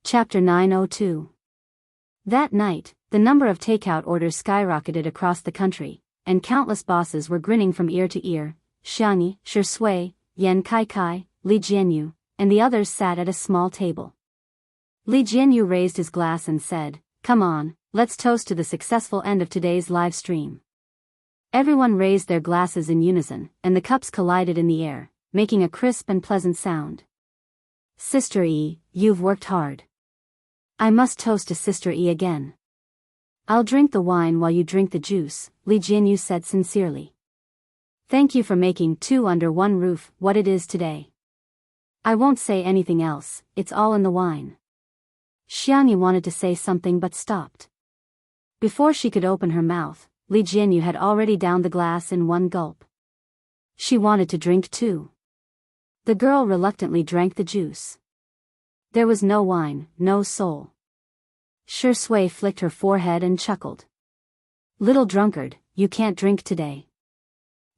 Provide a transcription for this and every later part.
Chapter 902. That night, the number of takeout orders skyrocketed across the country, and countless bosses were grinning from ear to ear. Xiangyi, Shi Sui, Yan Kai, Li Jianyu, and the others sat at a small table. Li Jianyu raised his glass and said, "Come on, let's toast to the successful end of today's live stream." Everyone raised their glasses in unison, and the cups collided in the air, making a crisp and pleasant sound. "Sister E, you've worked hard." "I must toast to Sister E again." "I'll drink the wine while you drink the juice," Li Jianyu said sincerely. "Thank you for making two under one roof what it is today. I won't say anything else, it's all in the wine." Xiangyi wanted to say something but stopped. Before she could open her mouth, Li Jianyu had already downed the glass in one gulp. She wanted to drink too. The girl reluctantly drank the juice. There was no wine, no soul. Shi Sui flicked her forehead and chuckled. "Little drunkard, you can't drink today."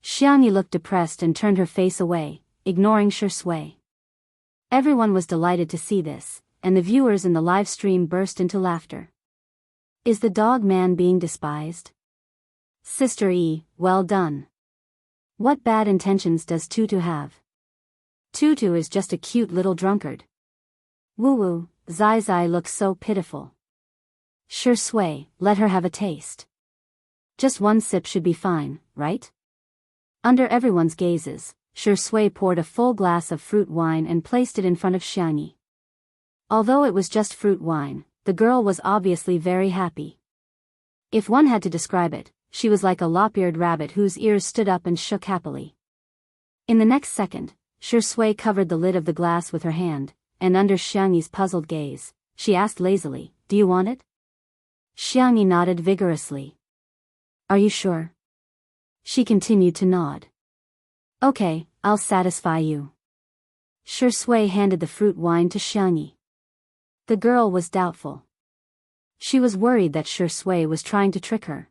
Xiangyi looked depressed and turned her face away, ignoring Shi Sui. Everyone was delighted to see this, and the viewers in the live stream burst into laughter. Is the dog man being despised? Sister E, well done. What bad intentions does Tutu have? Tutu is just a cute little drunkard. Woo-woo, Zai Zai looks so pitiful. Shi Sui, let her have a taste. Just one sip should be fine, right? Under everyone's gazes, Shi Sui poured a full glass of fruit wine and placed it in front of Xiangyi. Although it was just fruit wine, the girl was obviously very happy. If one had to describe it, she was like a lop-eared rabbit whose ears stood up and shook happily. In the next second, Shi Sui covered the lid of the glass with her hand, and under Xiangyi's puzzled gaze, she asked lazily, "Do you want it?" Xiangyi nodded vigorously. "Are you sure?" She continued to nod. "Okay, I'll satisfy you." Shi Sui handed the fruit wine to Xiangyi. The girl was doubtful. She was worried that Shi Sui was trying to trick her.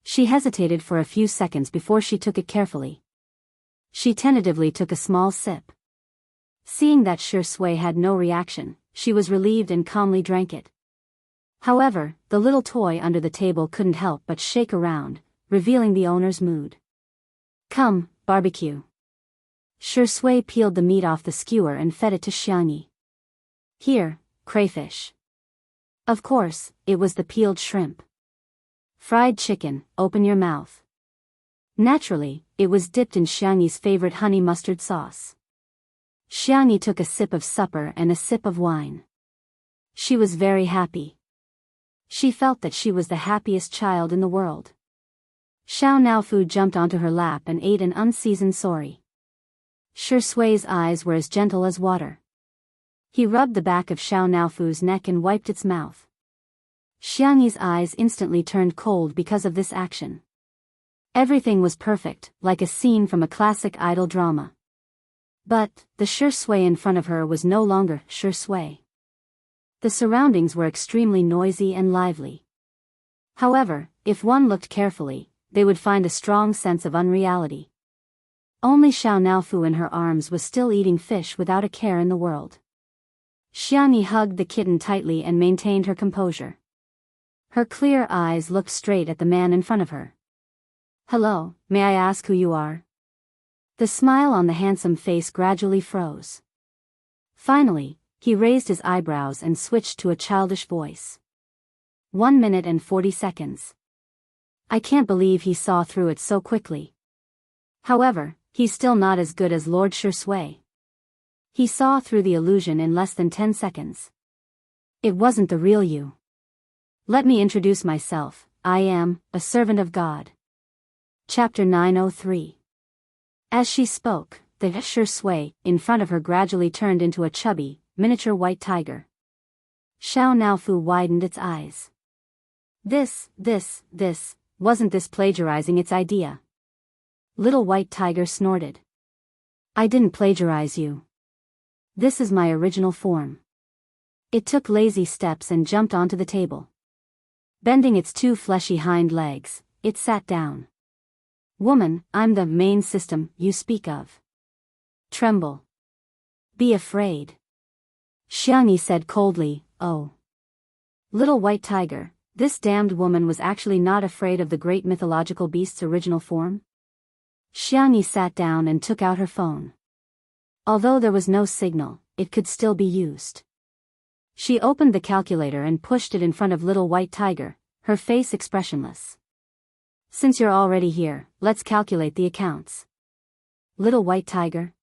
She hesitated for a few seconds before she took it carefully. She tentatively took a small sip. Seeing that Shi Sui had no reaction, she was relieved and calmly drank it. However, the little toy under the table couldn't help but shake around, revealing the owner's mood. "Come, barbecue." Shi Sui peeled the meat off the skewer and fed it to Xiangyi. "Here, crayfish." Of course, it was the peeled shrimp. "Fried chicken, open your mouth." Naturally, it was dipped in Xiangyi's favorite honey mustard sauce. Xiangyi took a sip of supper and a sip of wine. She was very happy. She felt that she was the happiest child in the world. Xiao Naofu jumped onto her lap and ate an unseasoned sori. Shi Sui's eyes were as gentle as water. He rubbed the back of Xiao Naofu's neck and wiped its mouth. Xiangyi's eyes instantly turned cold because of this action. Everything was perfect, like a scene from a classic idol drama. But, the Shi Sui in front of her was no longer Shi Sui. The surroundings were extremely noisy and lively. However, if one looked carefully, they would find a strong sense of unreality. Only Xiao Naofu in her arms was still eating fish without a care in the world. Xiangyi hugged the kitten tightly and maintained her composure. Her clear eyes looked straight at the man in front of her. "Hello, may I ask who you are?" The smile on the handsome face gradually froze. Finally, he raised his eyebrows and switched to a childish voice. 1 minute and 40 seconds. I can't believe he saw through it so quickly. However, he's still not as good as Lord Shi Sui. He saw through the illusion in less than 10 seconds. It wasn't the real you. Let me introduce myself. I am a servant of God. Chapter 903. As she spoke, the Shi Sui in front of her gradually turned into a chubby, miniature white tiger. Xiao Naofu widened its eyes. This, wasn't this plagiarizing its idea? Little white tiger snorted. I didn't plagiarize you. This is my original form. It took lazy steps and jumped onto the table. Bending its two fleshy hind legs, it sat down. Woman, I'm the main system you speak of. Tremble. Be afraid. Xiangni said coldly, "Oh. Little white tiger, this damned woman was actually not afraid of the great mythological beast's original form?" Xiangni sat down and took out her phone. Although there was no signal, it could still be used. She opened the calculator and pushed it in front of little white tiger, her face expressionless. "Since you're already here, let's calculate the accounts." Little white tiger.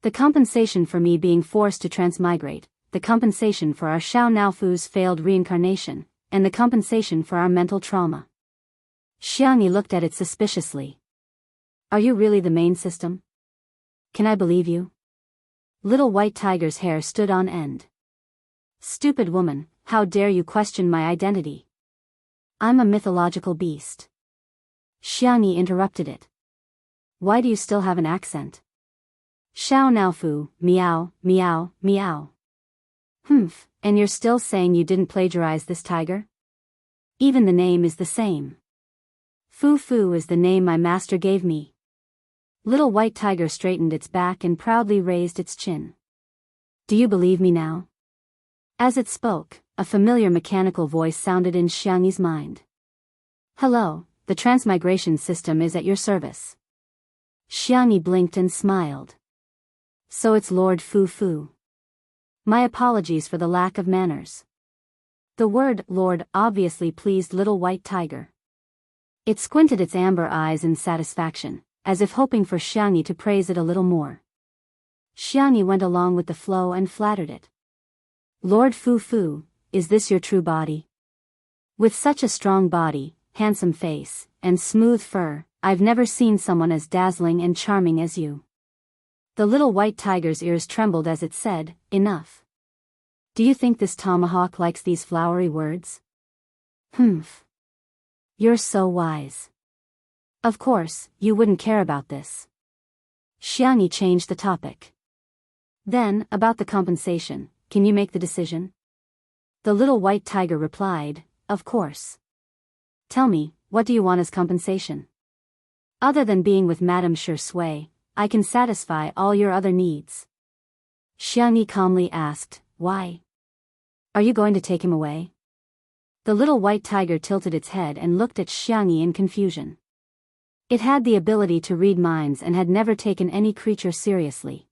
The compensation for me being forced to transmigrate, the compensation for our Xiao Naofu's failed reincarnation, and the compensation for our mental trauma. Xiangni looked at it suspiciously. "Are you really the main system? Can I believe you?" Little white tiger's hair stood on end. "Stupid woman, how dare you question my identity? I'm a mythological beast." Xiangni interrupted it. "Why do you still have an accent? Xiao Naofu, meow, meow, meow. Humph, and you're still saying you didn't plagiarize this tiger? Even the name is the same. Fu Fu is the name my master gave me." Little white tiger straightened its back and proudly raised its chin. "Do you believe me now?" As it spoke, a familiar mechanical voice sounded in Xiangni's mind. "Hello, the transmigration system is at your service." Xiangni blinked and smiled. "So it's Lord Fu Fu. My apologies for the lack of manners." The word Lord obviously pleased little white tiger. It squinted its amber eyes in satisfaction, as if hoping for Xiangni to praise it a little more. Xiangni went along with the flow and flattered it. "Lord Fu Fu, is this your true body? With such a strong body, handsome face, and smooth fur, I've never seen someone as dazzling and charming as you." The little white tiger's ears trembled as it said, "Enough. Do you think this tomahawk likes these flowery words? Humph. You're so wise. Of course, you wouldn't care about this." Xiangni changed the topic. "Then, about the compensation, can you make the decision?" The little white tiger replied, "Of course. Tell me, what do you want as compensation? Other than being with Madame Shui, I can satisfy all your other needs." Xiangni calmly asked, "Why? Are you going to take him away?" The little white tiger tilted its head and looked at Xiangni in confusion. It had the ability to read minds and had never taken any creature seriously.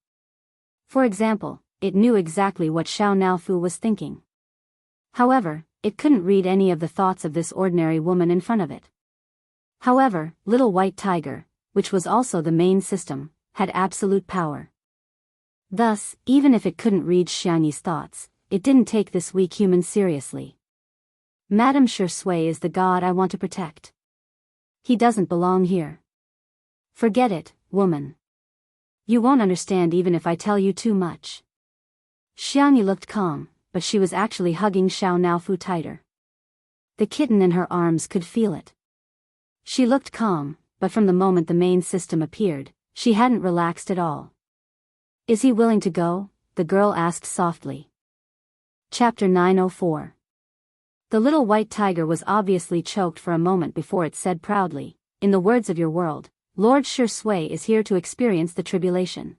For example, it knew exactly what Xiao Naofu was thinking. However, it couldn't read any of the thoughts of this ordinary woman in front of it. However, little white tiger, which was also the main system, had absolute power. Thus, even if it couldn't read Xiangni's thoughts, it didn't take this weak human seriously. "Madame Shui is the god I want to protect. He doesn't belong here. Forget it, woman. You won't understand even if I tell you too much." Xiangni looked calm, but she was actually hugging Xiao Naofu tighter. The kitten in her arms could feel it. She looked calm, but from the moment the main system appeared, she hadn't relaxed at all. "Is he willing to go?" the girl asked softly. Chapter 904. The little white tiger was obviously choked for a moment before it said proudly, "In the words of your world, Lord Shui is here to experience the tribulation.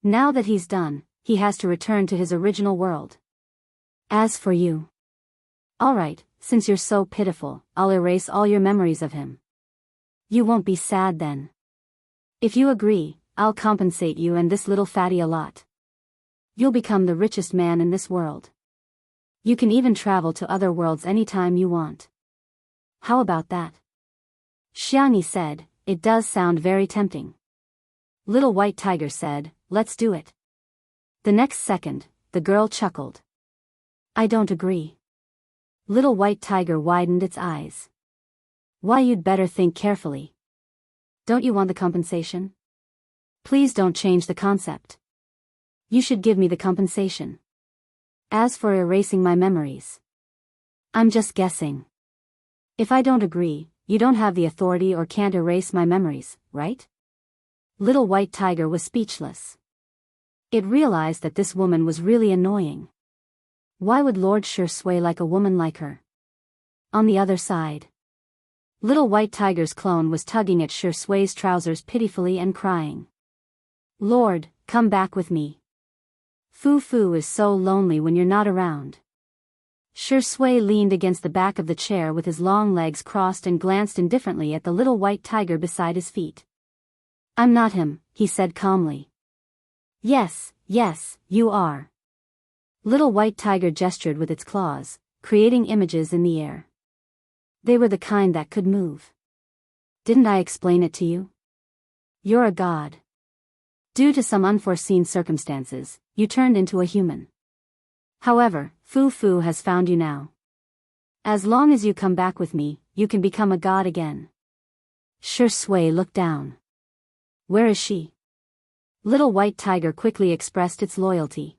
Now that he's done, he has to return to his original world. As for you, alright, since you're so pitiful, I'll erase all your memories of him. You won't be sad then. If you agree, I'll compensate you and this little fatty a lot. You'll become the richest man in this world. You can even travel to other worlds anytime you want. How about that?" Xiangni said, "It does sound very tempting." Little white tiger said, "Let's do it." The next second, the girl chuckled. "I don't agree." Little white tiger widened its eyes. "Why, you'd better think carefully. Don't you want the compensation? Please don't change the concept. You should give me the compensation. As for erasing my memories, I'm just guessing. If I don't agree, you don't have the authority or can't erase my memories, right?" Little white tiger was speechless. It realized that this woman was really annoying. Why would Lord Shui like a woman like her? On the other side, little white tiger's clone was tugging at Shui's trousers pitifully and crying, "Lord, come back with me. Fu Fu is so lonely when you're not around. Shi Sui leaned against the back of the chair with his long legs crossed and glanced indifferently at the little white tiger beside his feet. I'm not him, he said calmly. Yes, yes, you are. Little white tiger gestured with its claws, creating images in the air. They were the kind that could move. Didn't I explain it to you? You're a god. Due to some unforeseen circumstances, you turned into a human. However, Fu Fu has found you now. As long as you come back with me, you can become a god again. Shi Sui looked down. Where is she? Little white tiger quickly expressed its loyalty.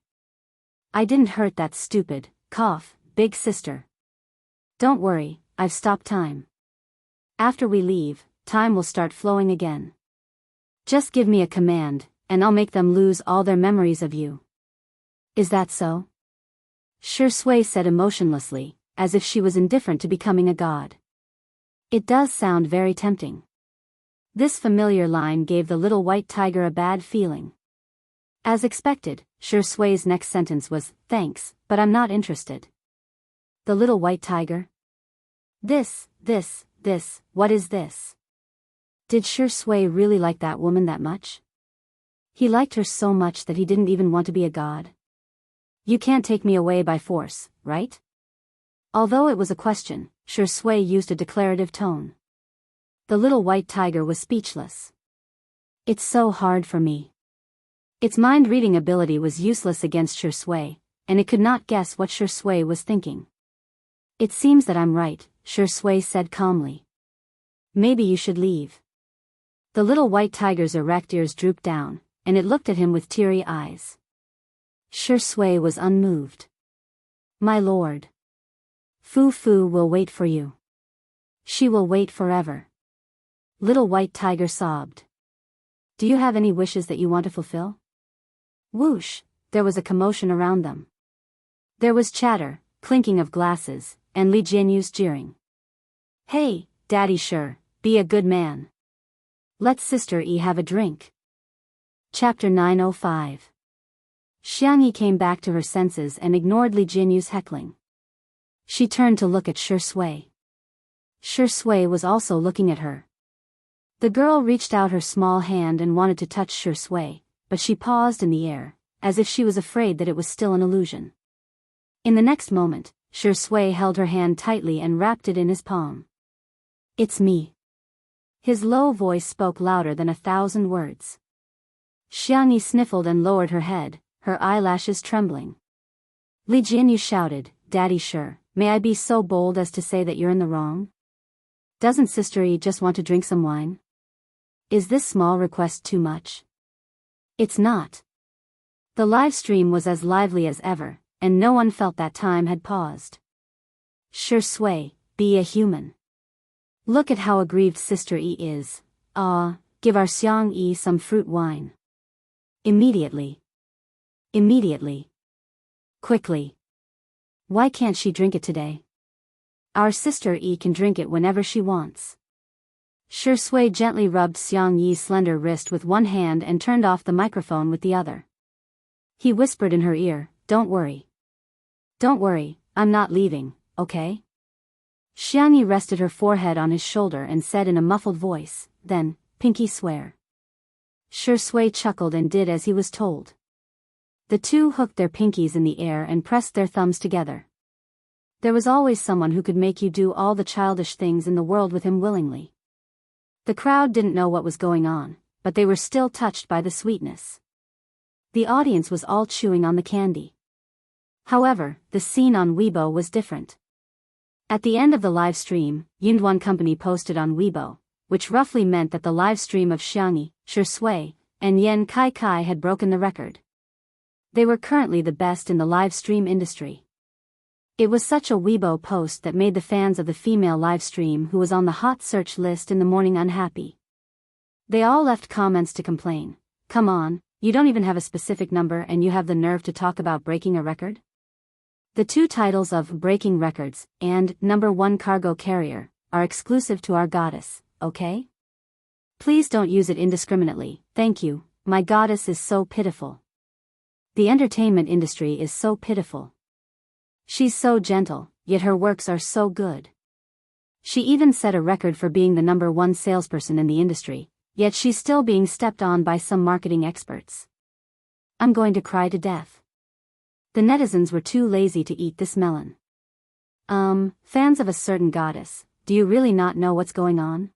I didn't hurt that stupid, big sister. Don't worry, I've stopped time. After we leave, time will start flowing again. Just give me a command, and I'll make them lose all their memories of you. Is that so? Shi Sui said emotionlessly, as if she was indifferent to becoming a god. It does sound very tempting. This familiar line gave the little white tiger a bad feeling. As expected, Shi Sui's next sentence was, thanks, but I'm not interested. The little white tiger? This, what is this? Did Shi Sui really like that woman that much? He liked her so much that he didn't even want to be a god. You can't take me away by force, right? Although it was a question, Shi Sui used a declarative tone. The little white tiger was speechless. It's so hard for me. Its mind-reading ability was useless against Shi Sui, and it could not guess what Shi Sui was thinking. It seems that I'm right, Shi Sui said calmly. Maybe you should leave. The little white tiger's erect ears drooped down, and it looked at him with teary eyes. Shi Sui was unmoved. My lord. Fu Fu will wait for you. She will wait forever. Little white tiger sobbed. Do you have any wishes that you want to fulfill? Whoosh, there was a commotion around them. There was chatter, clinking of glasses, and Li Jianyu's jeering. Hey, Daddy Shi, be a good man. Let Sister E have a drink. Chapter 905. Xiangyi came back to her senses and ignored Li Jianyu's heckling. She turned to look at Shi Sui. Shi Sui was also looking at her. The girl reached out her small hand and wanted to touch Shi Sui, but she paused in the air, as if she was afraid that it was still an illusion. In the next moment, Shi Sui held her hand tightly and wrapped it in his palm. It's me. His low voice spoke louder than 1,000 words. Xiangyi sniffled and lowered her head, her eyelashes trembling. Li Jianyu shouted, Daddy Shi, may I be so bold as to say that you're in the wrong? Doesn't Sister E just want to drink some wine? Is this small request too much? It's not. The live stream was as lively as ever, and no one felt that time had paused. Shi Sui, be a human. Look at how aggrieved Sister E is. Give our Xiang E some fruit wine. Immediately. Immediately. Quickly. Why can't she drink it today? Our Sister E can drink it whenever she wants. Shi Sui gently rubbed Xiang Yi's slender wrist with one hand and turned off the microphone with the other. He whispered in her ear, Don't worry. Don't worry, I'm not leaving, okay? Xiang Yi rested her forehead on his shoulder and said in a muffled voice, Then, pinky swear. Shi Sui chuckled and did as he was told. The two hooked their pinkies in the air and pressed their thumbs together. There was always someone who could make you do all the childish things in the world with him willingly. The crowd didn't know what was going on, but they were still touched by the sweetness. The audience was all chewing on the candy. However, the scene on Weibo was different. At the end of the live stream, Yunduan Company posted on Weibo, which roughly meant that the live stream of Xiangyi, Shi Sui, and Yan Kai had broken the record. They were currently the best in the live stream industry. It was such a Weibo post that made the fans of the female live stream who was on the hot search list in the morning unhappy. They all left comments to complain. Come on, you don't even have a specific number and you have the nerve to talk about breaking a record? The two titles of Breaking Records and #1 Cargo Carrier are exclusive to our goddess, okay? Please don't use it indiscriminately, thank you, my goddess is so pitiful. The entertainment industry is so pitiful. She's so gentle, yet her works are so good. She even set a record for being the #1 salesperson in the industry, yet she's still being stepped on by some marketing experts. I'm going to cry to death. The netizens were too lazy to eat this melon. Fans of a certain goddess, do you really not know what's going on?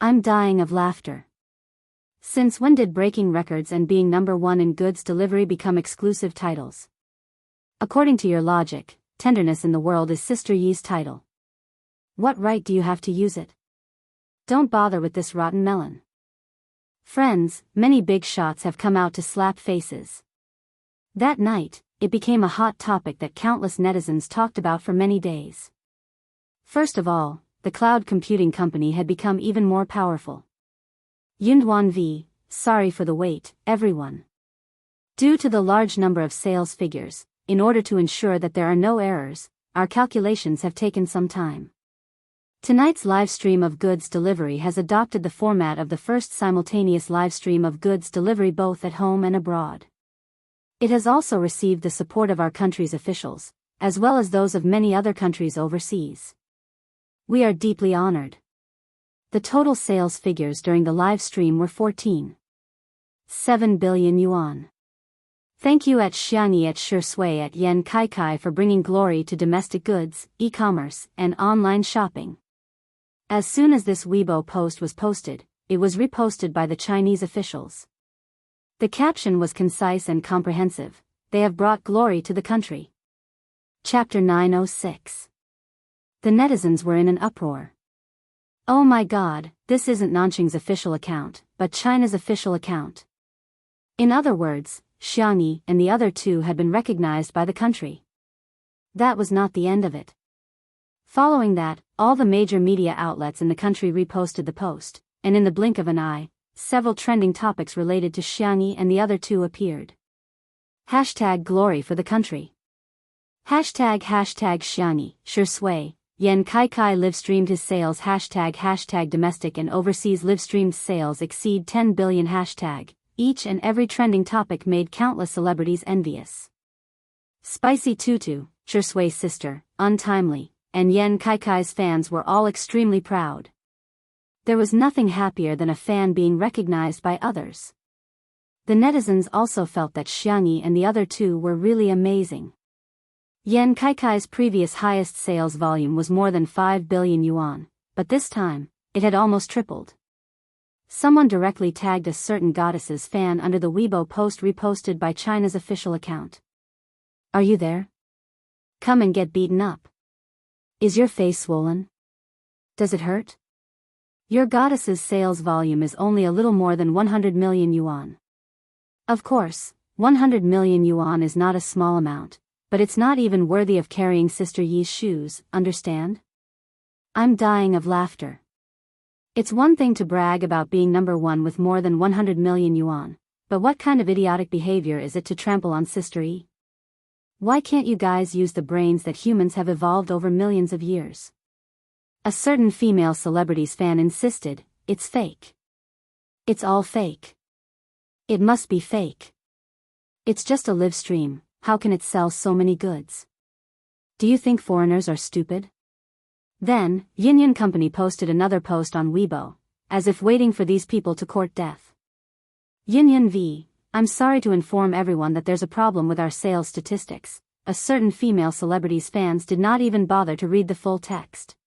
I'm dying of laughter. Since when did breaking records and being #1 in goods delivery become exclusive titles? According to your logic, tenderness in the world is Sister Yi's title. What right do you have to use it? Don't bother with this rotten melon. Friends, many big shots have come out to slap faces. That night, it became a hot topic that countless netizens talked about for many days. First of all, the cloud computing company had become even more powerful. Yunduan V, sorry for the wait, everyone. Due to the large number of sales figures, in order to ensure that there are no errors, our calculations have taken some time. Tonight's live stream of goods delivery has adopted the format of the first simultaneous live stream of goods delivery both at home and abroad. It has also received the support of our country's officials, as well as those of many other countries overseas. We are deeply honored. The total sales figures during the live stream were 14.7 billion yuan. Thank you at Xiangyi at Shui at Yan Kaikai for bringing glory to domestic goods, e-commerce, and online shopping. As soon as this Weibo post was posted, it was reposted by the Chinese officials. The caption was concise and comprehensive. They have brought glory to the country. Chapter 906. The netizens were in an uproar. Oh my god, this isn't Nanqing's official account, but China's official account. In other words, Xiangyi and the other two had been recognized by the country. That was not the end of it. Following that, all the major media outlets in the country reposted the post, and in the blink of an eye, several trending topics related to Xiangyi and the other two appeared. #glory for the country. #Xiangyi, Shui, Yan Kaikai live-streamed his sales #domestic and overseas live-streamed sales exceed 10 billion Each and every trending topic made countless celebrities envious. Spicy Tutu, Shui's sister, untimely, and Yan Kaikai's fans were all extremely proud. There was nothing happier than a fan being recognized by others. The netizens also felt that Xiangyi and the other two were really amazing. Yan Kaikai's previous highest sales volume was more than 5 billion yuan, but this time, it had almost tripled. Someone directly tagged a certain goddess's fan under the Weibo post reposted by China's official account. Are you there? Come and get beaten up. Is your face swollen? Does it hurt? Your goddess's sales volume is only a little more than 100 million yuan. Of course, 100 million yuan is not a small amount, but it's not even worthy of carrying Sister Yi's shoes, understand? I'm dying of laughter. It's one thing to brag about being #1 with more than 100 million yuan, but what kind of idiotic behavior is it to trample on Sister Yi? Why can't you guys use the brains that humans have evolved over millions of years? A certain female celebrity's fan insisted, it's fake. It's all fake. It must be fake. It's just a live stream, how can it sell so many goods? Do you think foreigners are stupid? Then, Yinyan Company posted another post on Weibo, as if waiting for these people to court death. Yinyan V, I'm sorry to inform everyone that there's a problem with our sales statistics. A certain female celebrity's fans did not even bother to read the full text.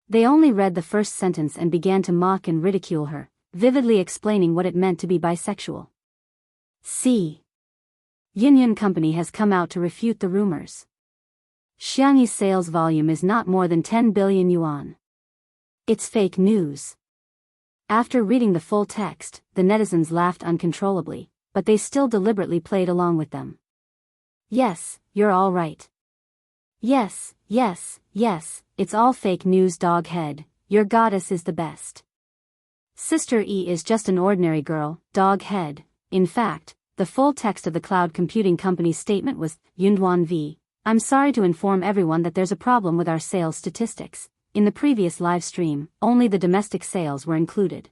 They only read the first sentence and began to mock and ridicule her, vividly explaining what it meant to be bisexual. See. Yinyan Company has come out to refute the rumors. Xiangyi's sales volume is not more than 10 billion yuan. It's fake news. After reading the full text, the netizens laughed uncontrollably, but they still deliberately played along with them. Yes, you're all right. Yes, it's all fake news, doghead. Your goddess is the best. Sister E is just an ordinary girl, doghead. In fact, the full text of the cloud computing company's statement was, Yunduan V, I'm sorry to inform everyone that there's a problem with our sales statistics. In the previous live stream, only the domestic sales were included.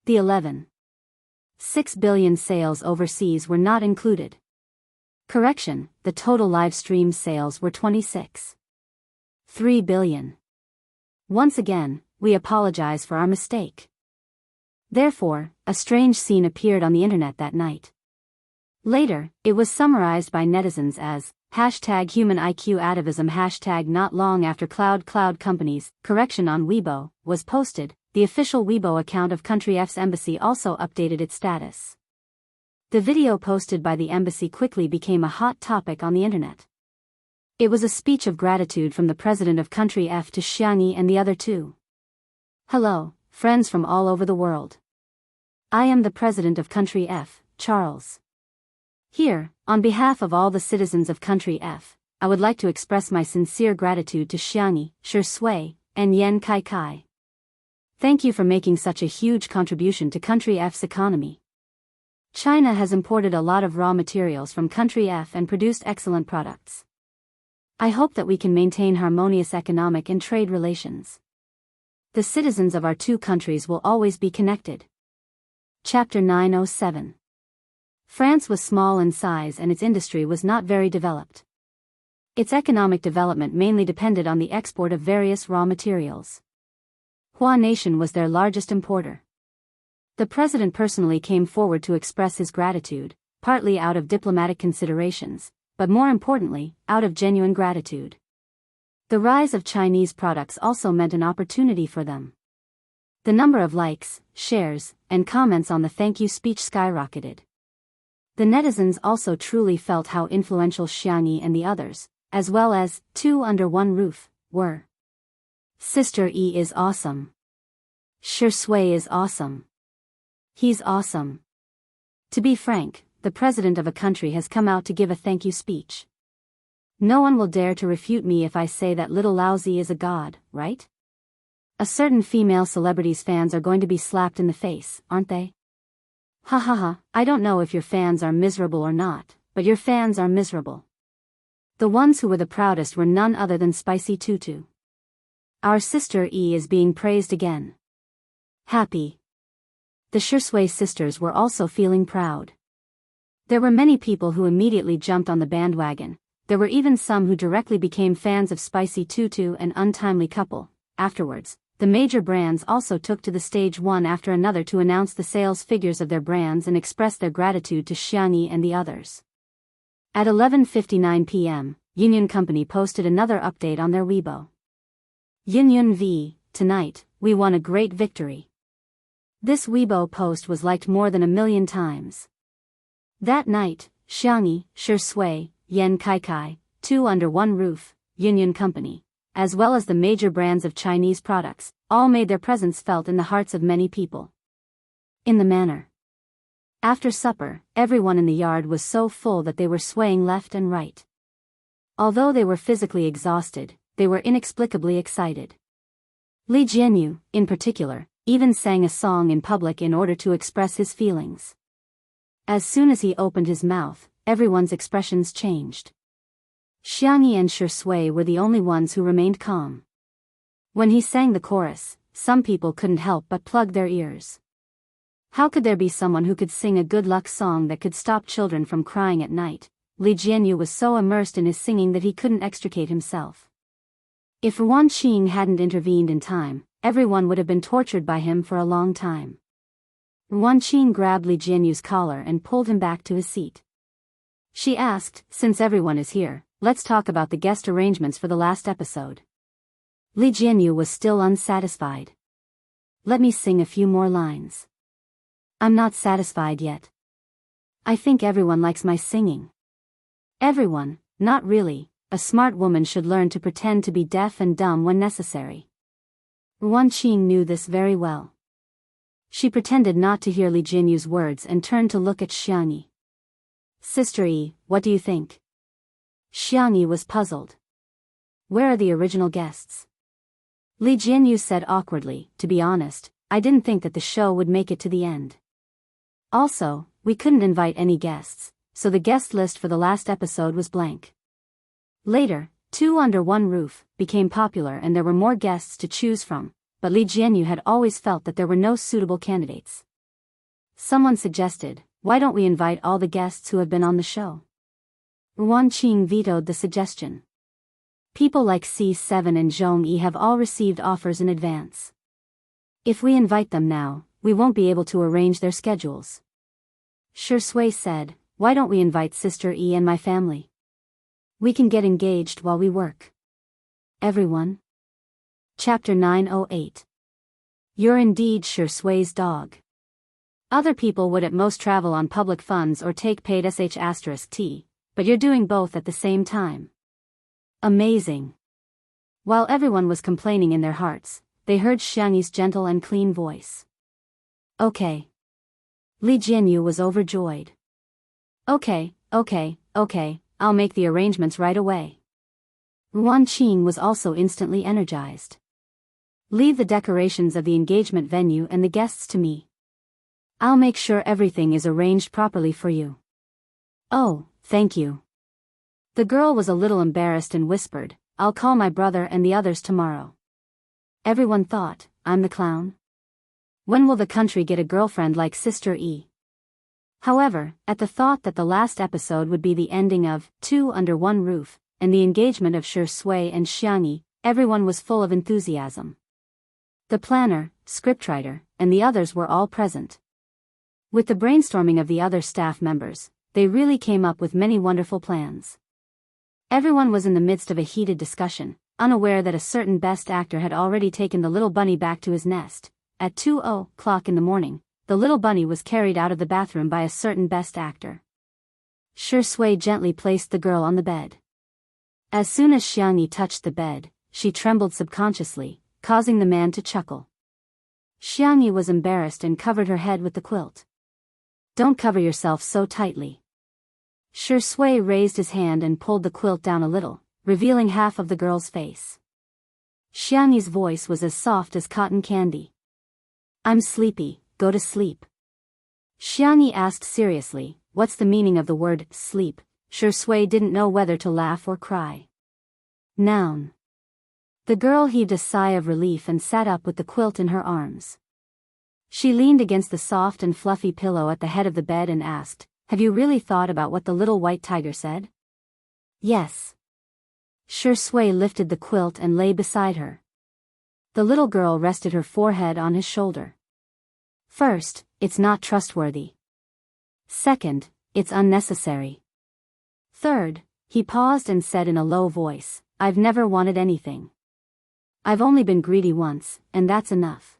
The 11.6 billion sales overseas were not included. Correction, the total live stream sales were 26.3 billion. Once again, we apologize for our mistake. Therefore, a strange scene appeared on the internet that night. Later, it was summarized by netizens as #human IQ atavism #not long after Cloud Companies correction on Weibo was posted. The official Weibo account of Country F's embassy also updated its status. The video posted by the embassy quickly became a hot topic on the internet. It was a speech of gratitude from the president of Country F to Xiangyi and the other two. Hello, friends from all over the world. I am the president of Country F, Charles. Here, on behalf of all the citizens of Country F, I would like to express my sincere gratitude to Xiangyi, Shui, and Yan Kai. Thank you for making such a huge contribution to Country F's economy. China has imported a lot of raw materials from Country F and produced excellent products. I hope that we can maintain harmonious economic and trade relations. The citizens of our two countries will always be connected. Chapter 907. France was small in size and its industry was not very developed. Its economic development mainly depended on the export of various raw materials. Hua Nation was their largest importer. The president personally came forward to express his gratitude, partly out of diplomatic considerations, but more importantly, out of genuine gratitude. The rise of Chinese products also meant an opportunity for them. The number of likes, shares, and comments on the thank you speech skyrocketed. The netizens also truly felt how influential Xiangyi and the others, as well as two under one roof, were. Sister E is awesome. Shui is awesome. He's awesome. To be frank, the president of a country has come out to give a thank you speech. No one will dare to refute me if I say that little Laozi is a god, right? A certain female celebrity's fans are going to be slapped in the face, aren't they? Ha ha ha, I don't know if your fans are miserable or not, but your fans are miserable. The ones who were the proudest were none other than Spicy Tutu. Our sister E is being praised again. Happy. The Shui sisters were also feeling proud. There were many people who immediately jumped on the bandwagon. There were even some who directly became fans of Spicy Tutu and Untimely Couple. Afterwards, the major brands also took to the stage one after another to announce the sales figures of their brands and express their gratitude to Xiangyi and the others. At 11:59 p.m., Union Company posted another update on their Weibo. Union V, tonight, we won a great victory. This Weibo post was liked more than 1 million times. That night, Xiangyi, Shui, Yan Kai, two under one roof, Union Company, as well as the major brands of Chinese products, all made their presence felt in the hearts of many people. In the manner. After supper, everyone in the yard was so full that they were swaying left and right. Although they were physically exhausted, they were inexplicably excited. Li Jianyu, in particular, even sang a song in public in order to express his feelings. As soon as he opened his mouth, everyone's expressions changed. Xiangyi and Shui were the only ones who remained calm. When he sang the chorus, some people couldn't help but plug their ears. How could there be someone who could sing a good luck song that could stop children from crying at night? Li Jianyu was so immersed in his singing that he couldn't extricate himself. If Wan Qing hadn't intervened in time, everyone would have been tortured by him for a long time. Wan Qing grabbed Li Jianyu's collar and pulled him back to his seat. She asked, since everyone is here, let's talk about the guest arrangements for the last episode. Li Jianyu was still unsatisfied. Let me sing a few more lines. I'm not satisfied yet. I think everyone likes my singing. Everyone, not really. A smart woman should learn to pretend to be deaf and dumb when necessary. Wan Qing knew this very well. She pretended not to hear Li Jianyu's words and turned to look at Xiangyi. Sister E, what do you think? Xiangyi was puzzled. Where are the original guests? Li Jianyu said awkwardly, to be honest, I didn't think that the show would make it to the end. Also, we couldn't invite any guests, so the guest list for the last episode was blank. Later, Two Under One Roof became popular and there were more guests to choose from, but Li Jianyu had always felt that there were no suitable candidates. Someone suggested, why don't we invite all the guests who have been on the show? Ruan Qing vetoed the suggestion. People like C7 and Zhong Yi have all received offers in advance. If we invite them now, we won't be able to arrange their schedules. Shui said, why don't we invite Sister E and my family? We can get engaged while we work. Everyone. Chapter 908. You're indeed Shui's dog. Other people would at most travel on public funds or take paid sh*t, but you're doing both at the same time. Amazing. While everyone was complaining in their hearts, they heard Xiangyi's gentle and clean voice. Okay. Li Jianyu was overjoyed. Okay, I'll make the arrangements right away. Ruan Qing was also instantly energized. Leave the decorations of the engagement venue and the guests to me. I'll make sure everything is arranged properly for you. Oh, thank you. The girl was a little embarrassed and whispered, I'll call my brother and the others tomorrow. Everyone thought, I'm the clown? When will the country get a girlfriend like Sister E? However, at the thought that the last episode would be the ending of Two Under One Roof, and the engagement of Shui and Xiangyi, everyone was full of enthusiasm. The planner, scriptwriter, and the others were all present. With the brainstorming of the other staff members, they really came up with many wonderful plans. Everyone was in the midst of a heated discussion, unaware that a certain best actor had already taken the little bunny back to his nest. At 2:00 in the morning, the little bunny was carried out of the bathroom by a certain best actor. Shui gently placed the girl on the bed. As soon as Xiangyi touched the bed, she trembled subconsciously, causing the man to chuckle. Xiangyi was embarrassed and covered her head with the quilt. Don't cover yourself so tightly. Shui raised his hand and pulled the quilt down a little, revealing half of the girl's face. Xiangyi's voice was as soft as cotton candy. I'm sleepy, go to sleep. Xiangyi asked seriously, what's the meaning of the word sleep? Shui didn't know whether to laugh or cry. Noun. The girl heaved a sigh of relief and sat up with the quilt in her arms. She leaned against the soft and fluffy pillow at the head of the bed and asked, have you really thought about what the little white tiger said? Yes. Shui lifted the quilt and lay beside her. The little girl rested her forehead on his shoulder. First, it's not trustworthy. Second, it's unnecessary. Third, he paused and said in a low voice, I've never wanted anything. I've only been greedy once, and that's enough.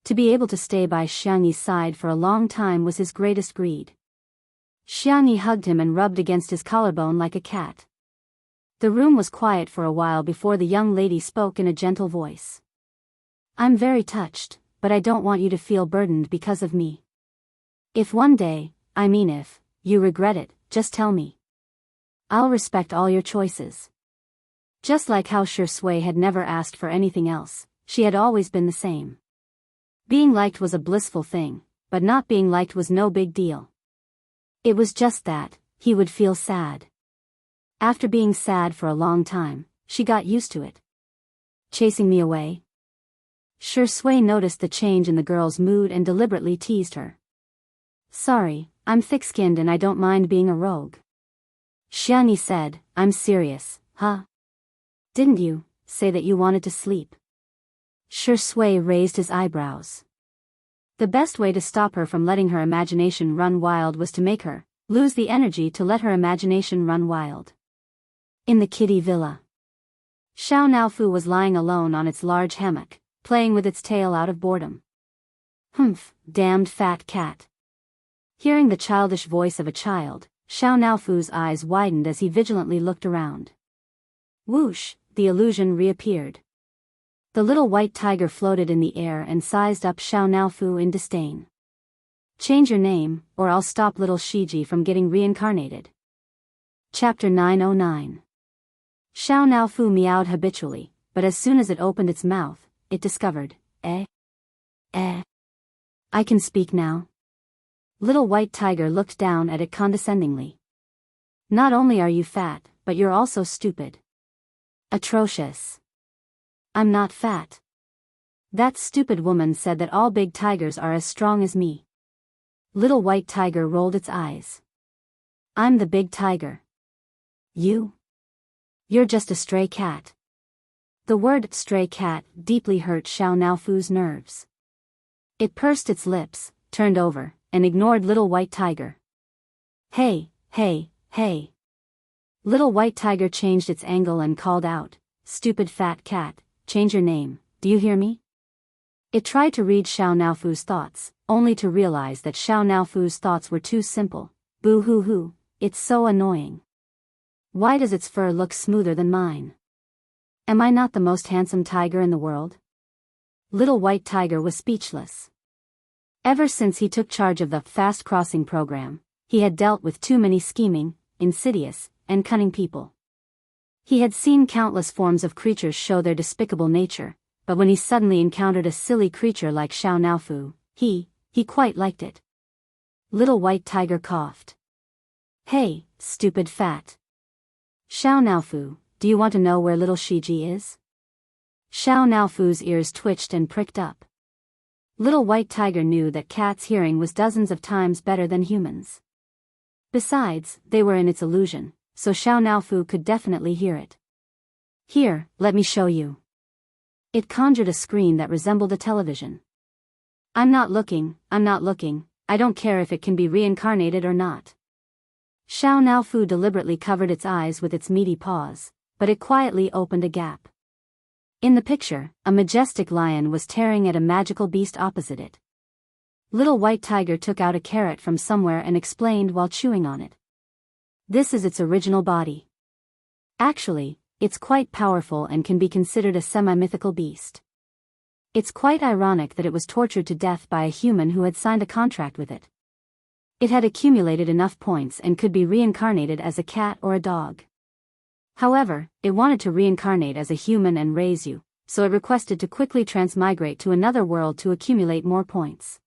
To be able to stay by Xiangyi's side for a long time was his greatest greed. Xiangyi hugged him and rubbed against his collarbone like a cat. The room was quiet for a while before the young lady spoke in a gentle voice. I'm very touched, but I don't want you to feel burdened because of me. If one day, if you regret it, just tell me. I'll respect all your choices. Just like how Shui had never asked for anything else, she had always been the same. Being liked was a blissful thing, but not being liked was no big deal. It was just that, he would feel sad. After being sad for a long time, she got used to it. Chasing me away? Shui noticed the change in the girl's mood and deliberately teased her. Sorry, I'm thick-skinned and I don't mind being a rogue. Xiangyi said, I'm serious, huh? Didn't you say that you wanted to sleep? Shui raised his eyebrows. The best way to stop her from letting her imagination run wild was to make her lose the energy to let her imagination run wild. In the kiddie villa, Xiao Naofu was lying alone on its large hammock, playing with its tail out of boredom. Humph, damned fat cat. Hearing the childish voice of a child, Xiao Naofu's eyes widened as he vigilantly looked around. Whoosh, the illusion reappeared. The little white tiger floated in the air and sized up Xiao Naofu in disdain. Change your name, or I'll stop little Shiji from getting reincarnated. Chapter 909. Xiao Naofu meowed habitually, but as soon as it opened its mouth, it discovered, I can speak now. Little white tiger looked down at it condescendingly. Not only are you fat, but you're also stupid. Atrocious. I'm not fat. That stupid woman said that all big tigers are as strong as me. Little white tiger rolled its eyes. I'm the big tiger. You? You're just a stray cat. The word stray cat deeply hurt Xiao Naofu's nerves. It pursed its lips, turned over, and ignored Little White Tiger. Hey, hey, hey. Little White Tiger changed its angle and called out, "Stupid fat cat, change your name, do you hear me?" It tried to read Xiao Naofu's thoughts, only to realize that Xiao Naofu's thoughts were too simple. Boo hoo hoo, it's so annoying. Why does its fur look smoother than mine? Am I not the most handsome tiger in the world? Little White Tiger was speechless. Ever since he took charge of the Fast Crossing program, he had dealt with too many scheming, insidious, and cunning people. He had seen countless forms of creatures show their despicable nature, but when he suddenly encountered a silly creature like Xiao Naofu, he quite liked it. Little White Tiger coughed. Hey, stupid fat. Xiao Naofu, do you want to know where little Shiji is? Xiao Naofu's ears twitched and pricked up. Little White Tiger knew that cats' hearing was dozens of times better than humans. Besides, they were in its illusion, so Xiao Naofu could definitely hear it. Here, let me show you. It conjured a screen that resembled a television. I'm not looking, I don't care if it can be reincarnated or not. Xiao Naofu deliberately covered its eyes with its meaty paws, but it quietly opened a gap. In the picture, a majestic lion was tearing at a magical beast opposite it. Little White Tiger took out a carrot from somewhere and explained while chewing on it. This is its original body. Actually, it's quite powerful and can be considered a semi-mythical beast. It's quite ironic that it was tortured to death by a human who had signed a contract with it. It had accumulated enough points and could be reincarnated as a cat or a dog. However, it wanted to reincarnate as a human and raise you, so it requested to quickly transmigrate to another world to accumulate more points.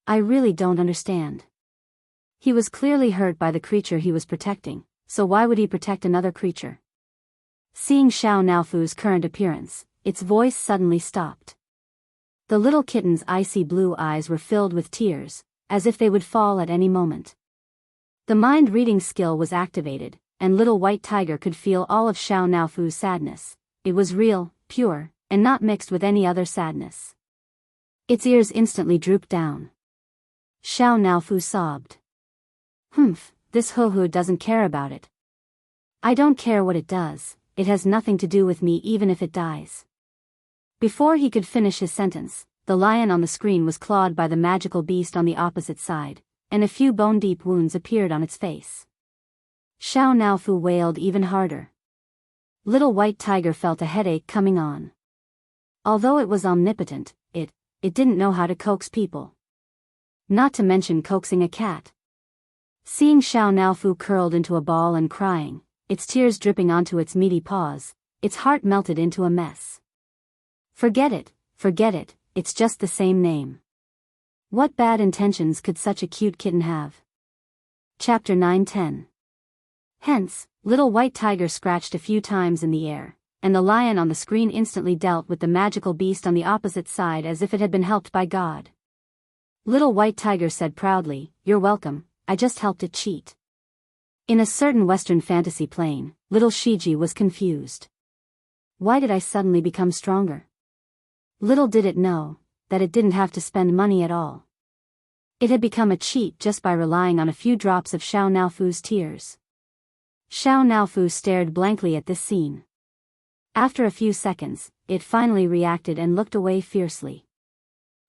I really don't understand. He was clearly hurt by the creature he was protecting, so why would he protect another creature? Seeing Xiao Naofu's current appearance, its voice suddenly stopped. The little kitten's icy blue eyes were filled with tears, as if they would fall at any moment. The mind-reading skill was activated, and Little White Tiger could feel all of Xiao Naofu's sadness. It was real, pure, and not mixed with any other sadness. Its ears instantly drooped down. Xiao Naofu sobbed. This hoo-hoo doesn't care about it. I don't care what it does, it has nothing to do with me even if it dies. Before he could finish his sentence, the lion on the screen was clawed by the magical beast on the opposite side, and a few bone-deep wounds appeared on its face. Xiao Naofu wailed even harder. Little White Tiger felt a headache coming on. Although it was omnipotent, it didn't know how to coax people. Not to mention coaxing a cat. Seeing Xiao Naofu curled into a ball and crying, its tears dripping onto its meaty paws, its heart melted into a mess. Forget it, it's just the same name. What bad intentions could such a cute kitten have? Chapter 9-10. Hence, Little White Tiger scratched a few times in the air, and the lion on the screen instantly dealt with the magical beast on the opposite side as if it had been helped by God. Little White Tiger said proudly, "You're welcome, I just helped it cheat." In a certain Western fantasy plane, little Shiji was confused. Why did I suddenly become stronger? Little did it know, that it didn't have to spend money at all. It had become a cheat just by relying on a few drops of Xiao Naofu's tears. Xiao Naofu stared blankly at this scene. After a few seconds, it finally reacted and looked away fiercely.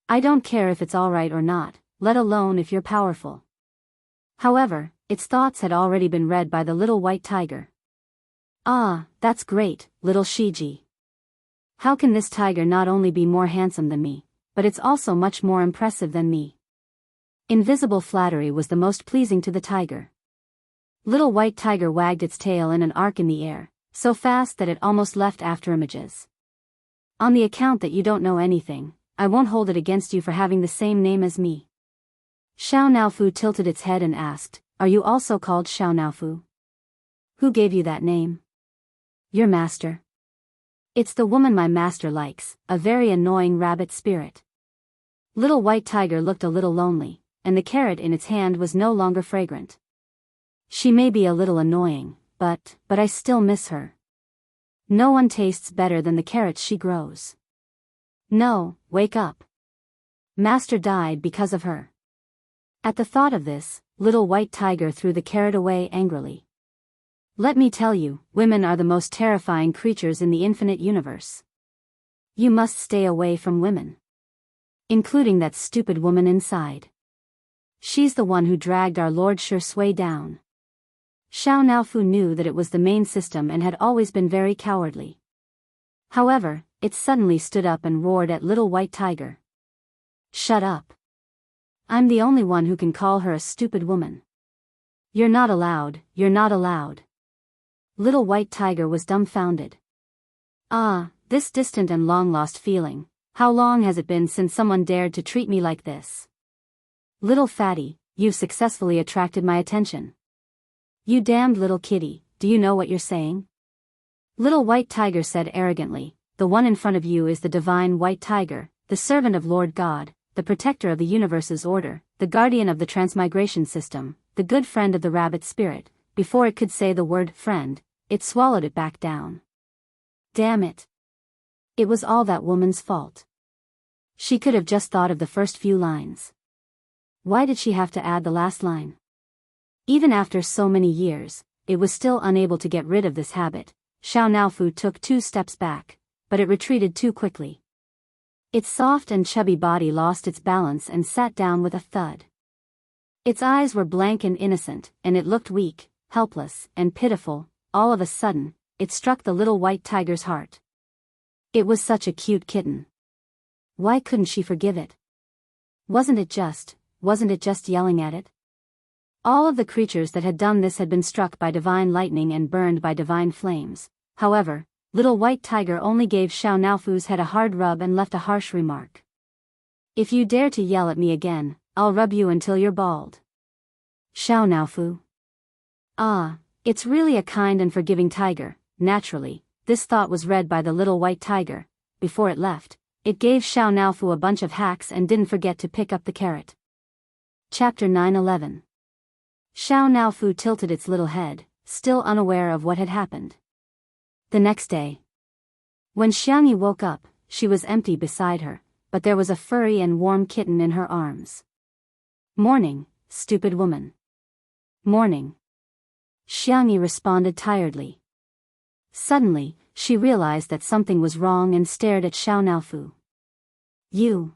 I don't care if it's alright or not, let alone if you're powerful. However, its thoughts had already been read by the Little White Tiger. Ah, that's great, little Shiji. How can this tiger not only be more handsome than me, but it's also much more impressive than me? Invisible flattery was the most pleasing to the tiger. Little White Tiger wagged its tail in an arc in the air, so fast that it almost left afterimages. On the account that you don't know anything, I won't hold it against you for having the same name as me. Xiao Naofu tilted its head and asked, "Are you also called Xiao Naofu? Who gave you that name?" "Your master." "It's the woman my master likes, a very annoying rabbit spirit." Little White Tiger looked a little lonely, and the carrot in its hand was no longer fragrant. "She may be a little annoying, but I still miss her. No one tastes better than the carrots she grows. No, wake up. Master died because of her. At the thought of this, little white tiger threw the carrot away angrily. Let me tell you, women are the most terrifying creatures in the infinite universe. You must stay away from women. Including that stupid woman inside. She's the one who dragged our Lord Shui down. Xiao Naofu knew that it was the main system and had always been very cowardly. However, it suddenly stood up and roared at little white tiger. Shut up. I'm the only one who can call her a stupid woman. You're not allowed, you're not allowed. Little white tiger was dumbfounded. Ah, this distant and long-lost feeling, how long has it been since someone dared to treat me like this? Little fatty, you've successfully attracted my attention. You damned little kitty, do you know what you're saying? Little white tiger said arrogantly, the one in front of you is the divine white tiger, the servant of Lord God, the protector of the universe's order, the guardian of the transmigration system, the good friend of the rabbit spirit. Before it could say the word friend, it swallowed it back down. Damn it. It was all that woman's fault. She could have just thought of the first few lines. Why did she have to add the last line? Even after so many years, it was still unable to get rid of this habit. Xiao Naofu took 2 steps back, but it retreated too quickly. Its soft and chubby body lost its balance and sat down with a thud. Its eyes were blank and innocent, and it looked weak, helpless, and pitiful. All of a sudden, it struck the little white tiger's heart. It was such a cute kitten. Why couldn't she forgive it? Wasn't it just yelling at it? All of the creatures that had done this had been struck by divine lightning and burned by divine flames. However, little white tiger only gave Xiao Naofu's head a hard rub and left a harsh remark. If you dare to yell at me again, I'll rub you until you're bald. Xiao Naofu. Ah, it's really a kind and forgiving tiger. Naturally, this thought was read by the little white tiger. Before it left, it gave Xiao Naofu a bunch of hacks and didn't forget to pick up the carrot. Chapter 9:11. Xiao Naofu tilted its little head, still unaware of what had happened. The next day, when Xiangyi woke up, she was empty beside her, but there was a furry and warm kitten in her arms. Morning, stupid woman. Morning. Xiangyi responded tiredly. Suddenly, she realized that something was wrong and stared at Xiao Naofu. You.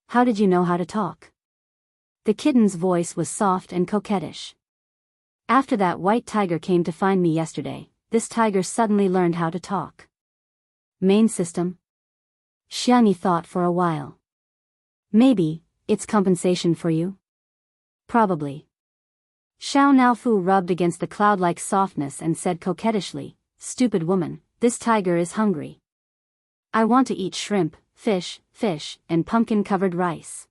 How did you know how to talk? The kitten's voice was soft and coquettish. After that white tiger came to find me yesterday, this tiger suddenly learned how to talk. Main system? Xiangyi thought for a while. Maybe, it's compensation for you? Probably. Xiao Naofu rubbed against the cloud-like softness and said coquettishly, Stupid woman, this tiger is hungry. I want to eat shrimp, fish, and pumpkin-covered rice.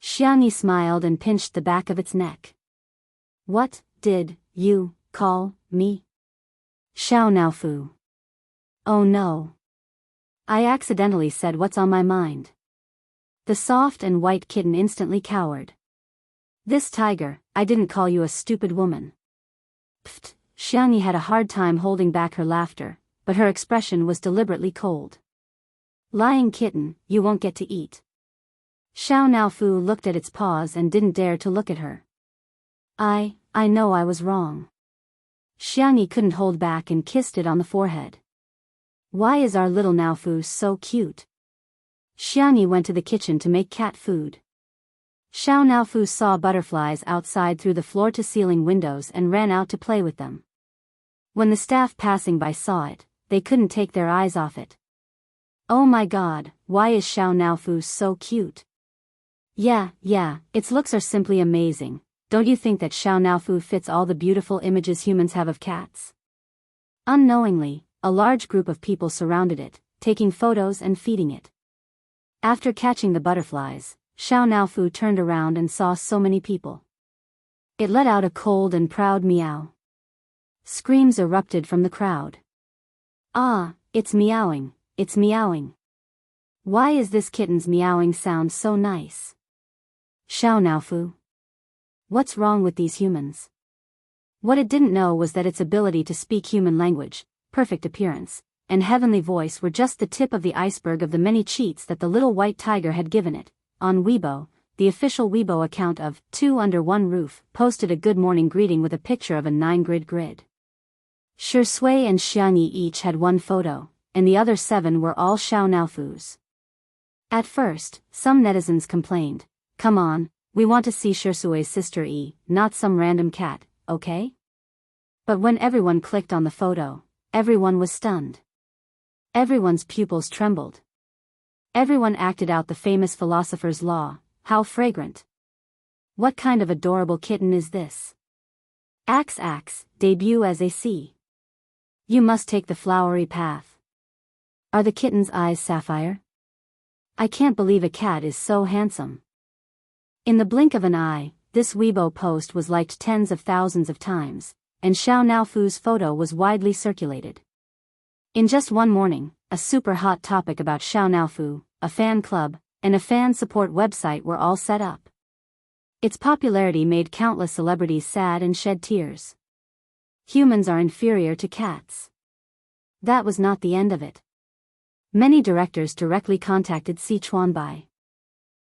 Xiangyi smiled and pinched the back of its neck. What, did you call me? Xiao Naofu. Oh no. I accidentally said what's on my mind. The soft and white kitten instantly cowered. This tiger, I didn't call you a stupid woman. Pfft, Xiangyi had a hard time holding back her laughter, but her expression was deliberately cold. Lying kitten, you won't get to eat. Xiao Naofu looked at its paws and didn't dare to look at her. I know I was wrong. Xiangyi couldn't hold back and kissed it on the forehead. Why is our little Naofu so cute? Xiangyi went to the kitchen to make cat food. Xiao Naofu saw butterflies outside through the floor-to-ceiling windows and ran out to play with them. When the staff passing by saw it, they couldn't take their eyes off it. Oh my god, why is Xiao Naofu so cute? Yeah, its looks are simply amazing. Don't you think that Xiao Naofu fits all the beautiful images humans have of cats? Unknowingly, a large group of people surrounded it, taking photos and feeding it. After catching the butterflies, Xiao Naofu turned around and saw so many people. It let out a cold and proud meow. Screams erupted from the crowd. Ah, it's meowing, it's meowing. Why is this kitten's meowing sound so nice? Xiao Naofu. What's wrong with these humans? What it didn't know was that its ability to speak human language, perfect appearance, and heavenly voice were just the tip of the iceberg of the many cheats that the little white tiger had given it. On Weibo, the official Weibo account of Two Under One Roof posted a good morning greeting with a picture of a 9-grid. Shui and Xiangyi each had one photo, and the other 7 were all Xiao Naofu's. At first, some netizens complained, "Come on, we want to see Shui's sister E, not some random cat, okay?" But when everyone clicked on the photo, everyone was stunned. Everyone's pupils trembled. Everyone acted out the famous philosopher's law: how fragrant. What kind of adorable kitten is this? Axe, debut as a C. You must take the flowery path. Are the kitten's eyes sapphire? I can't believe a cat is so handsome. In the blink of an eye, this Weibo post was liked tens of thousands of times, and Xiao Naofu's photo was widely circulated. In just one morning, a super hot topic about Xiao Naofu, a fan club, and a fan support website were all set up. Its popularity made countless celebrities sad and shed tears. Humans are inferior to cats. That was not the end of it. Many directors directly contacted Sichuanbai.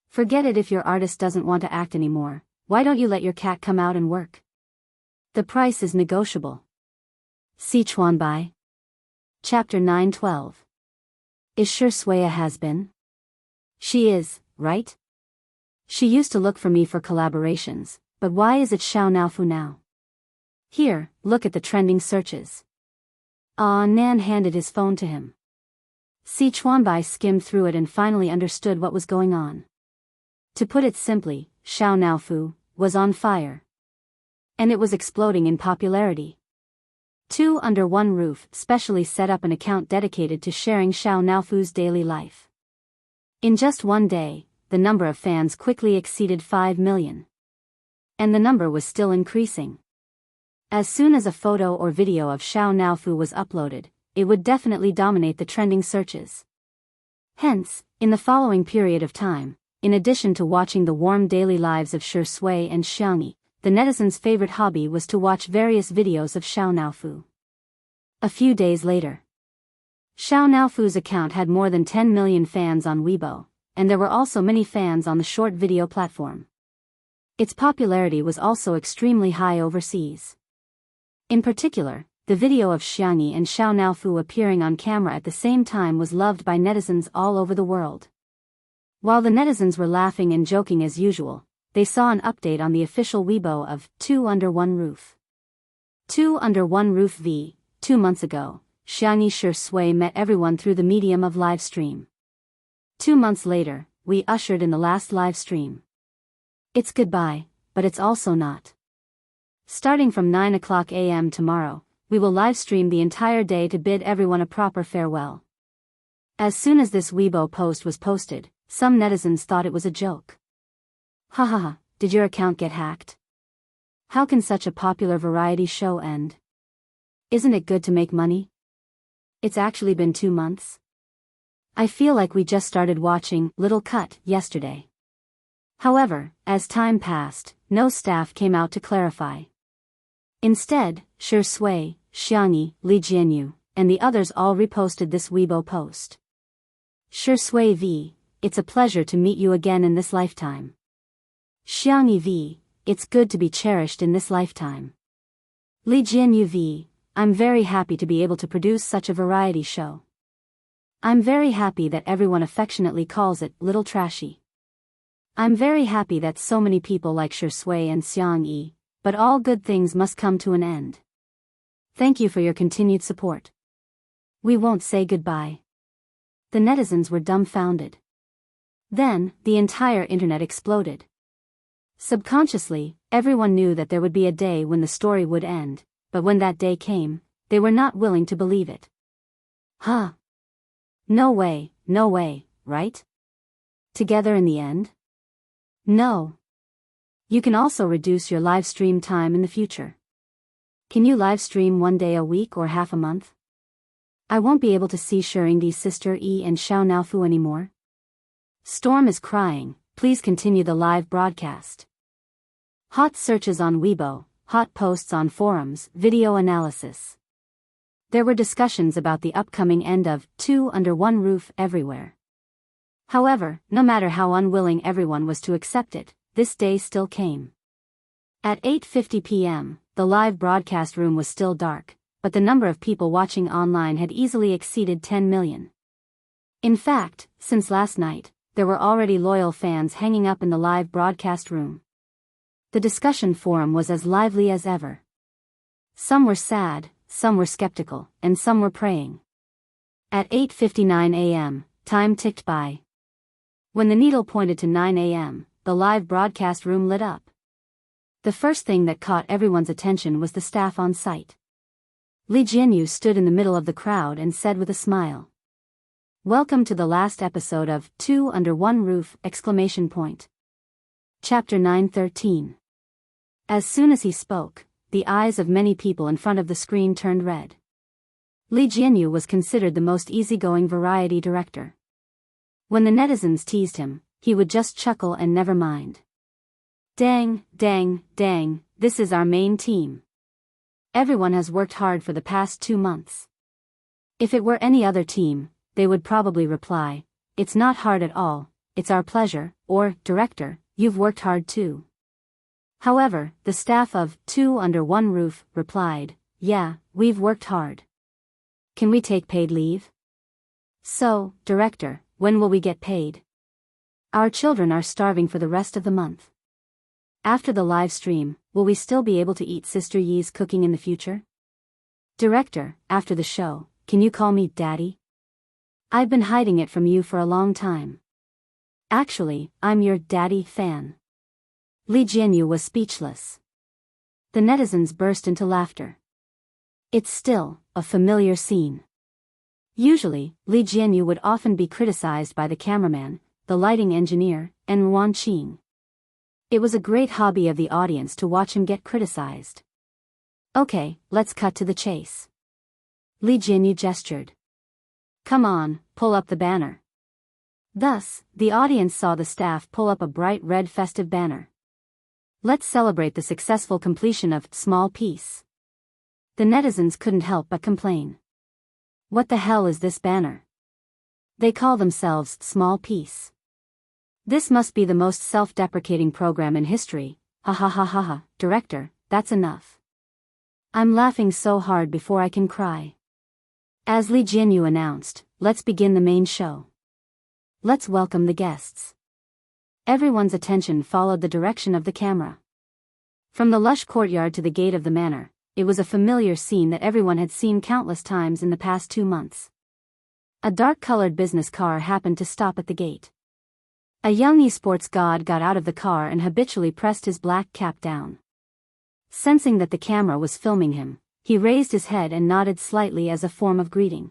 Forget it if your artist doesn't want to act anymore, why don't you let your cat come out and work? The price is negotiable. Sichuanbai. Chapter 9:12. Is Shui a has-been? She is, right? She used to look for me for collaborations, but why is it Xiao Naofu now? Here, look at the trending searches. Nan handed his phone to him. Sichuanbai skimmed through it and finally understood what was going on. To put it simply, Xiao Naofu was on fire. And it was exploding in popularity. Two Under One Roof specially set up an account dedicated to sharing Xiao Naofu's daily life. In just one day, the number of fans quickly exceeded 5 million. And the number was still increasing. As soon as a photo or video of Xiao Naofu was uploaded, it would definitely dominate the trending searches. Hence, in the following period of time, in addition to watching the warm daily lives of Shui and Xiangyi, the netizens' favorite hobby was to watch various videos of Xiao Naofu. A few days later, Xiao Naofu's account had more than 10 million fans on Weibo, and there were also many fans on the short video platform. Its popularity was also extremely high overseas. In particular, the video of Xiangyi and Xiao Naofu appearing on camera at the same time was loved by netizens all over the world. While the netizens were laughing and joking as usual, they saw an update on the official Weibo of Two Under One Roof. Two Under One Roof v. 2 months ago, Xiangyi Shui met everyone through the medium of live stream. 2 months later, we ushered in the last live stream. It's goodbye, but it's also not. Starting from 9 a.m. tomorrow, we will live stream the entire day to bid everyone a proper farewell. As soon as this Weibo post was posted, some netizens thought it was a joke. Hahaha, did your account get hacked? How can such a popular variety show end? Isn't it good to make money? It's actually been 2 months. I feel like we just started watching Little Cut yesterday. However, as time passed, no staff came out to clarify. Instead, Shui, Xiangyi, Li Jianyu, and the others all reposted this Weibo post. Shui v. It's a pleasure to meet you again in this lifetime. Xiangyi v. It's good to be cherished in this lifetime. Li Jianyu v. I'm very happy to be able to produce such a variety show. I'm very happy that everyone affectionately calls it Little Trashy. I'm very happy that so many people like Shui and Xiangyi, but all good things must come to an end. Thank you for your continued support. We won't say goodbye. The netizens were dumbfounded. Then, the entire internet exploded. Subconsciously, everyone knew that there would be a day when the story would end, but when that day came, they were not willing to believe it. Huh? No way, right? Together in the end? No. You can also reduce your live stream time in the future. Can you live stream 1 day a week or half a month? I won't be able to see Shengdi's sister E and Xiao Naofu anymore. Storm is crying, please continue the live broadcast. Hot searches on Weibo, hot posts on forums, video analysis. There were discussions about the upcoming end of Two Under One Roof everywhere. However, no matter how unwilling everyone was to accept it, this day still came. At 8:50 p.m., the live broadcast room was still dark, but the number of people watching online had easily exceeded 10 million. In fact, since last night, there were already loyal fans hanging up in the live broadcast room. The discussion forum was as lively as ever. Some were sad, some were skeptical, and some were praying. At 8:59 a.m., time ticked by. When the needle pointed to 9 a.m., the live broadcast room lit up. The first thing that caught everyone's attention was the staff on site. Li Jianyu stood in the middle of the crowd and said with a smile, "Welcome to the last episode of Two Under One Roof!" Chapter 9:13. As soon as he spoke, the eyes of many people in front of the screen turned red. Li Jianyu was considered the most easygoing variety director. When the netizens teased him, he would just chuckle and never mind. Dang, dang, dang, this is our main team. Everyone has worked hard for the past 2 months. If it were any other team, they would probably reply, "It's not hard at all, it's our pleasure," or, "Director, you've worked hard too." However, the staff of Two Under One Roof replied, "Yeah, we've worked hard. Can we take paid leave?" "So, Director, when will we get paid? Our children are starving for the rest of the month. After the live stream, will we still be able to eat Sister Yi's cooking in the future? Director, after the show, can you call me Daddy? I've been hiding it from you for a long time. Actually, I'm your Daddy fan." Li Jianyu was speechless. The netizens burst into laughter. It's still a familiar scene. Usually, Li Jianyu would often be criticized by the cameraman, the lighting engineer, and Wan Qing. It was a great hobby of the audience to watch him get criticized. "Okay, let's cut to the chase." Li Jianyu gestured. "Come on, pull up the banner." Thus, the audience saw the staff pull up a bright red festive banner. "Let's celebrate the successful completion of Small Piece." The netizens couldn't help but complain. "What the hell is this banner? They call themselves Small Piece. This must be the most self-deprecating program in history. Ha ha ha ha ha, Director, that's enough. I'm laughing so hard before I can cry." As Li Jianyu announced, "Let's begin the main show. Let's welcome the guests." Everyone's attention followed the direction of the camera. From the lush courtyard to the gate of the manor, it was a familiar scene that everyone had seen countless times in the past 2 months. A dark-colored business car happened to stop at the gate. A young esports god got out of the car and habitually pressed his black cap down. Sensing that the camera was filming him, he raised his head and nodded slightly as a form of greeting.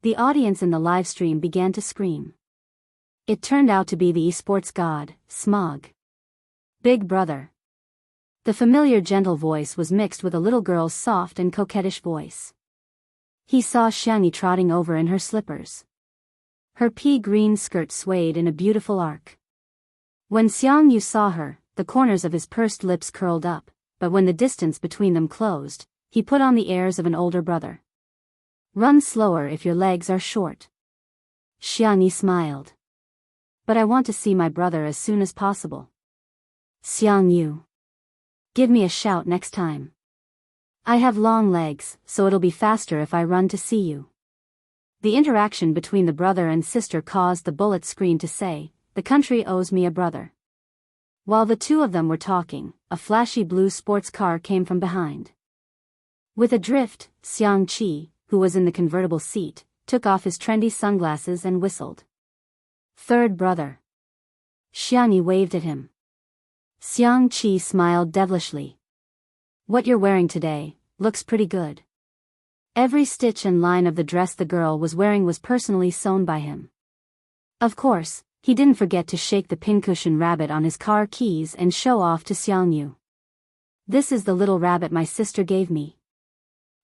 The audience in the live stream began to scream. It turned out to be the esports god, Smog. "Big brother." The familiar gentle voice was mixed with a little girl's soft and coquettish voice. He saw Xiangyi trotting over in her slippers. Her pea-green skirt swayed in a beautiful arc. When Xiangyu saw her, the corners of his pursed lips curled up, but when the distance between them closed, he put on the airs of an older brother. "Run slower if your legs are short." Xiangyi smiled. "But I want to see my brother as soon as possible." "Xiangyu. Give me a shout next time. I have long legs, so it'll be faster if I run to see you." The interaction between the brother and sister caused the bullet screen to say, "The country owes me a brother." While the two of them were talking, a flashy blue sports car came from behind. With a drift, Xiang Qi, who was in the convertible seat, took off his trendy sunglasses and whistled. "Third brother." Xiangyi waved at him. Xiang Qi smiled devilishly. "What you're wearing today looks pretty good." Every stitch and line of the dress the girl was wearing was personally sewn by him. Of course, he didn't forget to shake the pincushion rabbit on his car keys and show off to Xiangyu. "This is the little rabbit my sister gave me.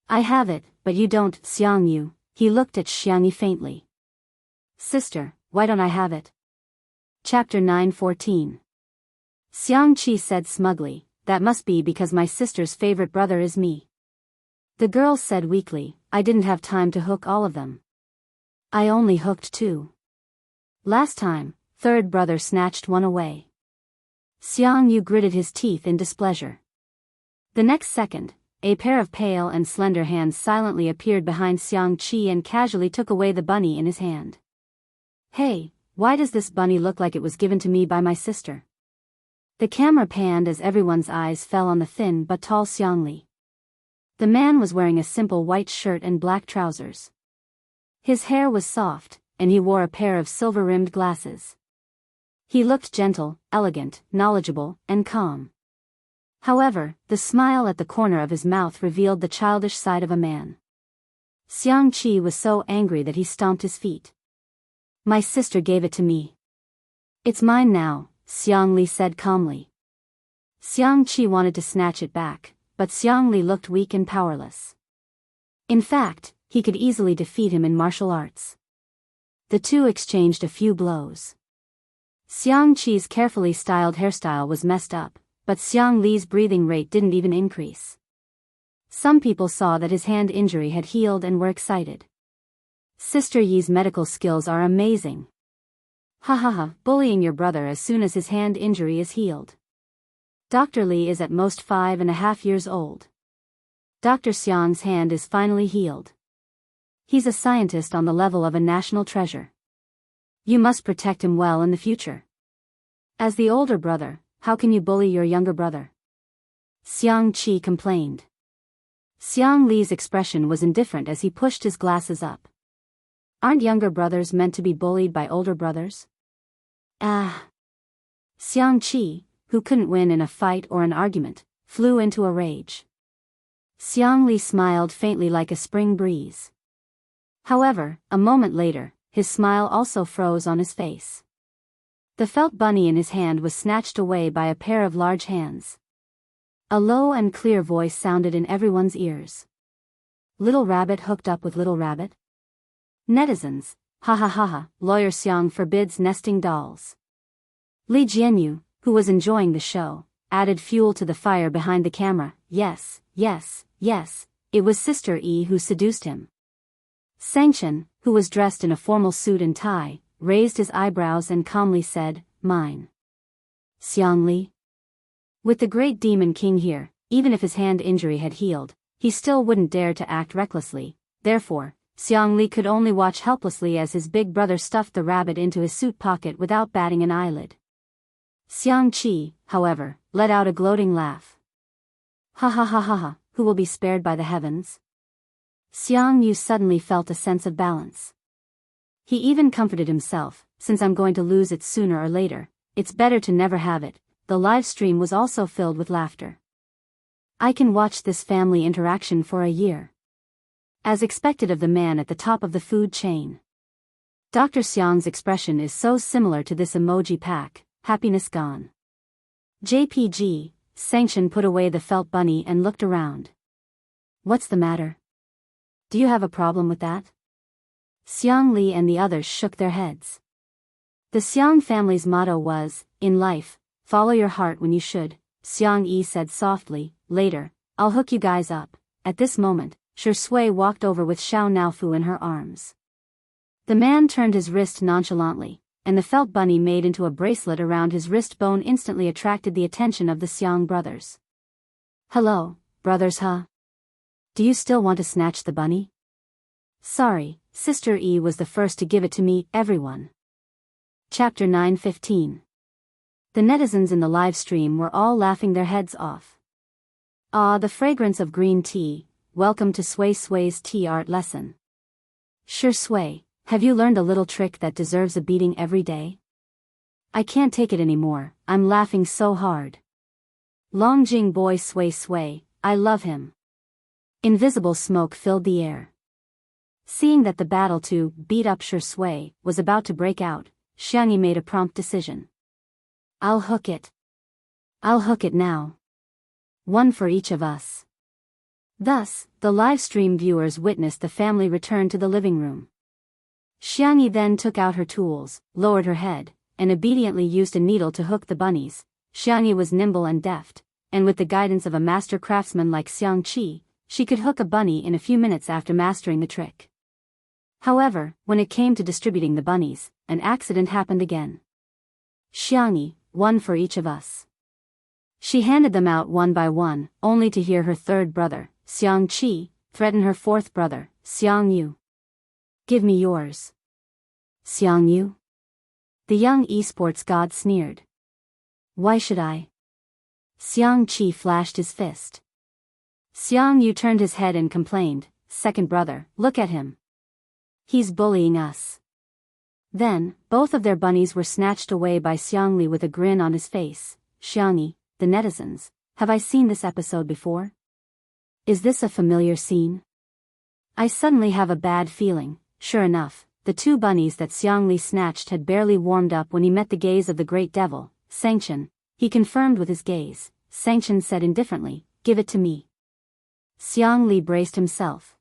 I have it, but you don't, Xiangyu." He looked at Xiangyi faintly. "Sister, why don't I have it?" Chapter 9:14. Xiang Qi said smugly, that must be because my sister's favorite brother is me. The girl said weakly, I didn't have time to hook all of them. I only hooked 2. Last time, third brother snatched one away. Xiangyu gritted his teeth in displeasure. The next second, a pair of pale and slender hands silently appeared behind Xiangqi and casually took away the bunny in his hand. Hey, why does this bunny look like it was given to me by my sister? The camera panned as everyone's eyes fell on the thin but tall Xiangli. The man was wearing a simple white shirt and black trousers. His hair was soft, and he wore a pair of silver-rimmed glasses. He looked gentle, elegant, knowledgeable, and calm. However, the smile at the corner of his mouth revealed the childish side of a man. Xiangqi was so angry that he stomped his feet. My sister gave it to me. It's mine now, Xiangli said calmly. Xiangqi wanted to snatch it back, but Xiangli looked weak and powerless. In fact, he could easily defeat him in martial arts. The two exchanged a few blows. Xiangqi's carefully styled hairstyle was messed up, but Xiangli's breathing rate didn't even increase. Some people saw that his hand injury had healed and were excited. Sister Yi's medical skills are amazing. Ha ha ha, bullying your brother as soon as his hand injury is healed. Dr. Li is at most 5.5 years old. Dr. Xiang's hand is finally healed. He's a scientist on the level of a national treasure. You must protect him well in the future. As the older brother, how can you bully your younger brother? Xiangqi complained. Xiang Li's expression was indifferent as he pushed his glasses up. Aren't younger brothers meant to be bullied by older brothers? Ah! Xiangqi, who couldn't win in a fight or an argument, flew into a rage. Xiang Li smiled faintly like a spring breeze. However, a moment later, his smile also froze on his face. The felt bunny in his hand was snatched away by a pair of large hands. A low and clear voice sounded in everyone's ears. Little rabbit hooked up with little rabbit? Netizens, ha ha ha ha, Lawyer Xiang forbids nesting dolls. Li Jianyu, who was enjoying the show, added fuel to the fire behind the camera. Yes, yes, yes, it was Sister Yi who seduced him. Sangchen, who was dressed in a formal suit and tie, raised his eyebrows and calmly said, Mine. Xiangli? With the great demon king here, even if his hand injury had healed, he still wouldn't dare to act recklessly. Therefore, Xiangli could only watch helplessly as his big brother stuffed the rabbit into his suit pocket without batting an eyelid. Xiangqi, however, let out a gloating laugh. Ha ha ha ha ha, who will be spared by the heavens? Xiangyu suddenly felt a sense of balance. He even comforted himself, since I'm going to lose it sooner or later, it's better to never have it. The live stream was also filled with laughter. I can watch this family interaction for a year. As expected of the man at the top of the food chain. Dr. Xiang's expression is so similar to this emoji pack, happiness gone. JPG, Sangchen put away the felt bunny and looked around. What's the matter? Do you have a problem with that? Xiang Li and the others shook their heads. The Xiang family's motto was, in life, follow your heart when you should, Xiang Yi said softly. Later, I'll hook you guys up. At this moment, Shi Sui walked over with Xiao Naofu in her arms. The man turned his wrist nonchalantly, and the felt bunny made into a bracelet around his wrist bone instantly attracted the attention of the Xiang brothers. Hello, brothers huh? Do you still want to snatch the bunny? Sorry, Sister Yi was the first to give it to me, everyone. Chapter 9:15. The netizens in the live stream were all laughing their heads off. Ah, the fragrance of green tea, welcome to Sui Sui's tea art lesson. Shi Sui, have you learned a little trick that deserves a beating every day? I can't take it anymore, I'm laughing so hard. Longjing boy Sui Sui, I love him. Invisible smoke filled the air. Seeing that the battle to beat up Shi Sui was about to break out, Xiangyi made a prompt decision. I'll hook it. I'll hook it now. One for each of us. Thus, the live stream viewers witnessed the family return to the living room. Xiangyi then took out her tools, lowered her head, and obediently used a needle to hook the bunnies. Xiangyi was nimble and deft, and with the guidance of a master craftsman like Xiang Qi, she could hook a bunny in a few minutes after mastering the trick. However, when it came to distributing the bunnies, an accident happened again. Xiangyi, one for each of us. She handed them out one by one, only to hear her third brother, Xiang Qi, threaten her fourth brother, Xiang Yu. Give me yours. Xiang Yu? The young esports god sneered. Why should I? Xiang Qi flashed his fist. Xiang Yu turned his head and complained, second brother, look at him. He's bullying us. Then, both of their bunnies were snatched away by Xiang Li with a grin on his face. Xiangyi, the netizens, have I seen this episode before? Is this a familiar scene? I suddenly have a bad feeling. Sure enough, the two bunnies that Xiang Li snatched had barely warmed up when he met the gaze of the great devil, Sanction. He confirmed with his gaze. Sanction said indifferently, give it to me. Xiang Li braced himself.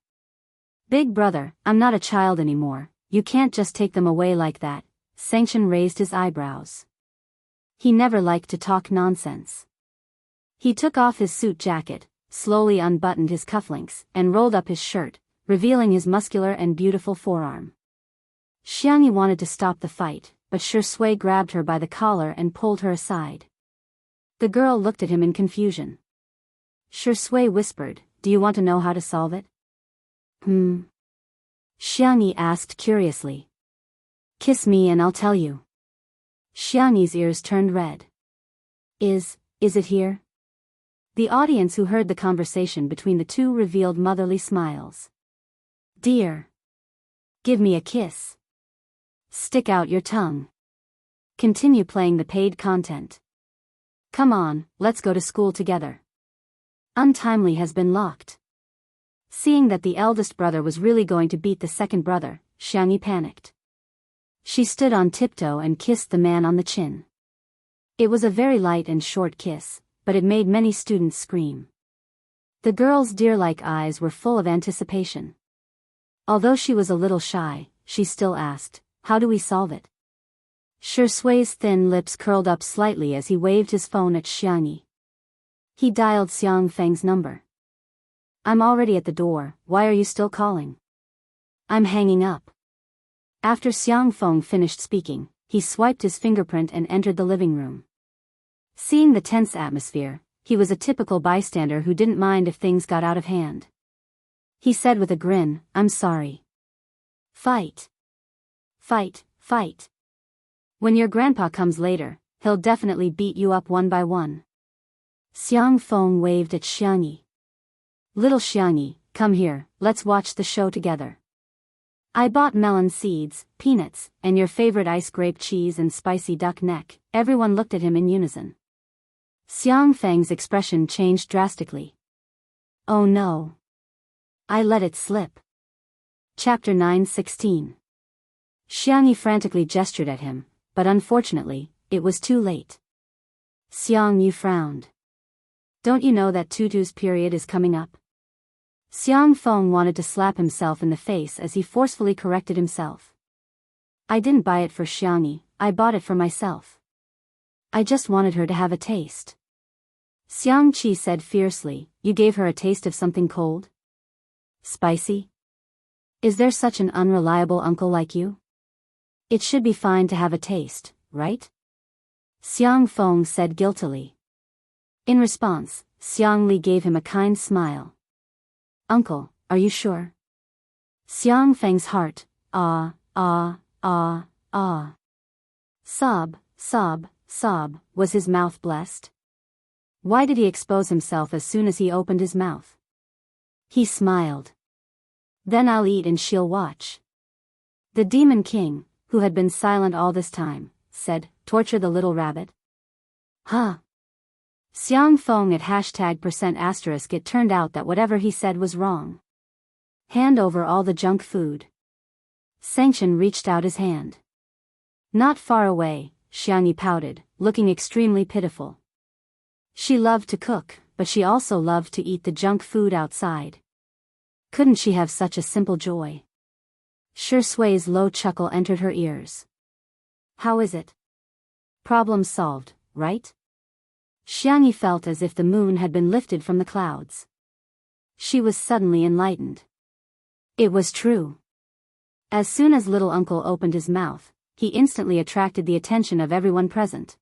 Big brother, I'm not a child anymore, you can't just take them away like that. Sanction raised his eyebrows. He never liked to talk nonsense. He took off his suit jacket, slowly unbuttoned his cufflinks, and rolled up his shirt, revealing his muscular and beautiful forearm. Xiangyi wanted to stop the fight, but Shui grabbed her by the collar and pulled her aside. The girl looked at him in confusion. Shui whispered, do you want to know how to solve it? Xiangyi asked curiously. Kiss me and I'll tell you. Xiangyi's ears turned red. Is it here? The audience who heard the conversation between the two revealed motherly smiles. Dear. Give me a kiss. Stick out your tongue. Continue playing the paid content. Come on, let's go to school together. Untimely has been locked. Seeing that the eldest brother was really going to beat the second brother, Xiangyi panicked. She stood on tiptoe and kissed the man on the chin. It was a very light and short kiss, but it made many students scream. The girl's deer-like eyes were full of anticipation. Although she was a little shy, she still asked, how do we solve it? Shui's thin lips curled up slightly as he waved his phone at Xiangyi. He dialed Xiang Feng's number. I'm already at the door, why are you still calling? I'm hanging up. After Xiang Feng finished speaking, he swiped his fingerprint and entered the living room. Seeing the tense atmosphere, he was a typical bystander who didn't mind if things got out of hand. He said with a grin, I'm sorry. Fight. Fight, fight. When your grandpa comes later, he'll definitely beat you up one by one. Xiang Feng waved at Xiangyi. Little Xiangyi, come here, let's watch the show together. I bought melon seeds, peanuts, and your favorite ice grape cheese and spicy duck neck. Everyone looked at him in unison. Xiang Feng's expression changed drastically. Oh no. I let it slip. Chapter 9:16. Xiangyi frantically gestured at him, but unfortunately, it was too late. Xiang Yu frowned. Don't you know that Tutu's period is coming up? Xiang Feng wanted to slap himself in the face as he forcefully corrected himself. I didn't buy it for Xiangyi, I bought it for myself. I just wanted her to have a taste. Xiang Qi said fiercely, you gave her a taste of something cold? Spicy? Is there such an unreliable uncle like you? It should be fine to have a taste, right? Xiang Feng said guiltily. In response, Xiang Li gave him a kind smile. Uncle, are you sure? Xiang Feng's heart, Sob, sob, sob, was his mouth blessed? Why did he expose himself as soon as he opened his mouth? He smiled. Then I'll eat and she'll watch. The Demon King, who had been silent all this time, said, torture the little rabbit? Huh? Xiang Feng at #% it turned out that whatever he said was wrong. Hand over all the junk food. Sanction reached out his hand. Not far away, Xiangyi pouted, looking extremely pitiful. She loved to cook, but she also loved to eat the junk food outside. Couldn't she have such a simple joy? Shui's low chuckle entered her ears. How is it? Problem solved, right? Xiangyi felt as if the moon had been lifted from the clouds. She was suddenly enlightened. It was true. As soon as little uncle opened his mouth, he instantly attracted the attention of everyone present.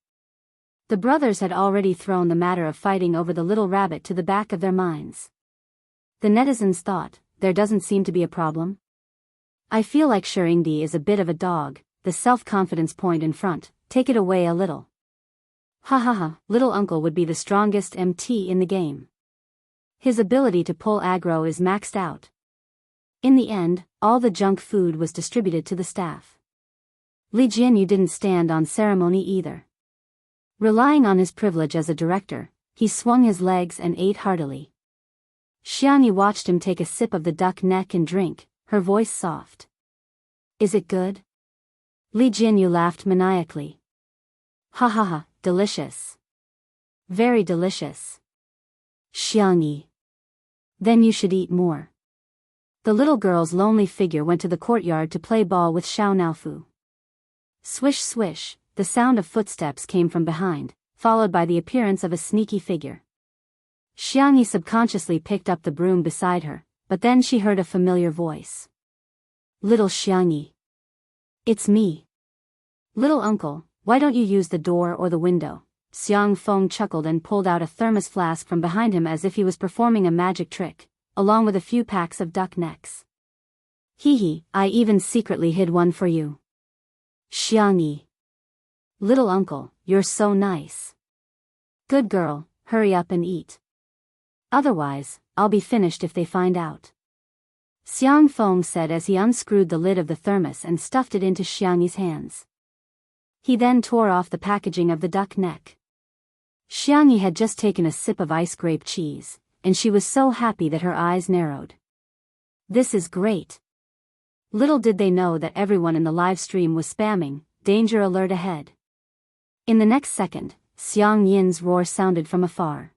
The brothers had already thrown the matter of fighting over the little rabbit to the back of their minds. The netizens thought, there doesn't seem to be a problem. I feel like Shirindi is a bit of a dog, the self-confidence point in front, take it away a little. Ha ha ha, little uncle would be the strongest MT in the game. His ability to pull aggro is maxed out. In the end, all the junk food was distributed to the staff. Li Jianyu didn't stand on ceremony either. Relying on his privilege as a director, he swung his legs and ate heartily. Xiangyi watched him take a sip of the duck neck and drink, her voice soft. Is it good? Li Jianyu laughed maniacally. Ha ha ha, delicious. Very delicious. Xiangyi. Then you should eat more. The little girl's lonely figure went to the courtyard to play ball with Xiao Naofu. Swish swish, the sound of footsteps came from behind, followed by the appearance of a sneaky figure. Xiangyi subconsciously picked up the broom beside her, but then she heard a familiar voice. Little Xiangyi. It's me. Little uncle, why don't you use the door or the window? Xiang Feng chuckled and pulled out a thermos flask from behind him as if he was performing a magic trick, along with a few packs of duck necks. Hee hee, I even secretly hid one for you. Xiangyi. Little uncle, you're so nice. Good girl, hurry up and eat. Otherwise, I'll be finished if they find out. Xiang Feng said as he unscrewed the lid of the thermos and stuffed it into Xiangyi's hands. He then tore off the packaging of the duck neck. Xiangyi had just taken a sip of ice grape cheese, and she was so happy that her eyes narrowed. This is great. Little did they know that everyone in the live stream was spamming, danger alert ahead. In the next second, Xiang Yin's roar sounded from afar.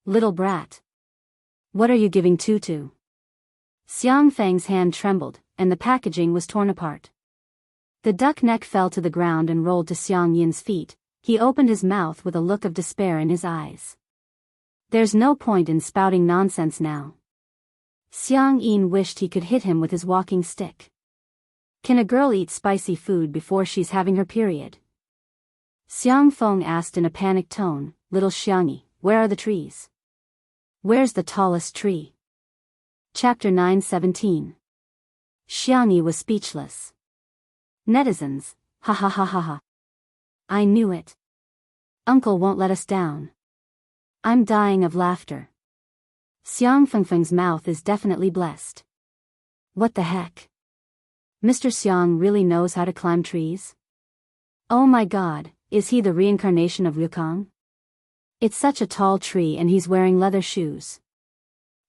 Little brat. What are you giving Tutu? Xiang Feng's hand trembled, and the packaging was torn apart. The duck neck fell to the ground and rolled to Xiang Yin's feet. He opened his mouth with a look of despair in his eyes. There's no point in spouting nonsense now. Xiang Yin wished he could hit him with his walking stick. Can a girl eat spicy food before she's having her period? Xiang Feng asked in a panicked tone, Little Xiangyi, where are the trees? Where's the tallest tree? Chapter 9:17. Xiangyi was speechless. Netizens, ha ha ha ha ha. I knew it. Uncle won't let us down. I'm dying of laughter. Xiang Fengfeng's mouth is definitely blessed. What the heck? Mr. Xiang really knows how to climb trees? Oh my god, is he the reincarnation of Liukang? It's such a tall tree and he's wearing leather shoes.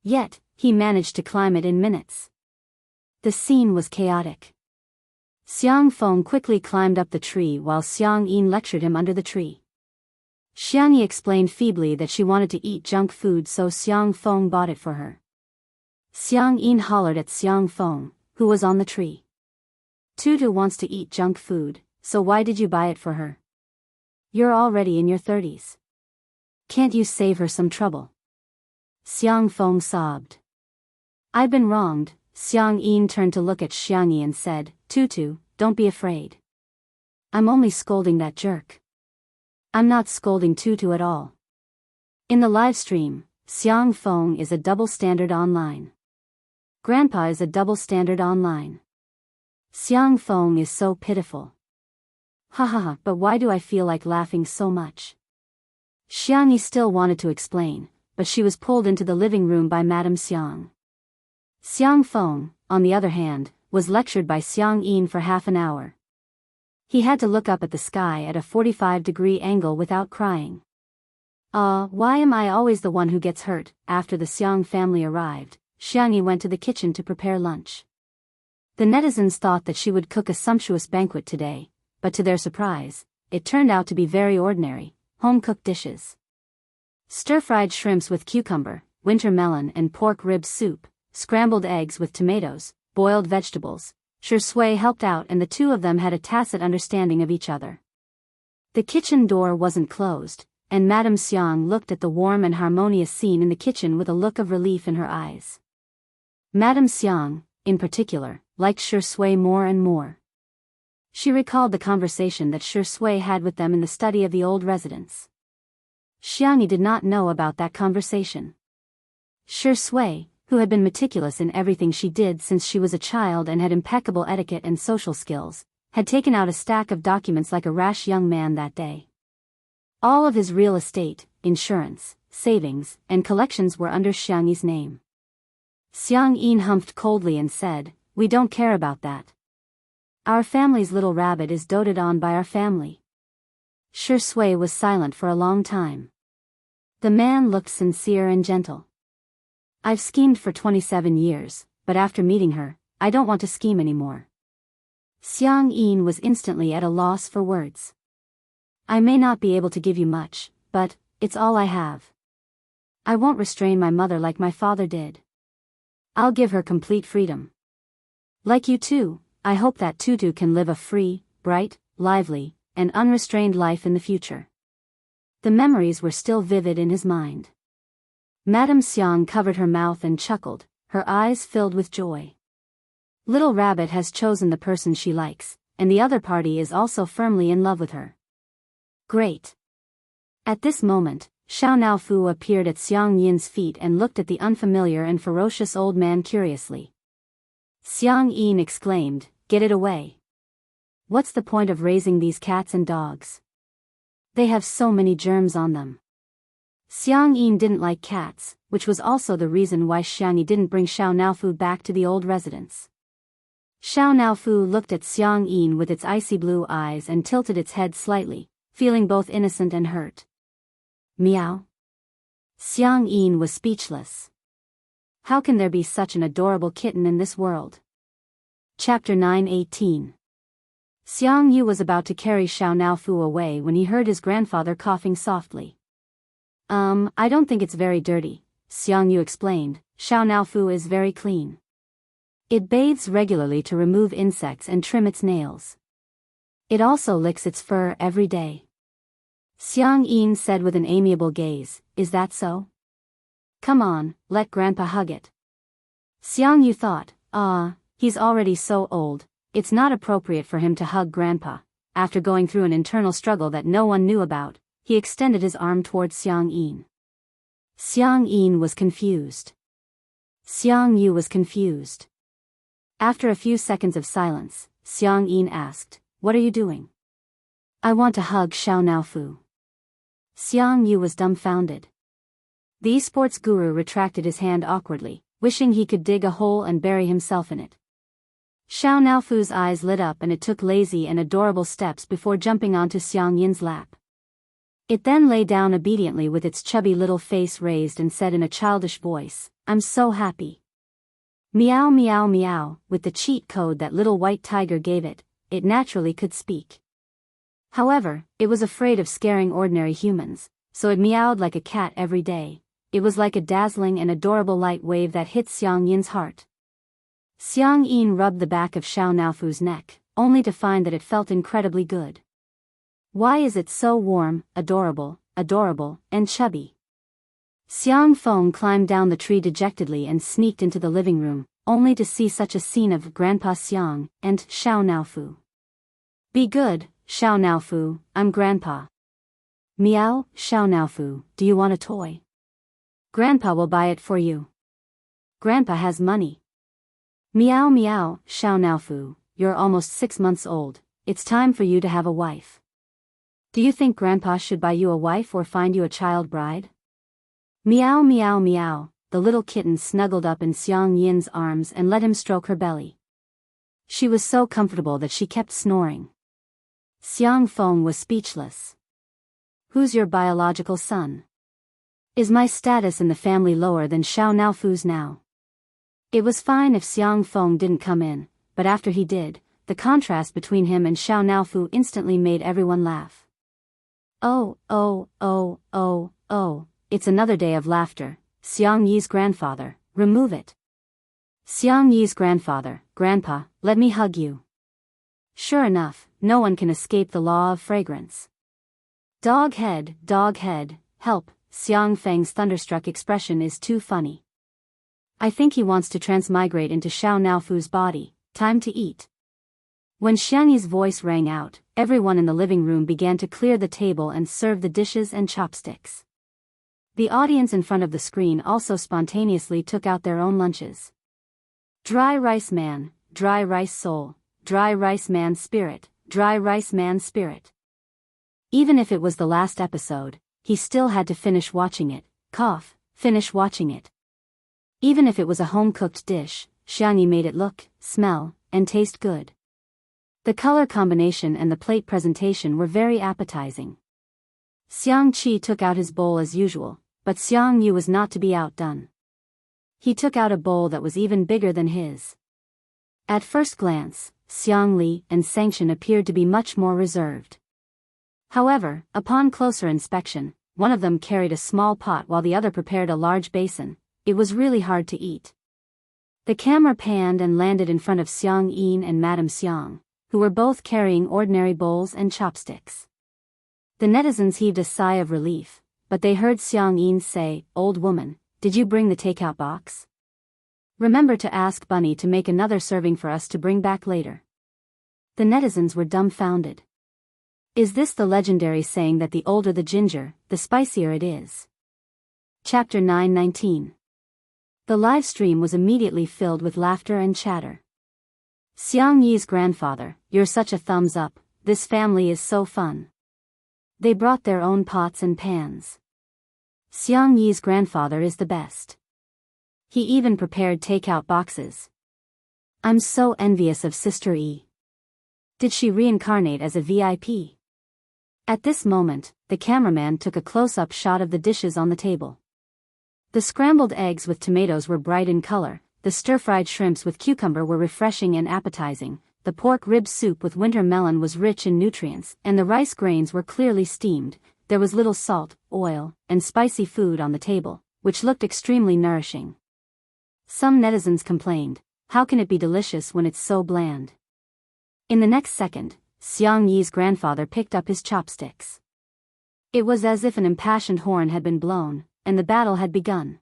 Yet, he managed to climb it in minutes. The scene was chaotic. Xiang Feng quickly climbed up the tree while Xiang Yin lectured him under the tree. Xiangyi explained feebly that she wanted to eat junk food, so Xiang Feng bought it for her. Xiang Yin hollered at Xiang Feng, who was on the tree. Tutu wants to eat junk food, so why did you buy it for her? You're already in your 30s. Can't you save her some trouble? Xiang Feng sobbed. I've been wronged. Xiang Yin turned to look at Xiangyi and said, Tutu, don't be afraid. I'm only scolding that jerk. I'm not scolding Tutu at all. In the live stream, Xiang Feng is a double standard online. Grandpa is a double standard online. Xiang Feng is so pitiful. Ha ha ha, but why do I feel like laughing so much? Xiangyi still wanted to explain, but she was pulled into the living room by Madame Xiang. Xiang Feng, on the other hand, was lectured by Xiang Yin for half an hour. He had to look up at the sky at a 45-degree angle without crying. Why am I always the one who gets hurt? After the Xiang family arrived, Xiangyi went to the kitchen to prepare lunch. The netizens thought that she would cook a sumptuous banquet today, but to their surprise, it turned out to be very ordinary, home-cooked dishes. Stir-fried shrimps with cucumber, winter melon and pork rib soup, scrambled eggs with tomatoes, boiled vegetables. Shui helped out and the two of them had a tacit understanding of each other. The kitchen door wasn't closed, and Madame Xiang looked at the warm and harmonious scene in the kitchen with a look of relief in her eyes. Madame Xiang, in particular, liked Shui more and more. She recalled the conversation that Shui had with them in the study of the old residence. Xiangyi did not know about that conversation. Shui, who had been meticulous in everything she did since she was a child and had impeccable etiquette and social skills, had taken out a stack of documents like a rash young man that day. All of his real estate, insurance, savings, and collections were under Xiangyi's name. Xiang Yin humphed coldly and said, "We don't care about that. Our family's little rabbit is doted on by our family." Shui was silent for a long time. The man looked sincere and gentle. "I've schemed for 27 years, but after meeting her, I don't want to scheme anymore." Xiang Yin was instantly at a loss for words. "I may not be able to give you much, but it's all I have. I won't restrain my mother like my father did. I'll give her complete freedom. Like you too, I hope that Tutu can live a free, bright, lively, and unrestrained life in the future." The memories were still vivid in his mind. Madame Xiang covered her mouth and chuckled, her eyes filled with joy. Little Rabbit has chosen the person she likes, and the other party is also firmly in love with her. Great. At this moment, Xiao Naofu appeared at Xiang Yin's feet and looked at the unfamiliar and ferocious old man curiously. Xiang Yin exclaimed, "Get it away. What's the point of raising these cats and dogs? They have so many germs on them." Xiang Yin didn't like cats, which was also the reason why Xiangyi didn't bring Xiao Naofu back to the old residence. Xiao Naofu looked at Xiang Yin with its icy blue eyes and tilted its head slightly, feeling both innocent and hurt. Meow. Xiang Yin was speechless. How can there be such an adorable kitten in this world? Chapter 9:18. Xiang Yu was about to carry Xiao Naofu away when he heard his grandfather coughing softly. I don't think it's very dirty," Xiang Yu explained. "Xiao Naofu is very clean. It bathes regularly to remove insects and trim its nails. It also licks its fur every day." Xiang Yin said with an amiable gaze, "Is that so? Come on, let Grandpa hug it." Xiang Yu thought, he's already so old, it's not appropriate for him to hug Grandpa. After going through an internal struggle that no one knew about, he extended his arm towards Xiang Yin. Xiang Yin was confused. Xiang Yu was confused. After a few seconds of silence, Xiang Yin asked, "What are you doing?" "I want to hug Xiao Naofu." Xiang Yu was dumbfounded. The esports guru retracted his hand awkwardly, wishing he could dig a hole and bury himself in it. Xiao Naofu's eyes lit up and it took lazy and adorable steps before jumping onto Xiang Yin's lap. It then lay down obediently with its chubby little face raised and said in a childish voice, "I'm so happy." Meow meow meow, with the cheat code that little white tiger gave it, it naturally could speak. However, it was afraid of scaring ordinary humans, so it meowed like a cat every day. It was like a dazzling and adorable light wave that hit Xiang Yin's heart. Xiang Yin rubbed the back of Xiao Naofu's neck, only to find that it felt incredibly good. Why is it so warm, adorable, and chubby? Xiang Feng climbed down the tree dejectedly and sneaked into the living room, only to see such a scene of Grandpa Xiang and Xiao Naofu. "Be good, Xiao Naofu, I'm Grandpa." "Meow, Xiao Naofu, do you want a toy?" "Grandpa will buy it for you. Grandpa has money." "Meow meow, Xiao Naofu, you're almost 6 months old, it's time for you to have a wife. Do you think Grandpa should buy you a wife or find you a child bride?" Meow meow meow, the little kitten snuggled up in Xiang Yin's arms and let him stroke her belly. She was so comfortable that she kept snoring. Xiang Feng was speechless. "Who's your biological son? Is my status in the family lower than Xiao Naofu's now?" It was fine if Xiang Feng didn't come in, but after he did, the contrast between him and Xiao Naofu instantly made everyone laugh. Oh, it's another day of laughter. Xiang Yi's grandfather, remove it. Xiang Yi's grandfather, Grandpa, let me hug you. Sure enough, no one can escape the law of fragrance. Dog head, help, Xiang Feng's thunderstruck expression is too funny. I think he wants to transmigrate into Xiao Naofu's body, time to eat. When Xiangyi's voice rang out, everyone in the living room began to clear the table and serve the dishes and chopsticks. The audience in front of the screen also spontaneously took out their own lunches. Dry rice man, dry rice soul, dry rice man spirit, dry rice man spirit. Even if it was the last episode, he still had to finish watching it, finish watching it. Even if it was a home-cooked dish, Xiangyi made it look, smell, and taste good. The color combination and the plate presentation were very appetizing. Xiang Qi took out his bowl as usual, but Xiang Yu was not to be outdone. He took out a bowl that was even bigger than his. At first glance, Xiang Li and Sanction appeared to be much more reserved. However, upon closer inspection, one of them carried a small pot while the other prepared a large basin. It was really hard to eat. The camera panned and landed in front of Xiang Yin and Madame Xiang, who were both carrying ordinary bowls and chopsticks. The netizens heaved a sigh of relief, but they heard Xiang Yin say, "Old woman, did you bring the takeout box? Remember to ask Bunny to make another serving for us to bring back later." The netizens were dumbfounded. Is this the legendary saying that the older the ginger, the spicier it is? Chapter 919. The live stream was immediately filled with laughter and chatter. Xiang Yi's grandfather, you're such a thumbs up, this family is so fun. They brought their own pots and pans. Xiang Yi's grandfather is the best. He even prepared takeout boxes. I'm so envious of Sister Yi. Did she reincarnate as a VIP? At this moment, the cameraman took a close-up shot of the dishes on the table. The scrambled eggs with tomatoes were bright in color, the stir-fried shrimps with cucumber were refreshing and appetizing, the pork rib soup with winter melon was rich in nutrients, and the rice grains were clearly steamed. There was little salt, oil, and spicy food on the table, which looked extremely nourishing. Some netizens complained, how can it be delicious when it's so bland? In the next second, Xiang Yi's grandfather picked up his chopsticks. It was as if an impassioned horn had been blown, and the battle had begun.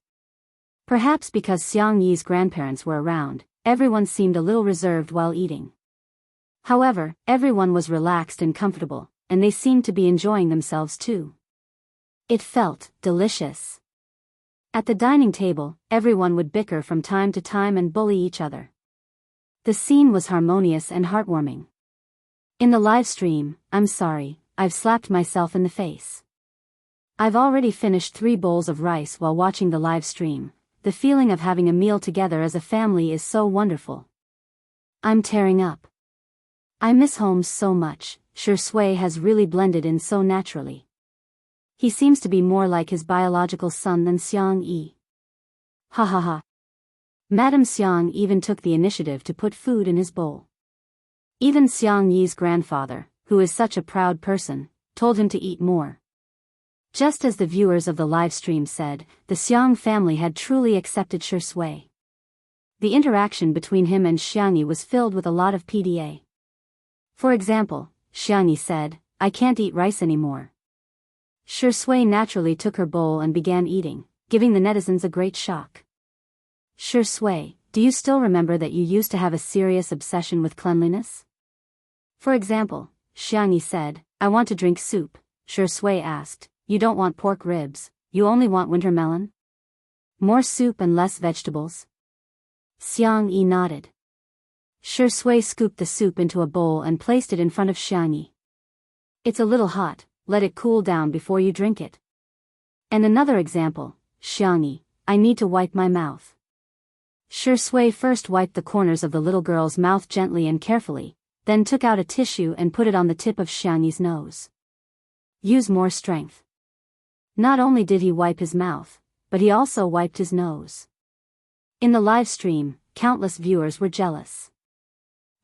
Perhaps because Xiang Yi's grandparents were around, everyone seemed a little reserved while eating. However, everyone was relaxed and comfortable, and they seemed to be enjoying themselves too. It felt delicious. At the dining table, everyone would bicker from time to time and bully each other. The scene was harmonious and heartwarming. In the live stream, I'm sorry, I've slapped myself in the face. I've already finished 3 bowls of rice while watching the live stream. The feeling of having a meal together as a family is so wonderful. I'm tearing up. I miss Holmes so much. Shui has really blended in so naturally. He seems to be more like his biological son than Xiang Yi. Ha ha ha. Madame Xiang even took the initiative to put food in his bowl. Even Xiang Yi's grandfather, who is such a proud person, told him to eat more. Just as the viewers of the live stream said, the Xiang family had truly accepted Shui. The interaction between him and Xiangyi was filled with a lot of PDA. For example, Xiangyi said, I can't eat rice anymore. Shui naturally took her bowl and began eating, giving the netizens a great shock. Shui, do you still remember that you used to have a serious obsession with cleanliness? For example, Xiangyi said, I want to drink soup. Shui asked, you don't want pork ribs, you only want winter melon? More soup and less vegetables? Xiang Yi nodded. Shui scooped the soup into a bowl and placed it in front of Xiangyi. It's a little hot, let it cool down before you drink it. And another example, Xiangyi, I need to wipe my mouth. Shui first wiped the corners of the little girl's mouth gently and carefully, then took out a tissue and put it on the tip of Xiangyi's nose. Use more strength. Not only did he wipe his mouth, but he also wiped his nose. In the live stream, countless viewers were jealous.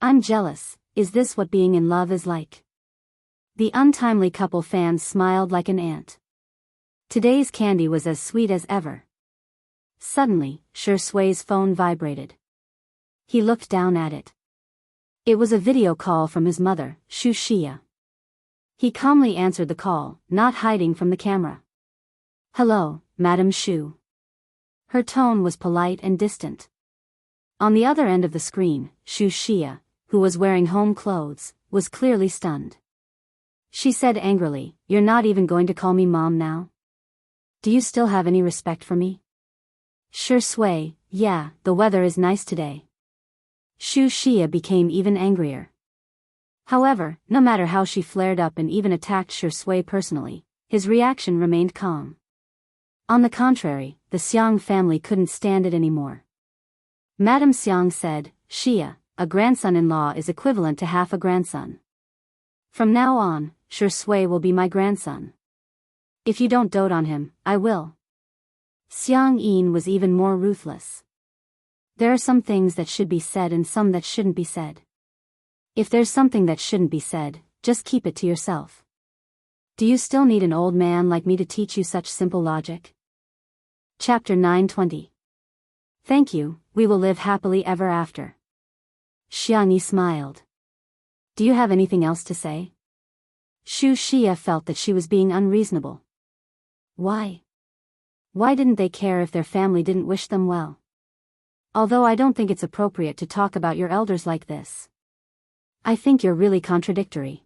I'm jealous, is this what being in love is like? The untimely couple fans smiled like an ant. Today's candy was as sweet as ever. Suddenly, Shui's phone vibrated. He looked down at it. It was a video call from his mother, Xia. He calmly answered the call, not hiding from the camera. "Hello, Madam Shu." Her tone was polite and distant. On the other end of the screen, Shu Xia, who was wearing home clothes, was clearly stunned. She said angrily, "You're not even going to call me mom now? Do you still have any respect for me?" Sure Sui, "Yeah, the weather is nice today." Shu Xia became even angrier. However, no matter how she flared up and even attacked Sure Sui personally, his reaction remained calm. On the contrary, the Xiang family couldn't stand it anymore. Madame Xiang said, "Xia, a grandson-in-law is equivalent to half a grandson. From now on, Sure Sui will be my grandson. If you don't dote on him, I will." Xiang Yin was even more ruthless. "There are some things that should be said and some that shouldn't be said. If there's something that shouldn't be said, just keep it to yourself. Do you still need an old man like me to teach you such simple logic?" Chapter 920. "Thank you, we will live happily ever after." Xiangyi smiled. "Do you have anything else to say?" Shu Xia felt that she was being unreasonable. Why? Why didn't they care if their family didn't wish them well? Although I don't think it's appropriate to talk about your elders like this. I think you're really contradictory.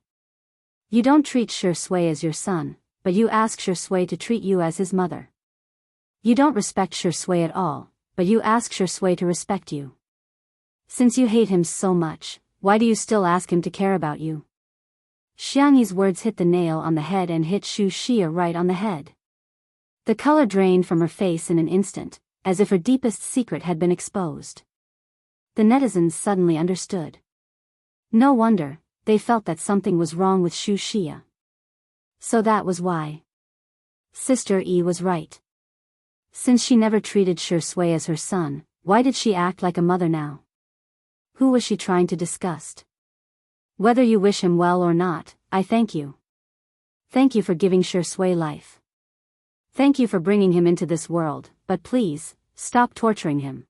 You don't treat Sure Sui as your son, but you ask Sure Sui to treat you as his mother. You don't respect Sure Sui at all, but you ask Sure Sui to respect you. Since you hate him so much, why do you still ask him to care about you?" Xiangyi's words hit the nail on the head and hit Shu Xia right on the head. The color drained from her face in an instant, as if her deepest secret had been exposed. The netizens suddenly understood. No wonder, they felt that something was wrong with Shu Xia. So that was why. Sister Yi was right. Since she never treated Sure Sui as her son, why did she act like a mother now? Who was she trying to disgust? "Whether you wish him well or not, I thank you. Thank you for giving Sure Sui life. Thank you for bringing him into this world, but please, stop torturing him.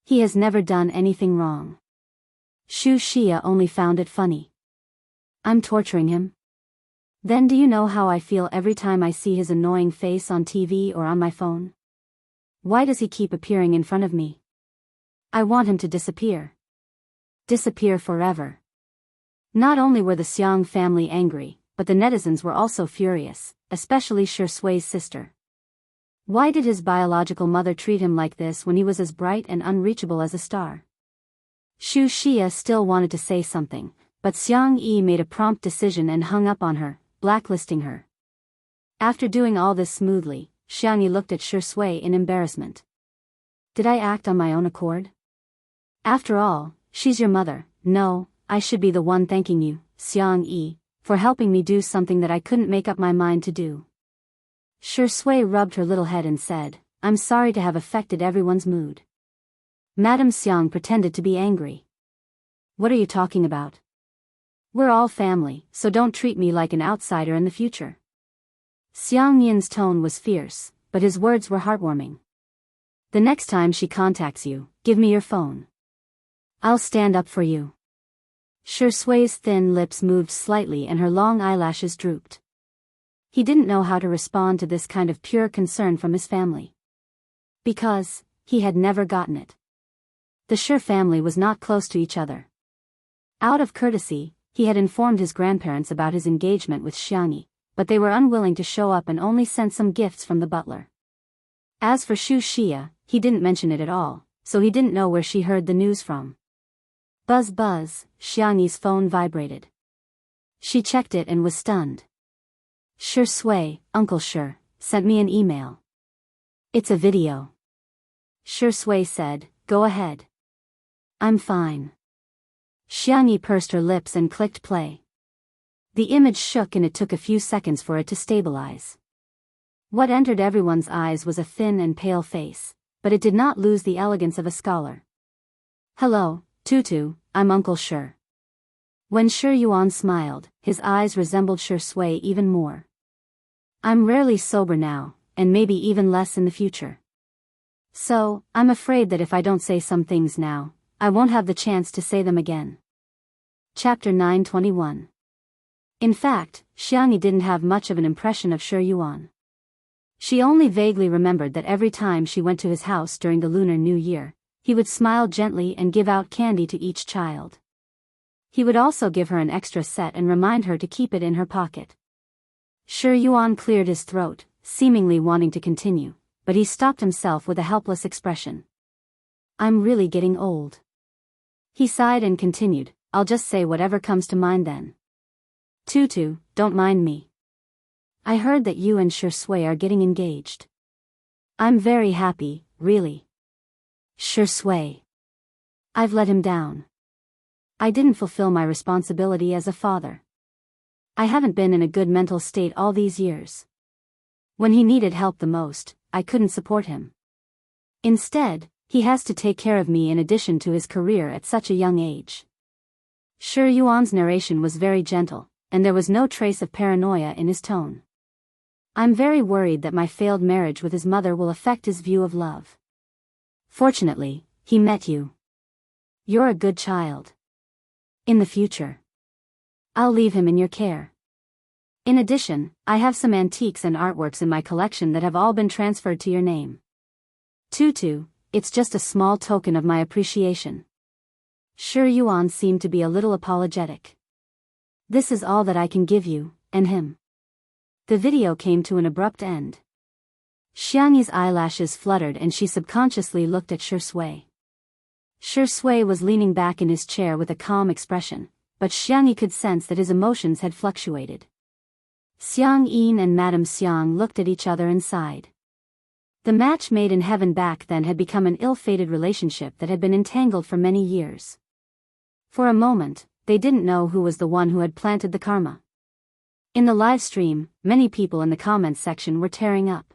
He has never done anything wrong." Shu Xia only found it funny. "I'm torturing him? Then do you know how I feel every time I see his annoying face on TV or on my phone? Why does he keep appearing in front of me? I want him to disappear. Disappear forever." Not only were the Xiang family angry, but the netizens were also furious, especially Sure Sui's sister. Why did his biological mother treat him like this when he was as bright and unreachable as a star? Shu Xia still wanted to say something, but Xiang Yi made a prompt decision and hung up on her, blacklisting her. After doing all this smoothly, Xiang Yi looked at Sure Sui in embarrassment. "Did I act on my own accord? After all, she's your mother. No, I should be the one thanking you, Xiang Yi, for helping me do something that I couldn't make up my mind to do." Sure Sui rubbed her little head and said, "I'm sorry to have affected everyone's mood." Madame Xiang pretended to be angry. "What are you talking about? We're all family, so don't treat me like an outsider in the future." Xiang Yin's tone was fierce, but his words were heartwarming. "The next time she contacts you, give me your phone. I'll stand up for you." Sure Sui's thin lips moved slightly and her long eyelashes drooped. He didn't know how to respond to this kind of pure concern from his family. Because he had never gotten it. The Sure family was not close to each other. Out of courtesy, he had informed his grandparents about his engagement with Xiangyi, but they were unwilling to show up and only sent some gifts from the butler. As for Shu Xia, he didn't mention it at all, so he didn't know where she heard the news from. Buzz buzz, Xiangyi's phone vibrated. She checked it and was stunned. "Sure Sui, Uncle Sure, sent me an email. It's a video." Sure Sui said, "Go ahead." "I'm fine." Xiangyi pursed her lips and clicked play. The image shook and it took a few seconds for it to stabilize. What entered everyone's eyes was a thin and pale face, but it did not lose the elegance of a scholar. "Hello, Tutu, I'm Uncle Sure." When Sure Yuan smiled, his eyes resembled Sure Sui even more. "I'm rarely sober now, and maybe even less in the future. So, I'm afraid that if I don't say some things now, I won't have the chance to say them again." Chapter 921. In fact, Xiangyi didn't have much of an impression of Shi Yuan. She only vaguely remembered that every time she went to his house during the Lunar New Year, he would smile gently and give out candy to each child. He would also give her an extra set and remind her to keep it in her pocket. Shi Yuan cleared his throat, seemingly wanting to continue, but he stopped himself with a helpless expression. I'm really getting old. He sighed and continued, I'll just say whatever comes to mind then. Tutu, don't mind me. I heard that you and Shi Sui are getting engaged. I'm very happy, really. Shi Sui. I've let him down. I didn't fulfill my responsibility as a father. I haven't been in a good mental state all these years. When he needed help the most, I couldn't support him. Instead, he has to take care of me in addition to his career at such a young age. Shi Yuan's narration was very gentle, and there was no trace of paranoia in his tone. I'm very worried that my failed marriage with his mother will affect his view of love. Fortunately, he met you. You're a good child. In the future, I'll leave him in your care. In addition, I have some antiques and artworks in my collection that have all been transferred to your name. Tutu, it's just a small token of my appreciation. Shi Yuan seemed to be a little apologetic. This is all that I can give you, and him. The video came to an abrupt end. Xiangyi's eyelashes fluttered and she subconsciously looked at Shi Sui. Shi Sui was leaning back in his chair with a calm expression, but Xiangyi could sense that his emotions had fluctuated. Xiang Yin and Madame Xiang looked at each other and sighed. The match made in heaven back then had become an ill-fated relationship that had been entangled for many years. For a moment, they didn't know who was the one who had planted the karma. In the live stream, many people in the comments section were tearing up.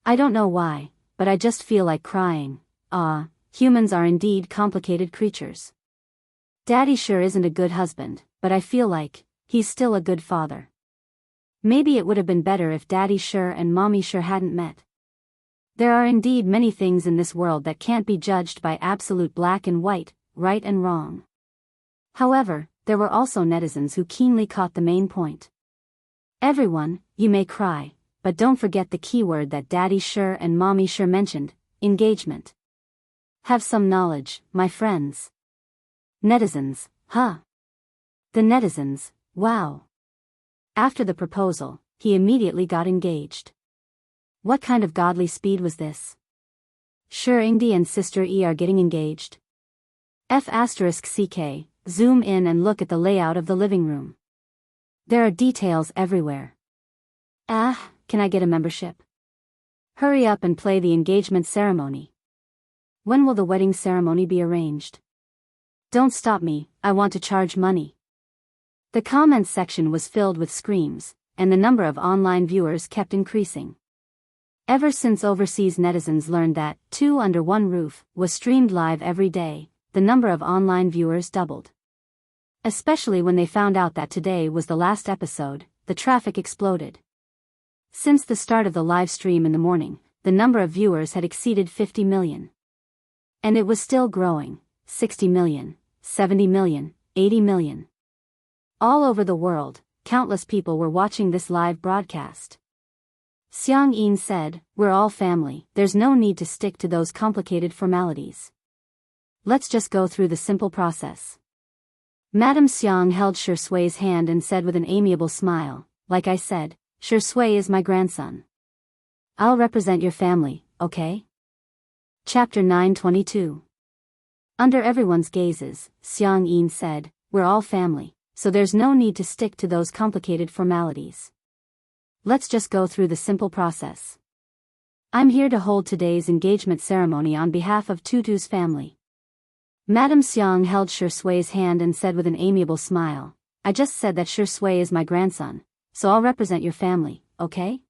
I don't know why, but I just feel like crying. Humans are indeed complicated creatures. Daddy sure isn't a good husband, but I feel like he's still a good father. Maybe it would have been better if Daddy Sure and Mommy Sure hadn't met. There are indeed many things in this world that can't be judged by absolute black and white, right and wrong. However, there were also netizens who keenly caught the main point. Everyone, you may cry, but don't forget the keyword that Daddy Sure and Mommy Sure mentioned, engagement. Have some knowledge, my friends. Netizens, huh? The netizens, wow. After the proposal, he immediately got engaged. What kind of godly speed was this? Sure Ingdi and Sister E are getting engaged. F***ck, zoom in and look at the layout of the living room. There are details everywhere. Can I get a membership? Hurry up and play the engagement ceremony. When will the wedding ceremony be arranged? Don't stop me, I want to charge money. The comments section was filled with screams, and the number of online viewers kept increasing. Ever since overseas netizens learned that Two Under One Roof was streamed live every day, the number of online viewers doubled. Especially when they found out that today was the last episode, the traffic exploded. Since the start of the live stream in the morning, the number of viewers had exceeded 50 million. And it was still growing, 60 million, 70 million, 80 million. All over the world, countless people were watching this live broadcast. Xiang Yin said, we're all family, there's no need to stick to those complicated formalities. Let's just go through the simple process. Madame Xiang held Shi Sui's hand and said with an amiable smile, like I said, Shi Sui is my grandson. I'll represent your family, okay? Chapter 922. Under everyone's gazes, Xiang Yin said, we're all family, so there's no need to stick to those complicated formalities. Let's just go through the simple process. I'm here to hold today's engagement ceremony on behalf of Tutu's family. Madame Xiang held Shi Sui's hand and said with an amiable smile, I just said that Shi Sui is my grandson, so I'll represent your family, okay?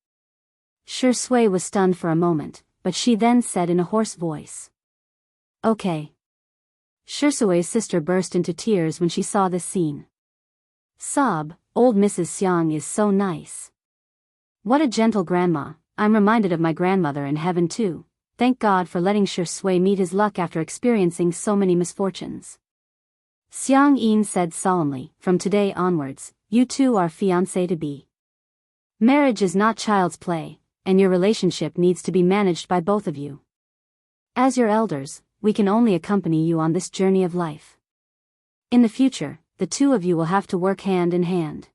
Shi Sui was stunned for a moment, but she then said in a hoarse voice. Okay. Shi Sui's sister burst into tears when she saw this scene. Sob, old Mrs. Xiang is so nice. What a gentle grandma, I'm reminded of my grandmother in heaven too. Thank God for letting Shi Sui meet his luck after experiencing so many misfortunes. Xiang Yin said solemnly, from today onwards, you two are fiancé-to-be. Marriage is not child's play, and your relationship needs to be managed by both of you. As your elders, we can only accompany you on this journey of life. In the future, the two of you will have to work hand in hand.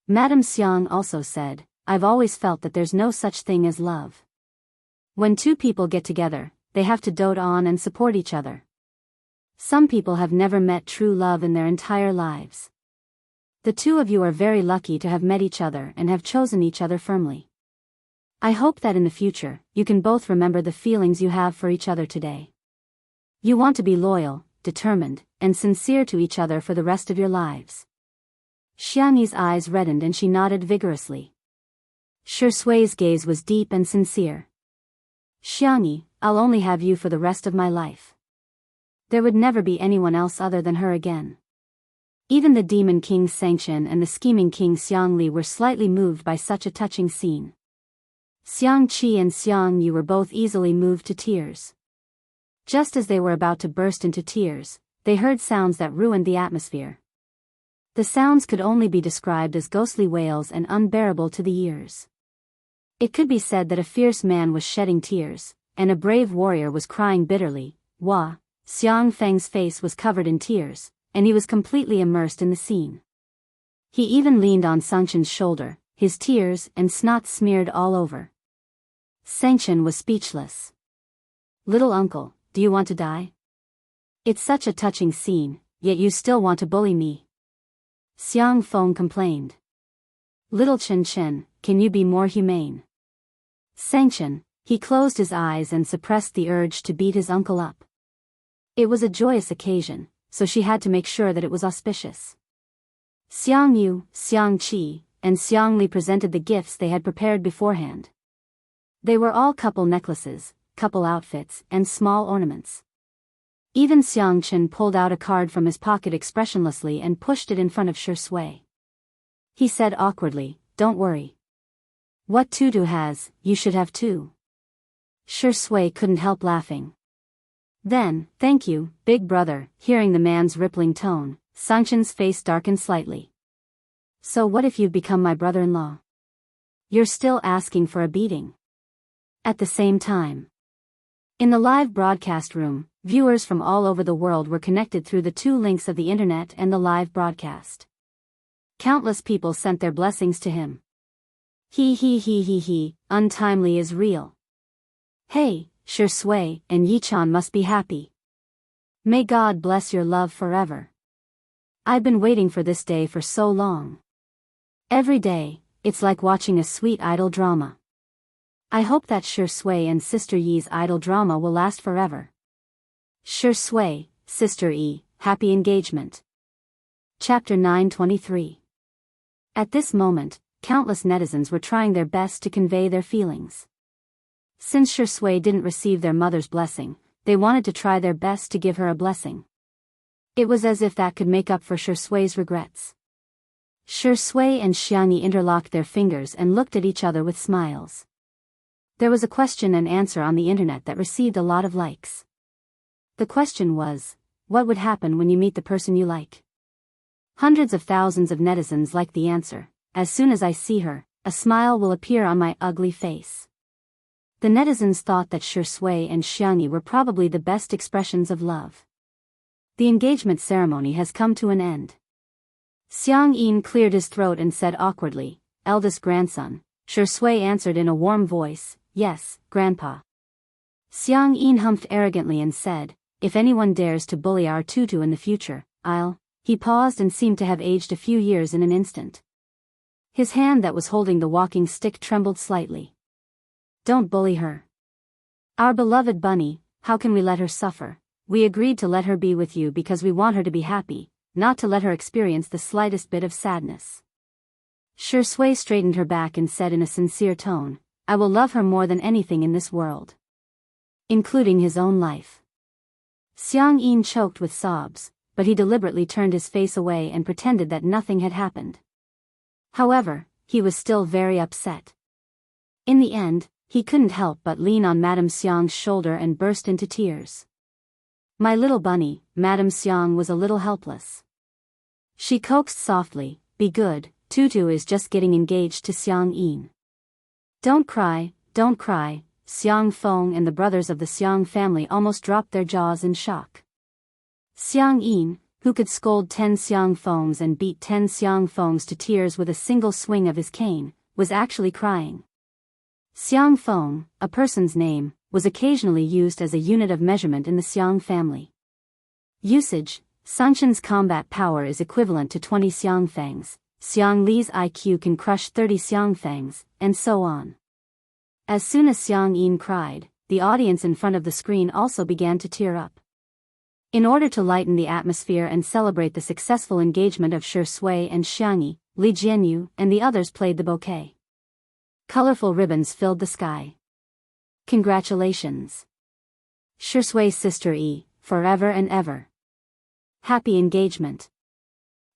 Madame Xiang also said, I've always felt that there's no such thing as love. When two people get together, they have to dote on and support each other. Some people have never met true love in their entire lives. The two of you are very lucky to have met each other and have chosen each other firmly. I hope that in the future, you can both remember the feelings you have for each other today. You want to be loyal, determined, and sincere to each other for the rest of your lives. Xiangyi's eyes reddened and she nodded vigorously. Shusui's gaze was deep and sincere. Xiangyi, I'll only have you for the rest of my life. There would never be anyone else other than her again. Even the demon king Sangchen and the scheming king Xiangli were slightly moved by such a touching scene. Xiangqi and Xiangyu were both easily moved to tears. Just as they were about to burst into tears, they heard sounds that ruined the atmosphere. The sounds could only be described as ghostly wails and unbearable to the ears. It could be said that a fierce man was shedding tears, and a brave warrior was crying bitterly. Hua Xiang Feng's face was covered in tears, and he was completely immersed in the scene. He even leaned on Sangchen's shoulder, his tears and snot smeared all over. Sangchen was speechless. Little uncle, do you want to die? It's such a touching scene, yet you still want to bully me. Xiang Feng complained. Little Chen Chen, can you be more humane? Sangchen, he closed his eyes and suppressed the urge to beat his uncle up. It was a joyous occasion, so she had to make sure that it was auspicious. Xiang Yu, Xiang Qi, and Xiang Li presented the gifts they had prepared beforehand. They were all couple necklaces, couple outfits, and small ornaments. Even Xiang Chen pulled out a card from his pocket expressionlessly and pushed it in front of Shui. He said awkwardly, don't worry. What Tutu has, you should have too. Shui couldn't help laughing. Then, thank you, big brother. Hearing the man's rippling tone, Sangchen's face darkened slightly. So what if you've become my brother-in-law? You're still asking for a beating. At the same time, in the live broadcast room, viewers from all over the world were connected through the two links of the internet and the live broadcast. Countless people sent their blessings to him. He, untimely is real. Hey, Shui and Yichan must be happy. May God bless your love forever. I've been waiting for this day for so long. Every day, it's like watching a sweet idol drama. I hope that Shui and Sister Yi's idol drama will last forever. Shui, Sister Yi, happy engagement. Chapter 923. At this moment, countless netizens were trying their best to convey their feelings. Since Shui didn't receive their mother's blessing, they wanted to try their best to give her a blessing. It was as if that could make up for Shui's regrets. Shui and Xiangyi interlocked their fingers and looked at each other with smiles. There was a question and answer on the internet that received a lot of likes. The question was, what would happen when you meet the person you like? Hundreds of thousands of netizens liked the answer. As soon as I see her, a smile will appear on my ugly face. The netizens thought that Shui and Xiangyi were probably the best expressions of love. The engagement ceremony has come to an end. Xiang Yin cleared his throat and said awkwardly, eldest grandson. Shui answered in a warm voice, yes, grandpa. Xiang Yin humphed arrogantly and said, if anyone dares to bully our Tutu in the future, I'll... He paused and seemed to have aged a few years in an instant. His hand that was holding the walking stick trembled slightly. Don't bully her. Our beloved bunny, how can we let her suffer? We agreed to let her be with you because we want her to be happy, not to let her experience the slightest bit of sadness. Shui straightened her back and said in a sincere tone, I will love her more than anything in this world. Including his own life. Xiang Yin choked with sobs, but he deliberately turned his face away and pretended that nothing had happened. However, he was still very upset. In the end, he couldn't help but lean on Madame Xiang's shoulder and burst into tears. My little bunny, Madame Xiang was a little helpless. She coaxed softly, be good, Tutu is just getting engaged to Xiang Yin. Don't cry, Xiang Feng and the brothers of the Xiang family almost dropped their jaws in shock. Xiang Yin, who could scold 10 Xiang Fengs and beat 10 Xiang Fengs to tears with a single swing of his cane, was actually crying. Xiang Feng, a person's name, was occasionally used as a unit of measurement in the Xiang family. Usage: Sanshan's combat power is equivalent to 20 Xiang Fangs, Xiang Li's IQ can crush 30 Xiang Fangs, and so on. As soon as Xiang Yin cried, the audience in front of the screen also began to tear up. In order to lighten the atmosphere and celebrate the successful engagement of Shi Sui and Xiangyi, Li Jianyu and the others played the bouquet. Colorful ribbons filled the sky. Congratulations! Shi Sui's sister Yi, forever and ever. Happy engagement.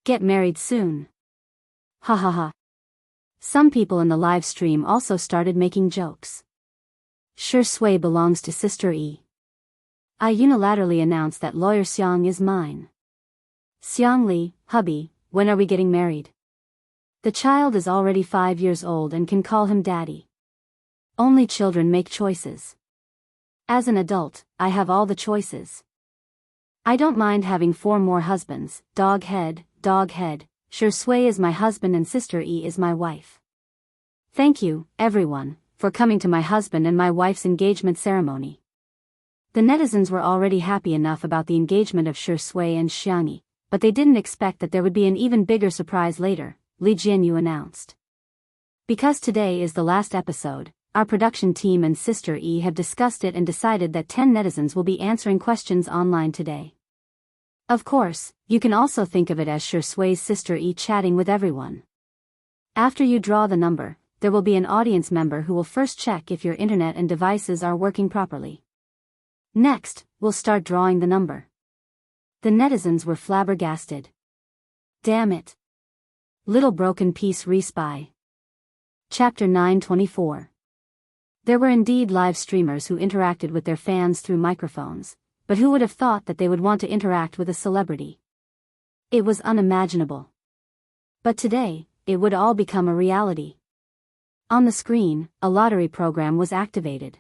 Get married soon. Ha ha ha. Some people in the live stream also started making jokes. Shi Sui belongs to Sister Yi. I unilaterally announce that lawyer Xiang is mine. Xiang Li, hubby, when are we getting married? The child is already 5 years old and can call him daddy. Only children make choices. As an adult, I have all the choices. I don't mind having 4 more husbands, dog head, Shi Sui is my husband and Sister Yi is my wife. Thank you, everyone, for coming to my husband and my wife's engagement ceremony. The netizens were already happy enough about the engagement of Shi Sui and Xiangyi, but they didn't expect that there would be an even bigger surprise later, Li Jianyu announced. Because today is the last episode, our production team and Sister Yi have discussed it and decided that 10 netizens will be answering questions online today. Of course, you can also think of it as Shi Sui's Sister Yi chatting with everyone. After you draw the number, there will be an audience member who will first check if your internet and devices are working properly. Next, we'll start drawing the number. The netizens were flabbergasted. Damn it. Little broken piece respy. Chapter 924. There were indeed live streamers who interacted with their fans through microphones, but who would have thought that they would want to interact with a celebrity? It was unimaginable. But today, it would all become a reality. On the screen, a lottery program was activated.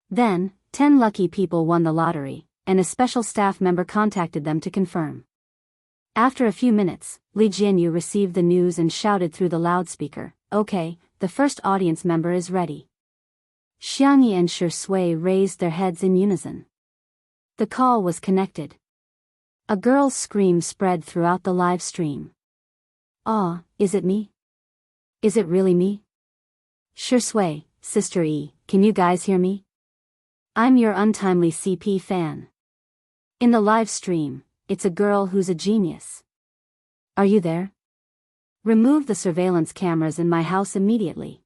Then, 10 lucky people won the lottery, and a special staff member contacted them to confirm. After a few minutes, Li Jianyu received the news and shouted through the loudspeaker, "Okay, the first audience member is ready." Xiangyi and Shi Sui raised their heads in unison. The call was connected. A girl's scream spread throughout the live stream. "Ah, is it me? Is it really me? Shi Sui, Sister Yi, can you guys hear me? I'm your untimely CP fan. In the live stream, it's a girl who's a genius. Are you there? Remove the surveillance cameras in my house immediately.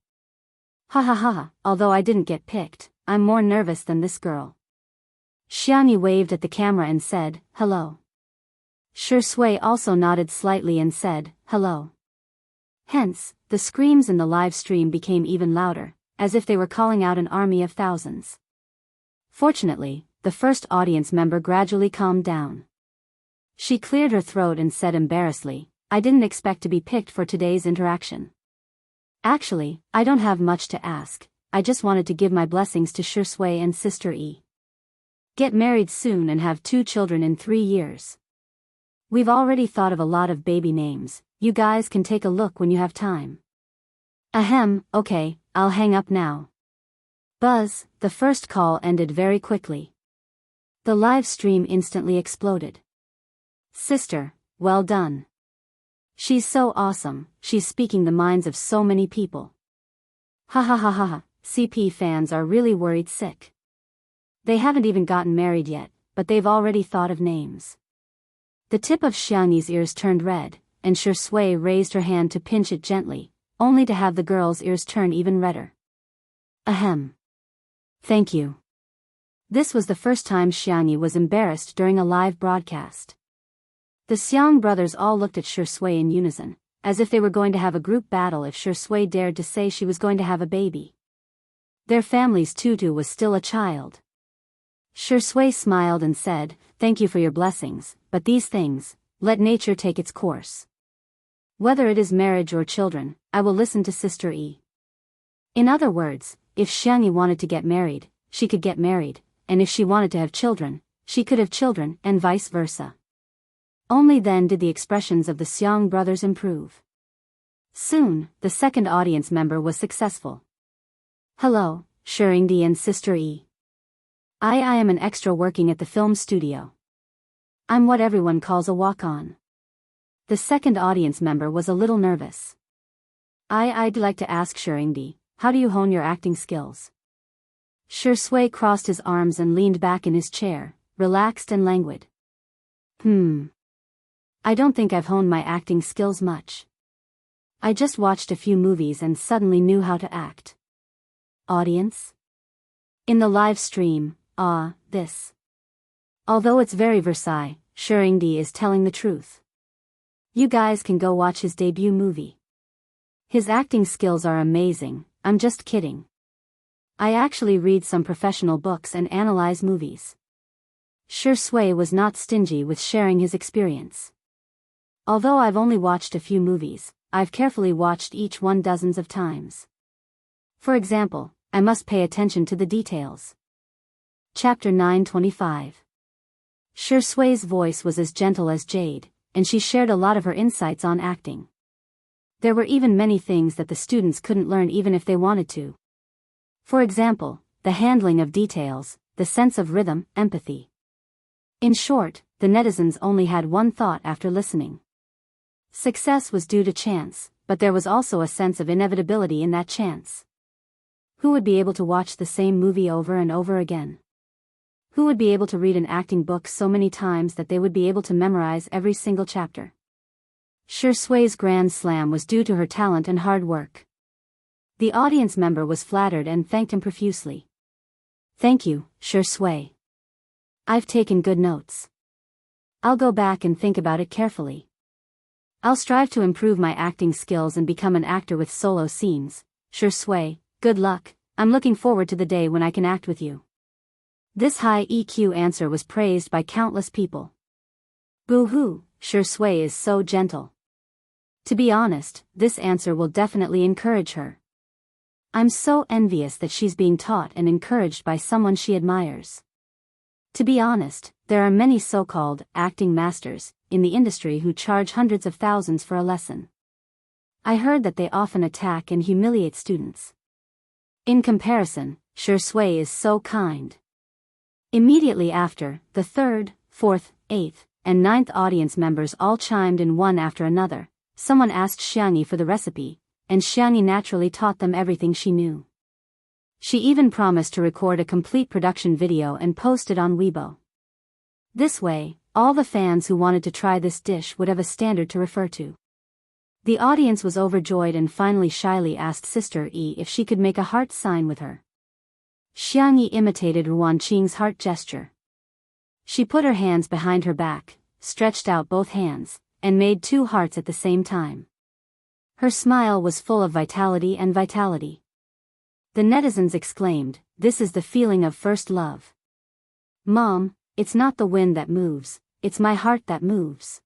Ha ha ha, although I didn't get picked, I'm more nervous than this girl." Xiangyi waved at the camera and said, "Hello." Shi Sui also nodded slightly and said, "Hello." Hence, the screams in the live stream became even louder, as if they were calling out an army of thousands. Fortunately, the first audience member gradually calmed down. She cleared her throat and said embarrassedly, "I didn't expect to be picked for today's interaction. Actually, I don't have much to ask, I just wanted to give my blessings to Shi Sui and Sister Yi. Get married soon and have 2 children in 3 years. We've already thought of a lot of baby names, you guys can take a look when you have time." Ahem, okay, I'll hang up now. Buzz, the first call ended very quickly. The live stream instantly exploded. "Sister, well done. She's so awesome, she's speaking the minds of so many people. Ha ha ha ha ha, CP fans are really worried sick. They haven't even gotten married yet, but they've already thought of names." The tip of Xiangyi's ears turned red, and Shi Sui raised her hand to pinch it gently, only to have the girl's ears turn even redder. Ahem. Thank you. This was the first time Xiangyi was embarrassed during a live broadcast. The Xiang brothers all looked at Shi Sui in unison, as if they were going to have a group battle if Shi Sui dared to say she was going to have a baby. Their family's tutu was still a child. Shi Sui smiled and said, "Thank you for your blessings, but these things, let nature take its course." Whether it is marriage or children, I will listen to Sister E. In other words, if Xiangyi wanted to get married, she could get married, and if she wanted to have children, she could have children, and vice versa. Only then did the expressions of the Xiang brothers improve. Soon, the second audience member was successful. Hello, Shirindi and Sister E. I am an extra working at the film studio. I'm what everyone calls a walk-on. The second audience member was a little nervous. I'd like to ask Shirindi, how do you hone your acting skills? Shui crossed his arms and leaned back in his chair, relaxed and languid. I don't think I've honed my acting skills much. I just watched a few movies and suddenly knew how to act. Audience? In the live stream, this. Although it's very Versailles, Shirindi is telling the truth. You guys can go watch his debut movie. His acting skills are amazing, I'm just kidding. I actually read some professional books and analyze movies. Shui was not stingy with sharing his experience. Although I've only watched a few movies, I've carefully watched each one dozens of times. For example, I must pay attention to the details. Chapter 925. Shui's voice was as gentle as jade, and she shared a lot of her insights on acting. There were even many things that the students couldn't learn even if they wanted to. For example, the handling of details, the sense of rhythm, empathy. In short, the netizens only had one thought after listening. Success was due to chance, but there was also a sense of inevitability in that chance. Who would be able to watch the same movie over and over again? Who would be able to read an acting book so many times that they would be able to memorize every single chapter? Shui's grand slam was due to her talent and hard work. The audience member was flattered and thanked him profusely. Thank you, Shui. I've taken good notes. I'll go back and think about it carefully. I'll strive to improve my acting skills and become an actor with solo scenes. Shui, good luck, I'm looking forward to the day when I can act with you. This high EQ answer was praised by countless people. Boo-hoo, Shui is so gentle. To be honest, this answer will definitely encourage her. I'm so envious that she's being taught and encouraged by someone she admires. To be honest, there are many so-called acting masters in the industry who charge hundreds of thousands for a lesson. I heard that they often attack and humiliate students. In comparison, Shui is so kind. Immediately after, the third, fourth, eighth, and ninth audience members all chimed in one after another. Someone asked Xiangyi for the recipe, and Xiangyi naturally taught them everything she knew. She even promised to record a complete production video and post it on Weibo. This way, all the fans who wanted to try this dish would have a standard to refer to. The audience was overjoyed and finally shyly asked Sister E if she could make a heart sign with her. Xiangyi imitated Ruan Qing's heart gesture. She put her hands behind her back, stretched out both hands, and made 2 hearts at the same time. Her smile was full of vitality and vitality. The netizens exclaimed, "This is the feeling of first love. Mom, it's not the wind that moves, it's my heart that moves."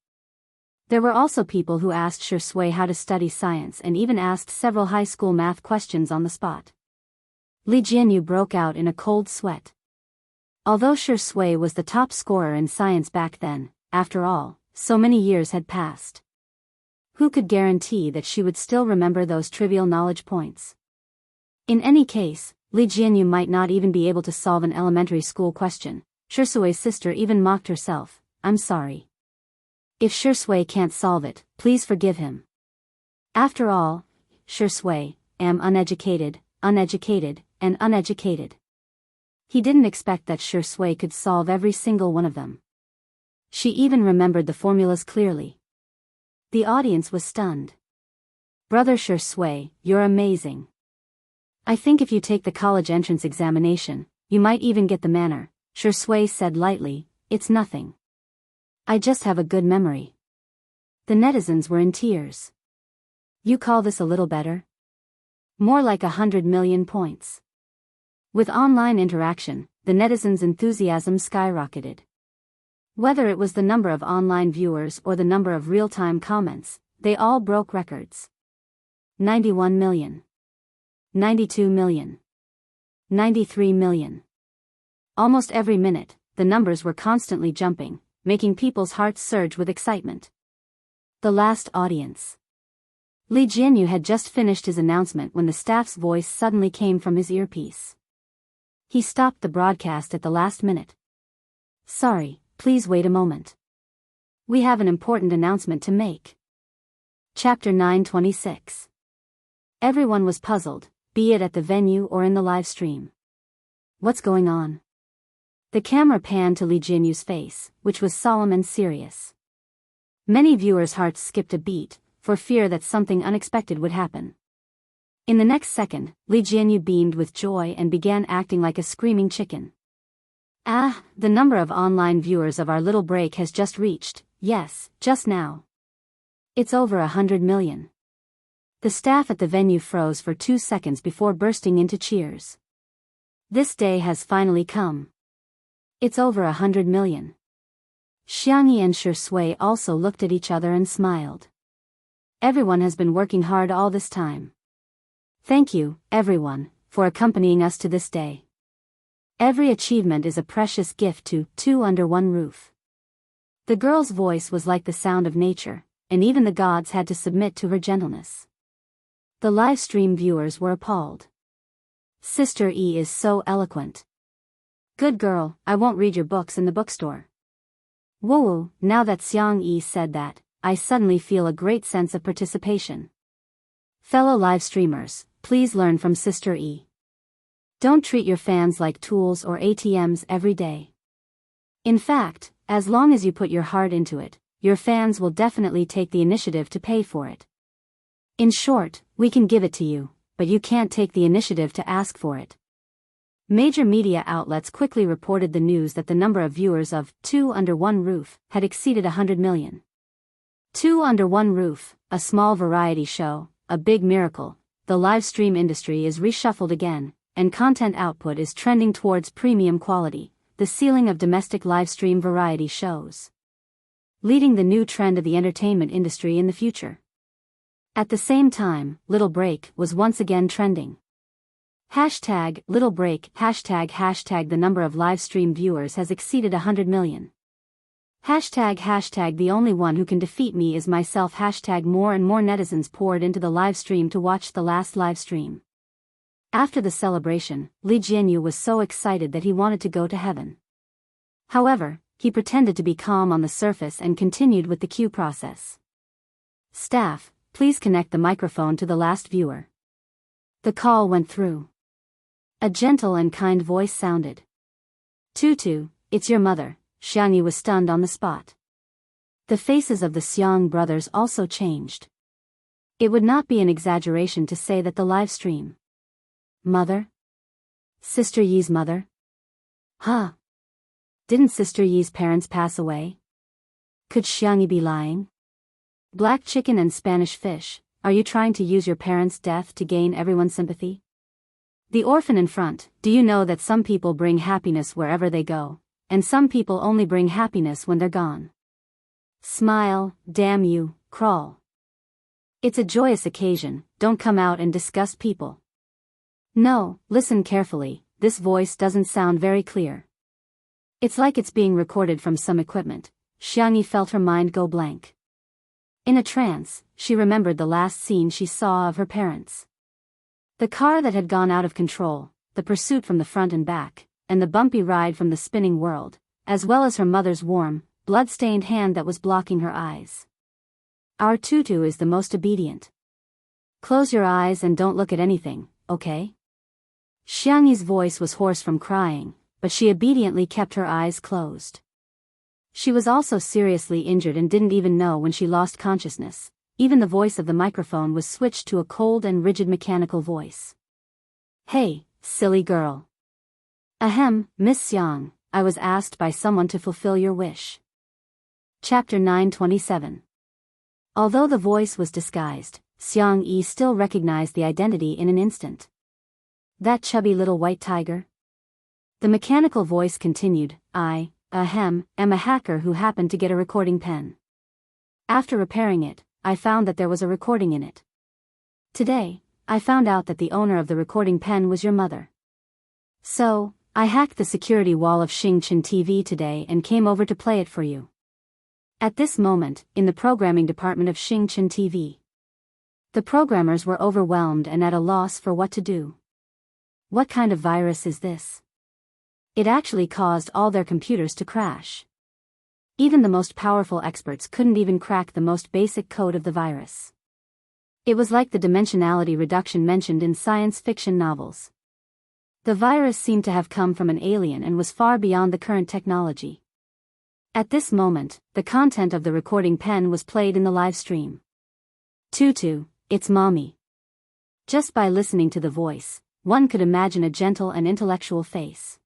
There were also people who asked Shui how to study science and even asked several high school math questions on the spot. Li Jianyu broke out in a cold sweat. Although Shui was the top scorer in science back then, after all, so many years had passed. Who could guarantee that she would still remember those trivial knowledge points? In any case, Li Jianyu might not even be able to solve an elementary school question. Shui's sister even mocked herself, "I'm sorry. If Shui can't solve it, please forgive him. After all, Shui, am uneducated, and uneducated." He didn't expect that Shui could solve every single one of them. She even remembered the formulas clearly. The audience was stunned. "Brother Shui, you're amazing. I think if you take the college entrance examination, you might even get the manner," Shui said lightly. "It's nothing. I just have a good memory." The netizens were in tears. "You call this a little better? More like 100 million points." With online interaction, the netizens' enthusiasm skyrocketed. Whether it was the number of online viewers or the number of real-time comments, they all broke records. 91 million. 92 million. 93 million. Almost every minute, the numbers were constantly jumping, making people's hearts surge with excitement. The last audience. Li Jianyu had just finished his announcement when the staff's voice suddenly came from his earpiece. He stopped the broadcast at the last minute. Sorry, please wait a moment. We have an important announcement to make. Chapter 926. Everyone was puzzled, be it at the venue or in the live stream. What's going on? The camera panned to Li Jianyu's face, which was solemn and serious. Many viewers' hearts skipped a beat, for fear that something unexpected would happen. In the next second, Li Jianyu beamed with joy and began acting like a screaming chicken. Ah, the number of online viewers of our little break has just reached, yes, just now. It's over 100 million. The staff at the venue froze for 2 seconds before bursting into cheers. This day has finally come. It's over 100 million. Xiangyi and Shui also looked at each other and smiled. Everyone has been working hard all this time. Thank you, everyone, for accompanying us to this day. Every achievement is a precious gift to two under one roof. The girl's voice was like the sound of nature, and even the gods had to submit to her gentleness. The live stream viewers were appalled. Sister E is so eloquent. Good girl, I won't read your books in the bookstore. Whoa, now that Xiang Yi said that, I suddenly feel a great sense of participation. Fellow live streamers, please learn from Sister E. Don't treat your fans like tools or ATMs every day. In fact, as long as you put your heart into it, your fans will definitely take the initiative to pay for it. In short, we can give it to you, but you can't take the initiative to ask for it. Major media outlets quickly reported the news that the number of viewers of Two Under One Roof had exceeded 100 million. Two Under One Roof, a small variety show, a big miracle. The live stream industry is reshuffled again, and content output is trending towards premium quality, the ceiling of domestic live stream variety shows. Leading the new trend of the entertainment industry in the future. At the same time, Little Break was once again trending. Hashtag Little Break, hashtag the number of live stream viewers has exceeded 100 million. Hashtag the only one who can defeat me is myself. Hashtag more and more netizens poured into the live stream to watch the last live stream. After the celebration, Li Jianyu was so excited that he wanted to go to heaven. However, he pretended to be calm on the surface and continued with the queue process. Staff, please connect the microphone to the last viewer. The call went through. A gentle and kind voice sounded. Tutu, it's your mother. Xiangyi was stunned on the spot. The faces of the Xiang brothers also changed. It would not be an exaggeration to say that the live stream. Mother? Sister Yi's mother? Huh? Didn't Sister Yi's parents pass away? Could Xiangyi be lying? Black chicken and Spanish fish, are you trying to use your parents' death to gain everyone's sympathy? The orphan in front, do you know that some people bring happiness wherever they go, and some people only bring happiness when they're gone? Smile, damn you, crawl. It's a joyous occasion, don't come out and disgust people. No, listen carefully, this voice doesn't sound very clear. It's like it's being recorded from some equipment. Xiangyi felt her mind go blank. In a trance, she remembered the last scene she saw of her parents. The car that had gone out of control, the pursuit from the front and back, and the bumpy ride from the spinning world, as well as her mother's warm, blood-stained hand that was blocking her eyes. Our Tutu is the most obedient. Close your eyes and don't look at anything, okay? Xiangyi's voice was hoarse from crying, but she obediently kept her eyes closed. She was also seriously injured and didn't even know when she lost consciousness. Even the voice of the microphone was switched to a cold and rigid mechanical voice. Hey, silly girl. Ahem, Miss Xiang, I was asked by someone to fulfill your wish. Chapter 927. Although the voice was disguised, Xiang Yi still recognized the identity in an instant. That chubby little white tiger? The mechanical voice continued, am a hacker who happened to get a recording pen. After repairing it, I found that there was a recording in it. Today, I found out that the owner of the recording pen was your mother. So, I hacked the security wall of Xingchen TV today and came over to play it for you. At this moment, in the programming department of Xingchen TV, the programmers were overwhelmed and at a loss for what to do. What kind of virus is this? It actually caused all their computers to crash. Even the most powerful experts couldn't even crack the most basic code of the virus. It was like the dimensionality reduction mentioned in science fiction novels. The virus seemed to have come from an alien and was far beyond the current technology. At this moment, the content of the recording pen was played in the live stream. Tutu, it's mommy. Just by listening to the voice, one could imagine a gentle and intellectual face.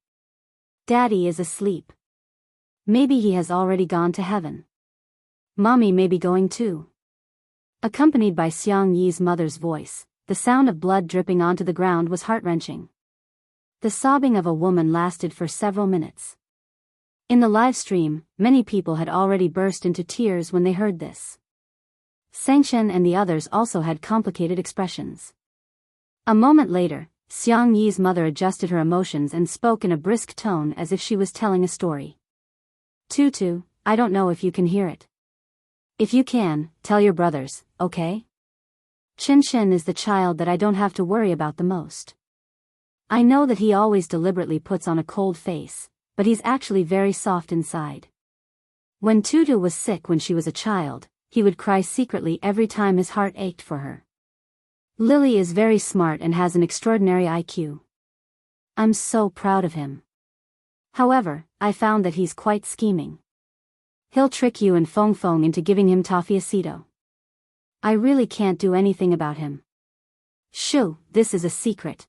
Daddy is asleep. Maybe he has already gone to heaven. Mommy may be going too. Accompanied by Xiang Yi's mother's voice, the sound of blood dripping onto the ground was heart-wrenching. The sobbing of a woman lasted for several minutes. In the live stream, many people had already burst into tears when they heard this. Sangshen and the others also had complicated expressions. A moment later, Xiang Yi's mother adjusted her emotions and spoke in a brisk tone as if she was telling a story. Tutu, I don't know if you can hear it. If you can, tell your brothers, okay? Qinshen is the child that I don't have to worry about the most. I know that he always deliberately puts on a cold face, but he's actually very soft inside. When Tutu was sick when she was a child, he would cry secretly every time his heart ached for her. Lily is very smart and has an extraordinary IQ. I'm so proud of him. However, I found that he's quite scheming. He'll trick you and Feng Feng into giving him Tafiacito. I really can't do anything about him. Shoo, this is a secret.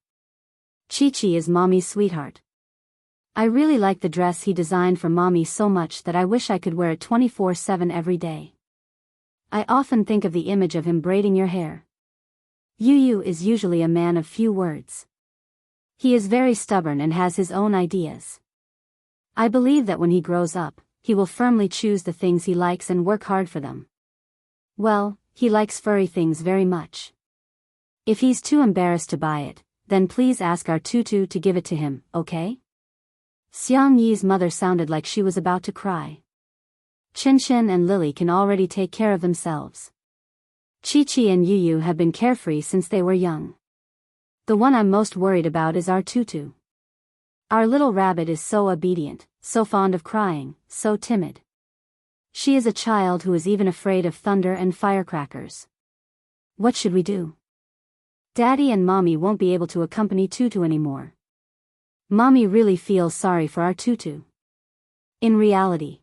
Chi-Chi is mommy's sweetheart. I really like the dress he designed for mommy so much that I wish I could wear it 24/7 every day. I often think of the image of him braiding your hair. Yu is usually a man of few words. He is very stubborn and has his own ideas. I believe that when he grows up, he will firmly choose the things he likes and work hard for them. Well, he likes furry things very much. If he's too embarrassed to buy it, then please ask our Tutu to give it to him, okay? Xiang Yi's mother sounded like she was about to cry. Qinshen and Lily can already take care of themselves. Chi-Chi and Yu have been carefree since they were young. The one I'm most worried about is our Tutu. Our little rabbit is so obedient, so fond of crying, so timid. She is a child who is even afraid of thunder and firecrackers. What should we do? Daddy and Mommy won't be able to accompany Tutu anymore. Mommy really feels sorry for our Tutu. In reality,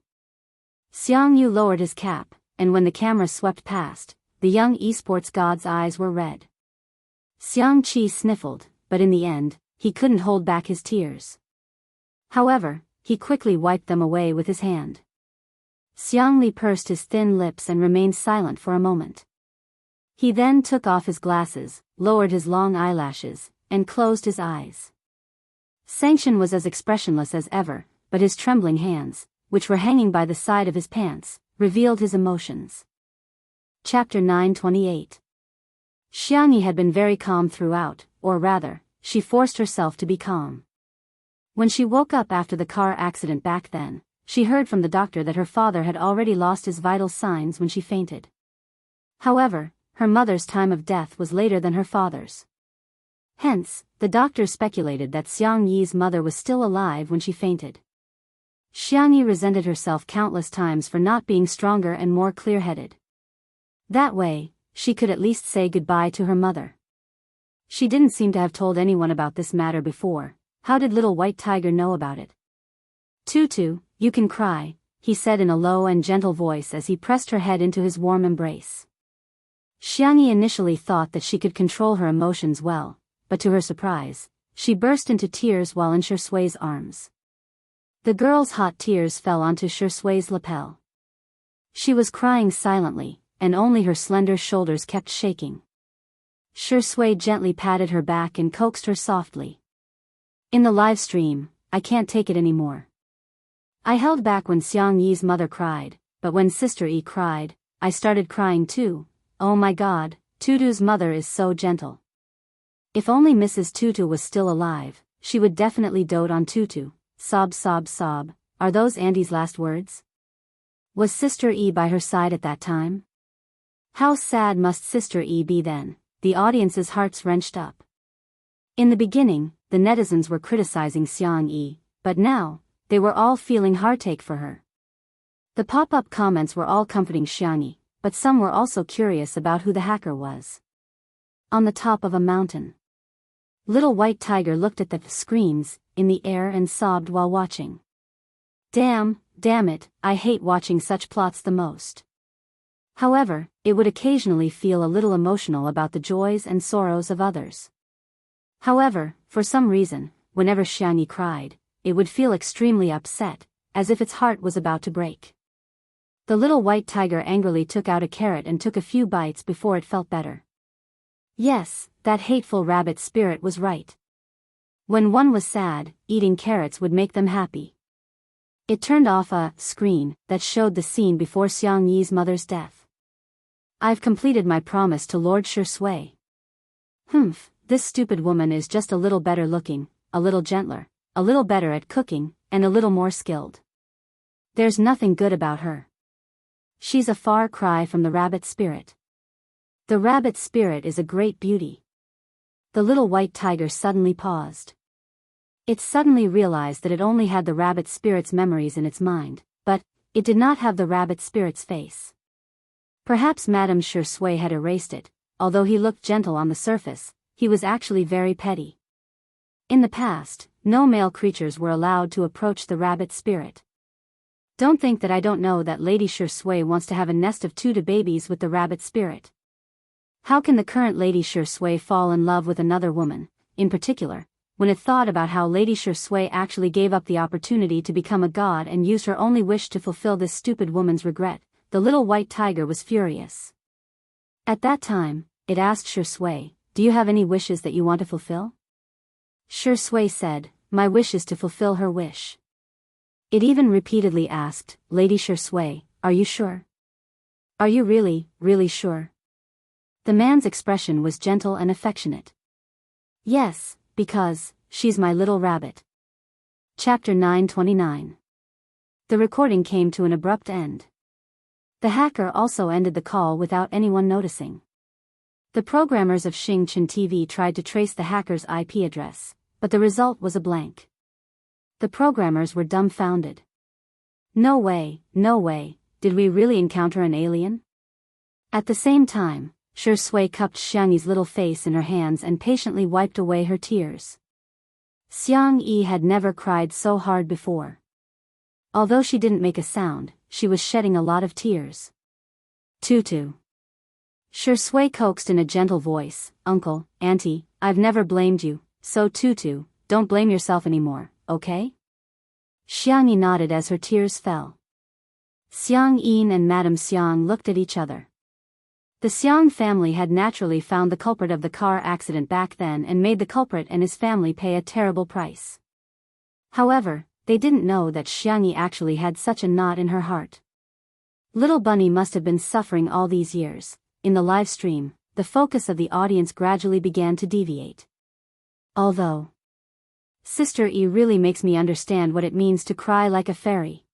Xiang Yu lowered his cap, and when the camera swept past, the young esports god's eyes were red. Xiang Qi sniffled, but in the end, he couldn't hold back his tears. However, he quickly wiped them away with his hand. Xiang Li pursed his thin lips and remained silent for a moment. He then took off his glasses, lowered his long eyelashes, and closed his eyes. Sangshen was as expressionless as ever, but his trembling hands, which were hanging by the side of his pants, revealed his emotions. Chapter 928. Xiangyi had been very calm throughout, or rather, she forced herself to be calm. When she woke up after the car accident back then, she heard from the doctor that her father had already lost his vital signs when she fainted. However, her mother's time of death was later than her father's. Hence, the doctor speculated that Xiang Yi's mother was still alive when she fainted. Xiang Yi resented herself countless times for not being stronger and more clear-headed. That way, she could at least say goodbye to her mother. She didn't seem to have told anyone about this matter before. How did little white tiger know about it? Tutu, you can cry, he said in a low and gentle voice as he pressed her head into his warm embrace. Xiang Yi initially thought that she could control her emotions well, but to her surprise, she burst into tears while in Shui's arms. The girl's hot tears fell onto Shui's lapel. She was crying silently, and only her slender shoulders kept shaking. Shui gently patted her back and coaxed her softly. In the live stream, I can't take it anymore. I held back when Xiang Yi's mother cried, but when Sister Yi cried, I started crying too, "Oh my God, Tutu's mother is so gentle. If only Mrs. Tutu was still alive, she would definitely dote on Tutu." Sob, sob, sob. Are those Andy's last words? Was Sister E by her side at that time? How sad must Sister E be then? The audience's hearts wrenched up. In the beginning, the netizens were criticizing Xiang Yi, but now, they were all feeling heartache for her. The pop-up comments were all comforting Xiang Yi, but some were also curious about who the hacker was. On the top of a mountain. Little White Tiger looked at the screens in the air and sobbed while watching. Damn it, I hate watching such plots the most. However, it would occasionally feel a little emotional about the joys and sorrows of others. However, for some reason, whenever Xiang Yi cried, it would feel extremely upset, as if its heart was about to break. The little White Tiger angrily took out a carrot and took a few bites before it felt better. Yes, that hateful rabbit spirit was right. When one was sad, eating carrots would make them happy. It turned off a screen that showed the scene before Xiang Yi's mother's death. I've completed my promise to Lord Shui. This stupid woman is just a little better looking, a little gentler, a little better at cooking, and a little more skilled. There's nothing good about her. She's a far cry from the rabbit spirit. The rabbit spirit is a great beauty. The little White Tiger suddenly paused. It suddenly realized that it only had the rabbit spirit's memories in its mind, but it did not have the rabbit spirit's face. Perhaps Madame Shui had erased it. Although he looked gentle on the surface, he was actually very petty. In the past, no male creatures were allowed to approach the rabbit spirit. Don't think that I don't know that Lady Shui wants to have a nest of Tutu babies with the rabbit spirit. How can the current Lady Shui fall in love with another woman, in particular, when it thought about how Lady Shui actually gave up the opportunity to become a god and used her only wish to fulfill this stupid woman's regret? The little White Tiger was furious. At that time, it asked Shui, "Do you have any wishes that you want to fulfill?" Shui said, "My wish is to fulfill her wish." It even repeatedly asked, "Lady Shui, are you sure? Are you really, really sure?" The man's expression was gentle and affectionate. "Yes, because she's my little rabbit." Chapter 929. The recording came to an abrupt end. The hacker also ended the call without anyone noticing. The programmers of Xingchen TV tried to trace the hacker's IP address, but the result was a blank. The programmers were dumbfounded. No way, did we really encounter an alien? At the same time, Shui cupped Xiang Yi's little face in her hands and patiently wiped away her tears. Xiang Yi had never cried so hard before. Although she didn't make a sound, she was shedding a lot of tears. Tutu. Shui coaxed in a gentle voice, "Uncle, Auntie, I've never blamed you, so Tutu, don't blame yourself anymore, okay?" Xiang Yi nodded as her tears fell. Xiang Yin and Madame Xiang looked at each other. The Xiang family had naturally found the culprit of the car accident back then and made the culprit and his family pay a terrible price. However, they didn't know that Xiang Yi actually had such a knot in her heart. Little Bunny must have been suffering all these years. In the live stream, the focus of the audience gradually began to deviate. Although Sister E really makes me understand what it means to cry like a fairy.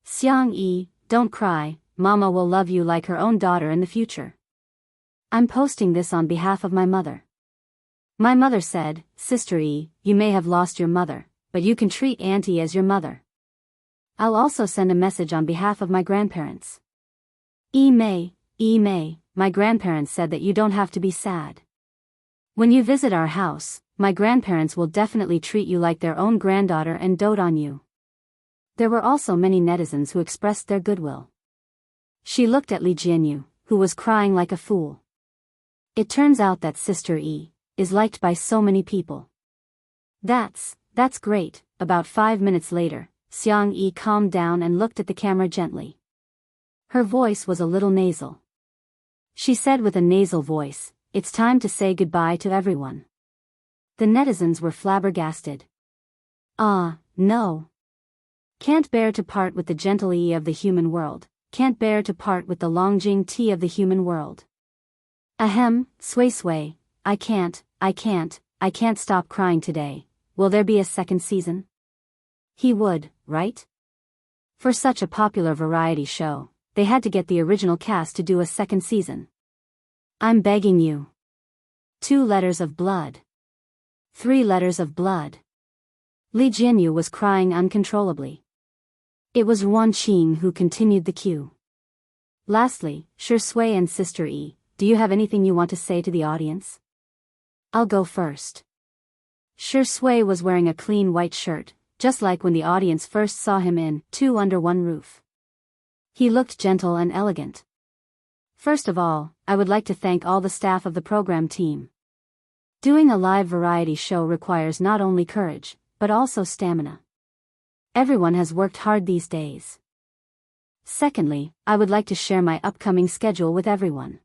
Xiang Yi, don't cry, Mama will love you like her own daughter in the future. I'm posting this on behalf of my mother. My mother said, "Sister E, you may have lost your mother, but you can treat Auntie as your mother." I'll also send a message on behalf of my grandparents. E May, my grandparents said that you don't have to be sad. When you visit our house, my grandparents will definitely treat you like their own granddaughter and dote on you. There were also many netizens who expressed their goodwill. She looked at Li Jianyu, who was crying like a fool. It turns out that Sister E is liked by so many people. That's great. About 5 minutes later, Xiang Yi calmed down and looked at the camera gently. Her voice was a little nasal. She said with a nasal voice, "It's time to say goodbye to everyone." The netizens were flabbergasted. "Ah, no. Can't bear to part with the gentle E of the human world, can't bear to part with the Longjing tea of the human world." Ahem, Sway Sway, I can't stop crying today. Will there be a second season? He would, right? For such a popular variety show, they had to get the original cast to do a second season. I'm begging you. 2 letters of blood. 3 letters of blood. Li Jianyu was crying uncontrollably. It was Yuan Qing who continued the cue. Lastly, Shi Sui and Sister E, do you have anything you want to say to the audience? I'll go first. Shi Sui was wearing a clean white shirt, just like when the audience first saw him in Two Under One Roof. He looked gentle and elegant. First of all, I would like to thank all the staff of the program team. Doing a live variety show requires not only courage, but also stamina. Everyone has worked hard these days. Secondly, I would like to share my upcoming schedule with everyone.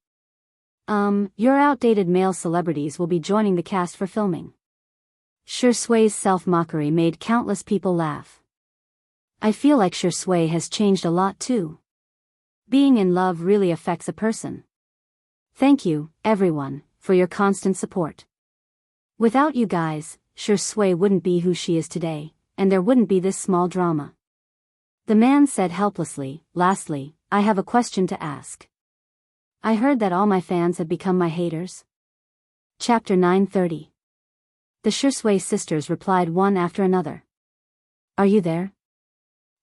Your outdated male celebrities will be joining the cast for filming. Shi Sui's self-mockery made countless people laugh. I feel like Shi Sui has changed a lot too. Being in love really affects a person. Thank you, everyone, for your constant support. Without you guys, Shi Sui wouldn't be who she is today, and there wouldn't be this small drama. The man said helplessly. Lastly, I have a question to ask. I heard that all my fans have become my haters. Chapter 930. The Shi Sui sisters replied one after another. Are you there?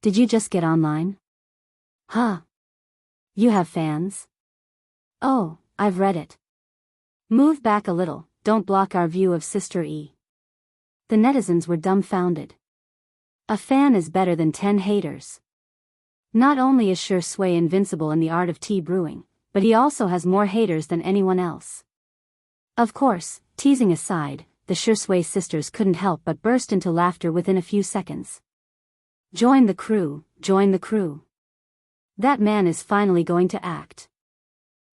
Did you just get online? Huh. You have fans? Oh, I've read it. Move back a little, don't block our view of Sister E. The netizens were dumbfounded. A fan is better than 10 haters. Not only is Shi Sui invincible in the art of tea brewing, but he also has more haters than anyone else. Of course, teasing aside, the Shi Sui sisters couldn't help but burst into laughter within a few seconds. Join the crew, join the crew. That man is finally going to act.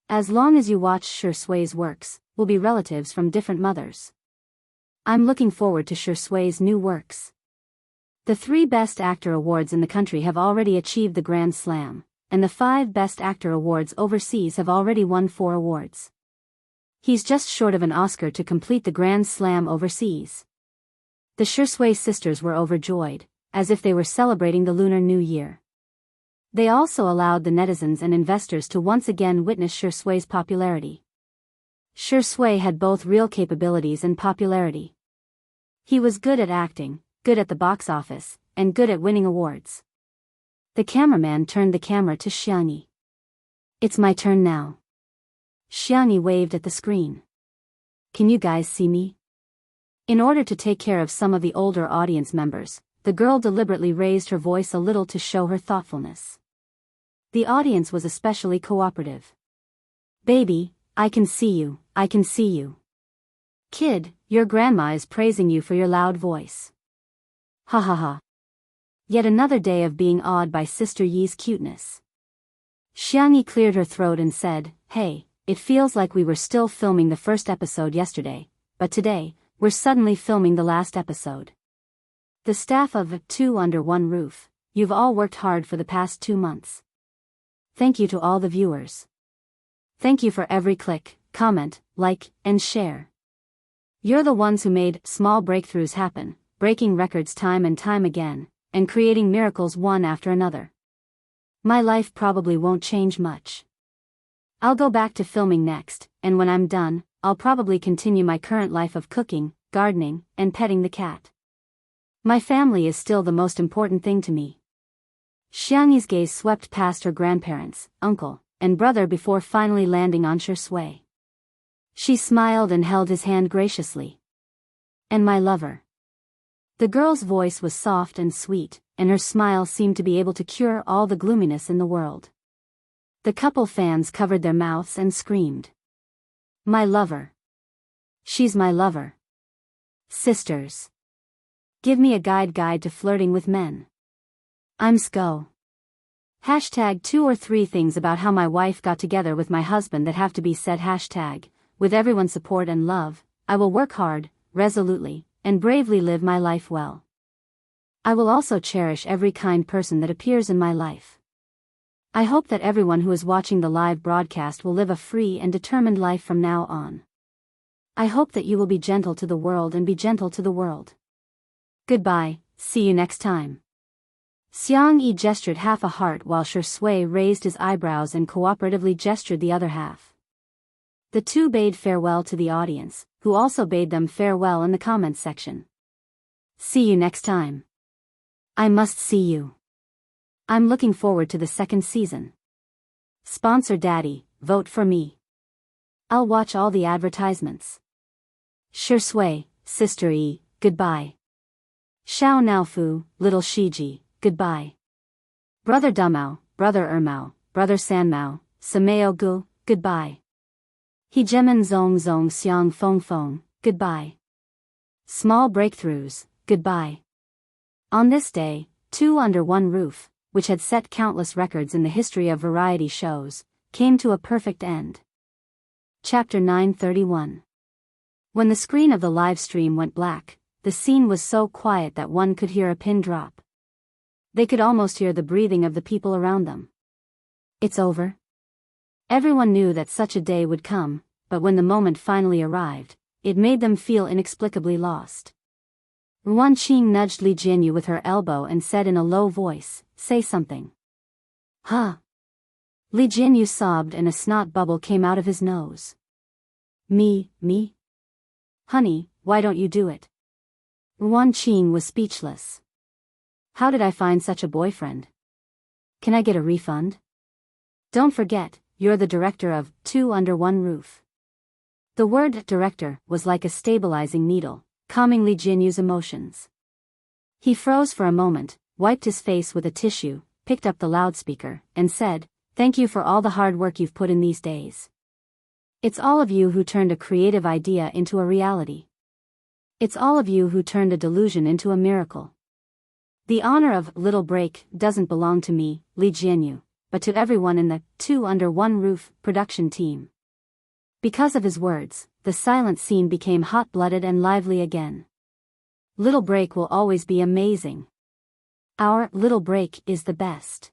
As long as you watch Shi Sui's works, we'll be relatives from different mothers. I'm looking forward to Shi Sui's new works. The 3 Best Actor awards in the country have already achieved the Grand Slam, and the 5 Best Actor awards overseas have already won 4 awards. He's just short of an Oscar to complete the Grand Slam overseas. The Shi Sui sisters were overjoyed, as if they were celebrating the Lunar New Year. They also allowed the netizens and investors to once again witness Shi Sui's popularity. Shi Sui had both real capabilities and popularity. He was good at acting, good at the box office, and good at winning awards. The cameraman turned the camera to Xiangyi. It's my turn now. Xiangyi waved at the screen. Can you guys see me? In order to take care of some of the older audience members, the girl deliberately raised her voice a little to show her thoughtfulness. The audience was especially cooperative. Baby, I can see you, I can see you. Kid, your grandma is praising you for your loud voice. Ha ha ha. Yet another day of being awed by Sister Yi's cuteness. Xiangyi cleared her throat and said, Hey, it feels like we were still filming the first episode yesterday, but today, we're suddenly filming the last episode. The staff of Two Under One Roof, you've all worked hard for the past 2 months. Thank you to all the viewers. Thank you for every click, comment, like, and share. You're the ones who made small breakthroughs happen, breaking records time and time again, and creating miracles one after another. My life probably won't change much. I'll go back to filming next, and when I'm done, I'll probably continue my current life of cooking, gardening, and petting the cat. My family is still the most important thing to me. Xiangyi's gaze swept past her grandparents, uncle, and brother before finally landing on Shi Sui. She smiled and held his hand graciously. And my lover. The girl's voice was soft and sweet, and her smile seemed to be able to cure all the gloominess in the world. The couple fans covered their mouths and screamed. My lover. She's my lover. Sisters. Give me a guide to flirting with men. I'm Sko. Hashtag 2 or 3 things about how my wife got together with my husband that have to be said. Hashtag, with everyone's support and love, I will work hard, resolutely, and bravely live my life well. I will also cherish every kind person that appears in my life. I hope that everyone who is watching the live broadcast will live a free and determined life from now on. I hope that you will be gentle to the world and be gentle to the world. Goodbye, see you next time. Xiang Yi gestured half a heart while Shui raised his eyebrows and cooperatively gestured the other half. The two bade farewell to the audience, who also bade them farewell in the comments section. See you next time. I must see you. I'm looking forward to the second season. Sponsor Daddy, vote for me. I'll watch all the advertisements. Shui, Sister E, goodbye. Xiao Naofu, Little Shiji, goodbye. Brother Dumao, Brother Ermao, Brother Sanmao, Sameo Gu, goodbye. Hejemen Zong Zong Xiang Feng Feng, goodbye. Small breakthroughs, goodbye. On this day, Two Under One Roof, which had set countless records in the history of variety shows, came to a perfect end. Chapter 931. When the screen of the live stream went black, the scene was so quiet that one could hear a pin drop. They could almost hear the breathing of the people around them. It's over. Everyone knew that such a day would come, but when the moment finally arrived, it made them feel inexplicably lost. Ruan Qing nudged Li Jianyu with her elbow and said in a low voice, "Say something." Huh? Li Jianyu sobbed and a snot bubble came out of his nose. Me? Honey, why don't you do it? Ruan Qing was speechless. How did I find such a boyfriend? Can I get a refund? Don't forget, you're the director of Two Under One Roof. The word director was like a stabilizing needle, calming Li Jianyu's emotions. He froze for a moment, wiped his face with a tissue, picked up the loudspeaker, and said, "Thank you for all the hard work you've put in these days. It's all of you who turned a creative idea into a reality. It's all of you who turned a delusion into a miracle. The honor of Little Break doesn't belong to me, Li Jianyu, but to everyone in the Two Under One Roof production team." Because of his words, the silent scene became hot-blooded and lively again. Little Break will always be amazing. Our Little Break is the best.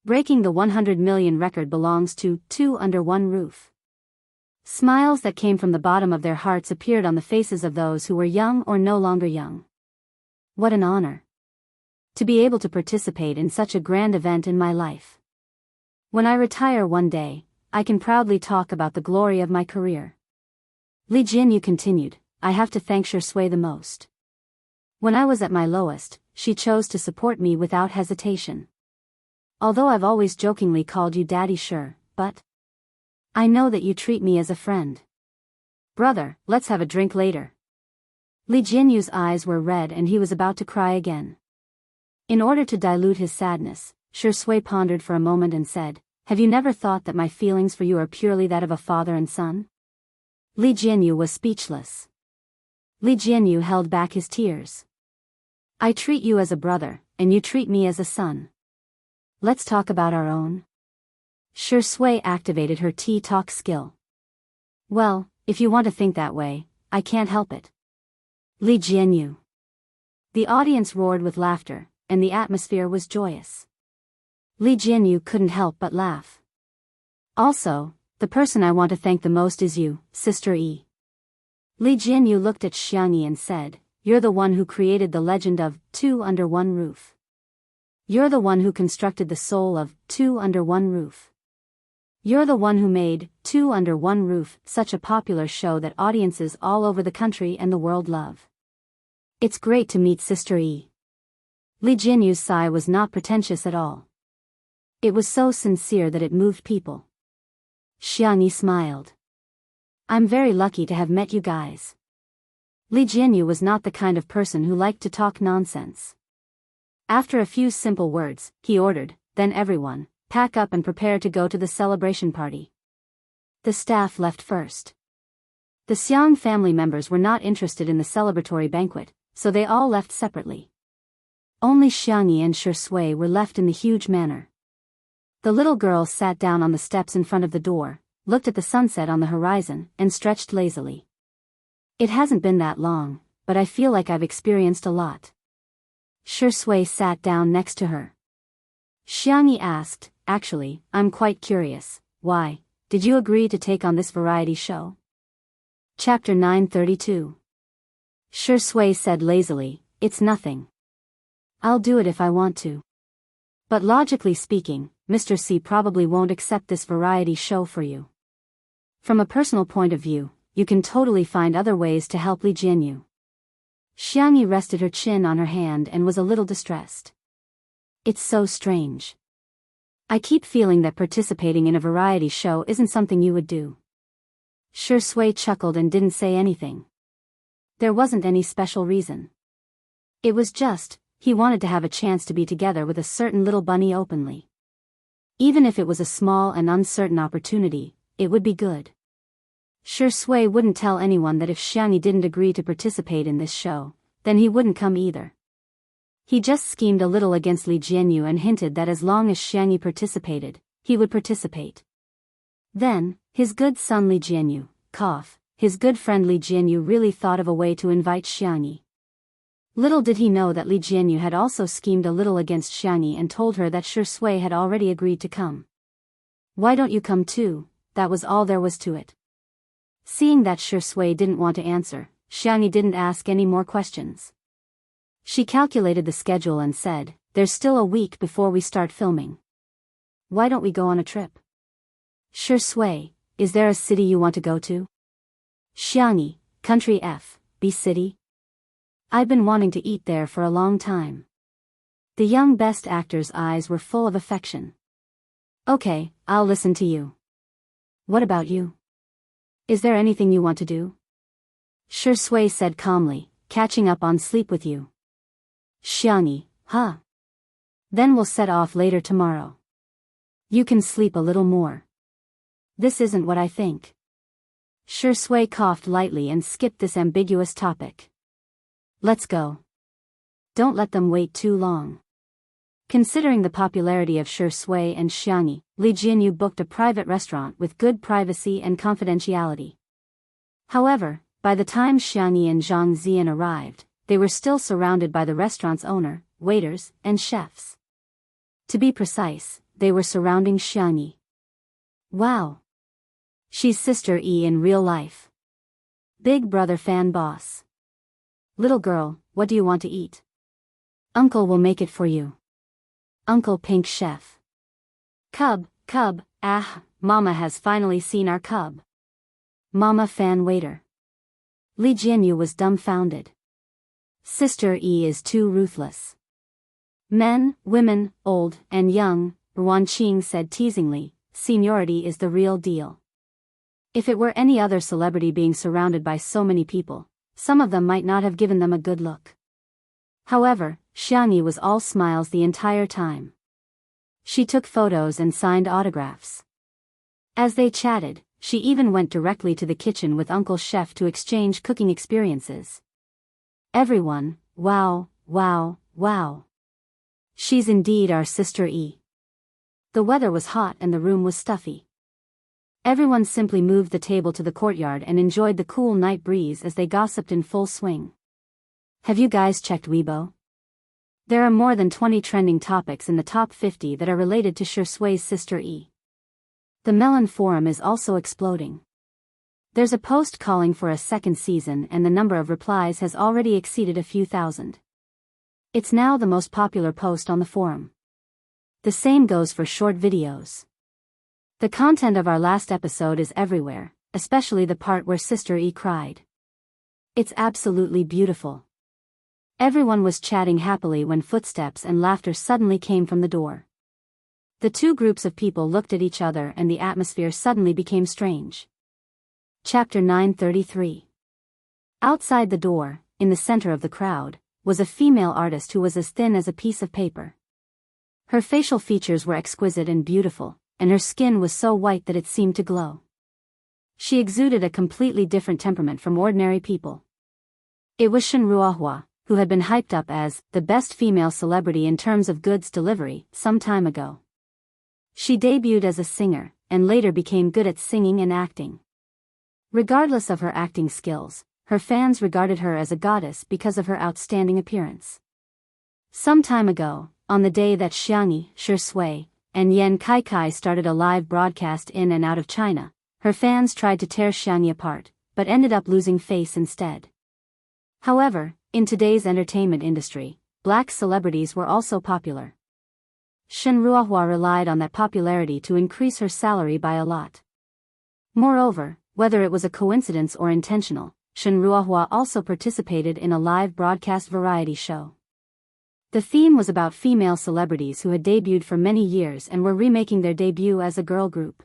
Breaking the 100 million record belongs to Two Under One Roof. Smiles that came from the bottom of their hearts appeared on the faces of those who were young or no longer young. What an honor. To be able to participate in such a grand event in my life. When I retire one day, I can proudly talk about the glory of my career. Li Jianyu continued, "I have to thank Shui the most. When I was at my lowest, she chose to support me without hesitation. Although I've always jokingly called you Daddy Sure, but I know that you treat me as a friend. Brother, let's have a drink later." Li Jianyu's eyes were red and he was about to cry again. In order to dilute his sadness, Shui pondered for a moment and said, "Have you never thought that my feelings for you are purely that of a father and son?" Li Jianyu was speechless. Li Jianyu held back his tears. "I treat you as a brother, and you treat me as a son. Let's talk about our own." Shui activated her tea-talk skill. "Well, if you want to think that way, I can't help it." Li Jianyu. The audience roared with laughter, and the atmosphere was joyous. Li Jianyu couldn't help but laugh. "Also, the person I want to thank the most is you, Sister E." Li Jianyu looked at Xiang Yi and said, "You're the one who created the legend of Two Under One Roof. You're the one who constructed the soul of Two Under One Roof. You're the one who made Two Under One Roof such a popular show that audiences all over the country and the world love. It's great to meet Sister E." Li Jianyu's sigh was not pretentious at all. It was so sincere that it moved people. Xiang Yi smiled. "I'm very lucky to have met you guys." Li Jianyu was not the kind of person who liked to talk nonsense. After a few simple words, he ordered, "Then everyone, pack up and prepare to go to the celebration party." The staff left first. The Xiang family members were not interested in the celebratory banquet, so they all left separately. Only Xiang Yi and Shui were left in the huge manor. The little girl sat down on the steps in front of the door, looked at the sunset on the horizon, and stretched lazily. "It hasn't been that long, but I feel like I've experienced a lot." Shui sat down next to her. Xiangyi asked. Actually, I'm quite curious. Why did you agree to take on this variety show? Chapter 932. Shui said lazily, it's nothing. I'll do it if I want to. But logically speaking, Mr. C probably won't accept this variety show for you. From a personal point of view, you can totally find other ways to help Li Jianyu. Xiangyi rested her chin on her hand and was a little distressed. It's so strange. I keep feeling that participating in a variety show isn't something you would do. Shui chuckled and didn't say anything. There wasn't any special reason. It was just, he wanted to have a chance to be together with a certain little bunny openly. Even if it was a small and uncertain opportunity, it would be good. Shui wouldn't tell anyone that if Xiangyi didn't agree to participate in this show, then he wouldn't come either. He just schemed a little against Li Jianyu and hinted that as long as Xiangyi participated, he would participate. Then, his good son Li Jianyu, his good friend Li Jianyu really thought of a way to invite Xiangyi. Little did he know that Li Jianyu had also schemed a little against Xiangyi and told her that Shui had already agreed to come. Why don't you come too? That was all there was to it. Seeing that Shui didn't want to answer, Xiangyi didn't ask any more questions. She calculated the schedule and said, there's still a week before we start filming. Why don't we go on a trip? Shui, is there a city you want to go to? Xiangyi, country B city? I've been wanting to eat there for a long time. The young best actor's eyes were full of affection. Okay, I'll listen to you. What about you? Is there anything you want to do? Shui said calmly, catching up on sleep with you. Xiangyi, huh? Then we'll set off later tomorrow. You can sleep a little more. This isn't what I think. Shui coughed lightly and skipped this ambiguous topic. Let's go. Don't let them wait too long. Considering the popularity of Shui and Xiangyi, Li Jianyu booked a private restaurant with good privacy and confidentiality. However, by the time Xiangyi and Zhang Zian arrived, they were still surrounded by the restaurant's owner, waiters, and chefs. To be precise, they were surrounding Xiangyi. Wow. She's Sister E in real life. Big brother fan boss. Little girl, what do you want to eat? Uncle will make it for you. Uncle Pink Chef. Cub, Mama has finally seen our cub. Mama fan waiter. Li Jianyu was dumbfounded. Sister E is too ruthless. Men, women, old and young, Ruan Qing said teasingly, seniority is the real deal. If it were any other celebrity being surrounded by so many people, some of them might not have given them a good look. However, Xiangyi was all smiles the entire time. She took photos and signed autographs. As they chatted, she even went directly to the kitchen with Uncle Chef to exchange cooking experiences. Everyone, wow. She's indeed our Sister E. The weather was hot and the room was stuffy. Everyone simply moved the table to the courtyard and enjoyed the cool night breeze as they gossiped in full swing. Have you guys checked Weibo? There are more than 20 trending topics in the top 50 that are related to Shui's Sister E. The Melon forum is also exploding. There's a post calling for a second season and the number of replies has already exceeded a few thousand. It's now the most popular post on the forum. The same goes for short videos. The content of our last episode is everywhere, especially the part where Sister E cried. It's absolutely beautiful. Everyone was chatting happily when footsteps and laughter suddenly came from the door. The two groups of people looked at each other and the atmosphere suddenly became strange. Chapter 933. Outside the door, in the center of the crowd, was a female artist who was as thin as a piece of paper. Her facial features were exquisite and beautiful, and her skin was so white that it seemed to glow. She exuded a completely different temperament from ordinary people. It was Shen Ruohua, who had been hyped up as the best female celebrity in terms of goods delivery some time ago. She debuted as a singer, and later became good at singing and acting. Regardless of her acting skills, her fans regarded her as a goddess because of her outstanding appearance. Some time ago, on the day that Xiangyi, Shui, and Yan Kaikai started a live broadcast in and out of China, her fans tried to tear Xiangyi apart, but ended up losing face instead. However, in today's entertainment industry, black celebrities were also popular. Shen Ruohua relied on that popularity to increase her salary by a lot. Moreover, whether it was a coincidence or intentional, Shen Ruohua also participated in a live broadcast variety show. The theme was about female celebrities who had debuted for many years and were remaking their debut as a girl group.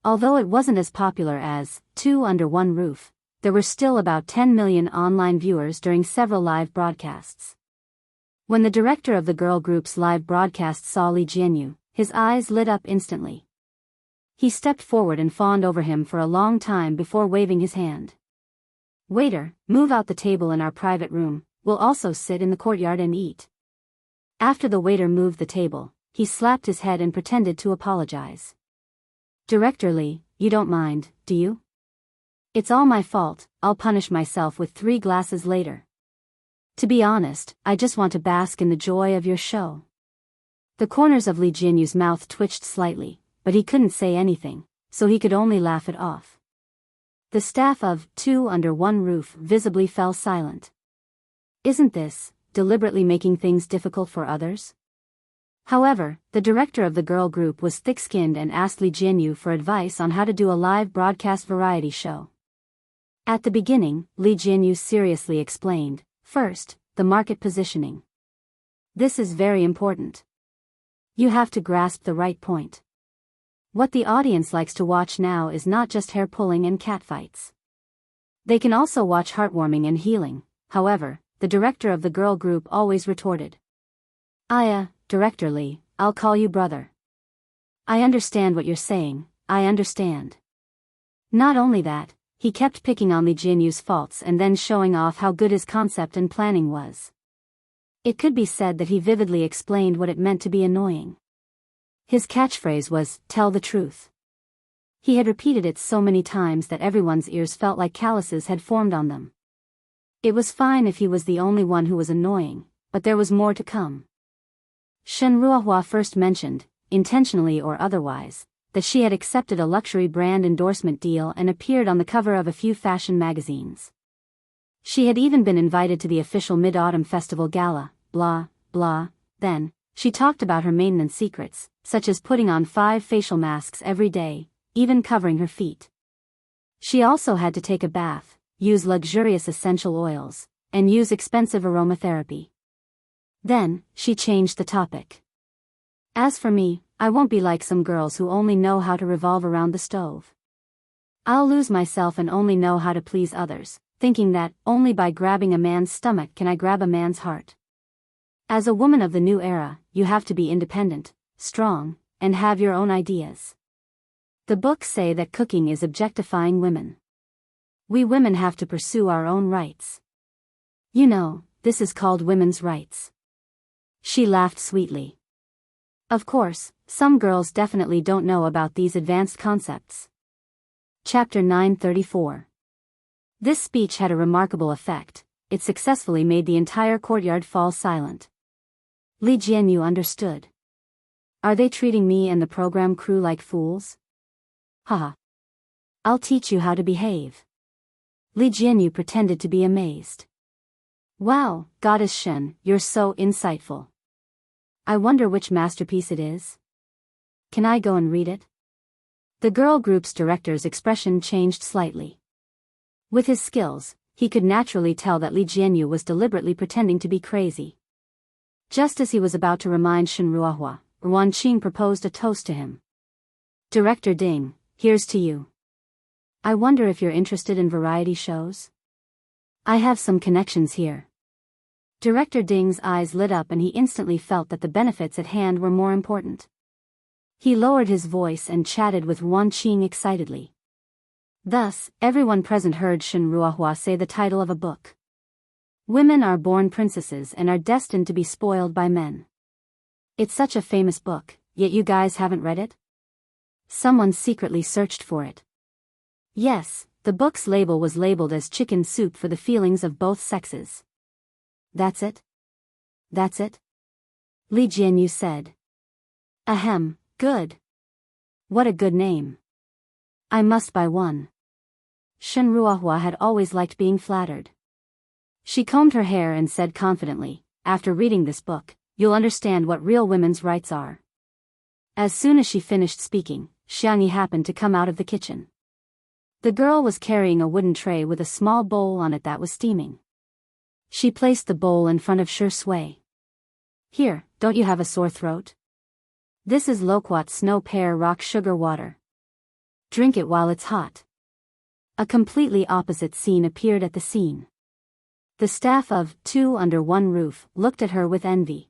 Although it wasn't as popular as Two Under One Roof, there were still about 10 million online viewers during several live broadcasts. When the director of the girl group's live broadcast saw Li Jianyu, his eyes lit up instantly. He stepped forward and fawned over him for a long time before waving his hand. "Waiter, move out the table in our private room, we'll also sit in the courtyard and eat." After the waiter moved the table, he slapped his head and pretended to apologize. "Director Li, you don't mind, do you? It's all my fault, I'll punish myself with 3 glasses later. To be honest, I just want to bask in the joy of your show." The corners of Li Jianyu's mouth twitched slightly, but he couldn't say anything, so he could only laugh it off. The staff of Two Under One Roof visibly fell silent. Isn't this deliberately making things difficult for others? However, the director of the girl group was thick-skinned and asked Li Jianyu for advice on how to do a live broadcast variety show. At the beginning, Li Jianyu seriously explained, "First, the market positioning. This is very important. You have to grasp the right point. What the audience likes to watch now is not just hair-pulling and catfights. They can also watch heartwarming and healing." However, the director of the girl group always retorted, Director Li, I'll call you brother. I understand what you're saying, I understand." Not only that, he kept picking on Li Jianyu's faults and then showing off how good his concept and planning was. It could be said that he vividly explained what it meant to be annoying. His catchphrase was, "Tell the truth." He had repeated it so many times that everyone's ears felt like calluses had formed on them. It was fine if he was the only one who was annoying, but there was more to come. Shen Ruohua first mentioned, intentionally or otherwise, that she had accepted a luxury brand endorsement deal and appeared on the cover of a few fashion magazines. She had even been invited to the official Mid-Autumn Festival gala, blah, blah. Then, she talked about her maintenance secrets, such as putting on 5 facial masks every day, even covering her feet. She also had to take a bath, use luxurious essential oils, and use expensive aromatherapy. Then, she changed the topic. "As for me, I won't be like some girls who only know how to revolve around the stove. I'll lose myself and only know how to please others, thinking that only by grabbing a man's stomach can I grab a man's heart. As a woman of the new era, you have to be independent, strong, and have your own ideas. The books say that cooking is objectifying women. We women have to pursue our own rights. You know, this is called women's rights." She laughed sweetly. Of course, some girls definitely don't know about these advanced concepts. Chapter 934. This speech had a remarkable effect. It successfully made the entire courtyard fall silent. Li Jianyu understood. Are they treating me and the program crew like fools? Haha. I'll teach you how to behave. Li Jianyu pretended to be amazed. Wow, Goddess Shen, you're so insightful. I wonder which masterpiece it is. Can I go and read it? The girl group's director's expression changed slightly. With his skills, he could naturally tell that Li Jianyu was deliberately pretending to be crazy. Just as he was about to remind Shen Ruohua, Ruan Qing proposed a toast to him. Director Ding, here's to you. I wonder if you're interested in variety shows? I have some connections here. Director Ding's eyes lit up and he instantly felt that the benefits at hand were more important. He lowered his voice and chatted with Ruan Qing excitedly. Thus, everyone present heard Shen Ruohua say the title of a book. Women are born princesses and are destined to be spoiled by men. It's such a famous book, yet you guys haven't read it? Someone secretly searched for it. Yes, the book's label was labeled as chicken soup for the feelings of both sexes. That's it? That's it? Li Jianyu said. Ahem, good. What a good name. I must buy one. Shen Ruohua had always liked being flattered. She combed her hair and said confidently, after reading this book, you'll understand what real women's rights are. As soon as she finished speaking, Xiangyi happened to come out of the kitchen. The girl was carrying a wooden tray with a small bowl on it that was steaming. She placed the bowl in front of Shi Sui. Here, don't you have a sore throat? This is loquat snow pear rock sugar water. Drink it while it's hot. A completely opposite scene appeared at the scene. The staff of Two Under One Roof looked at her with envy.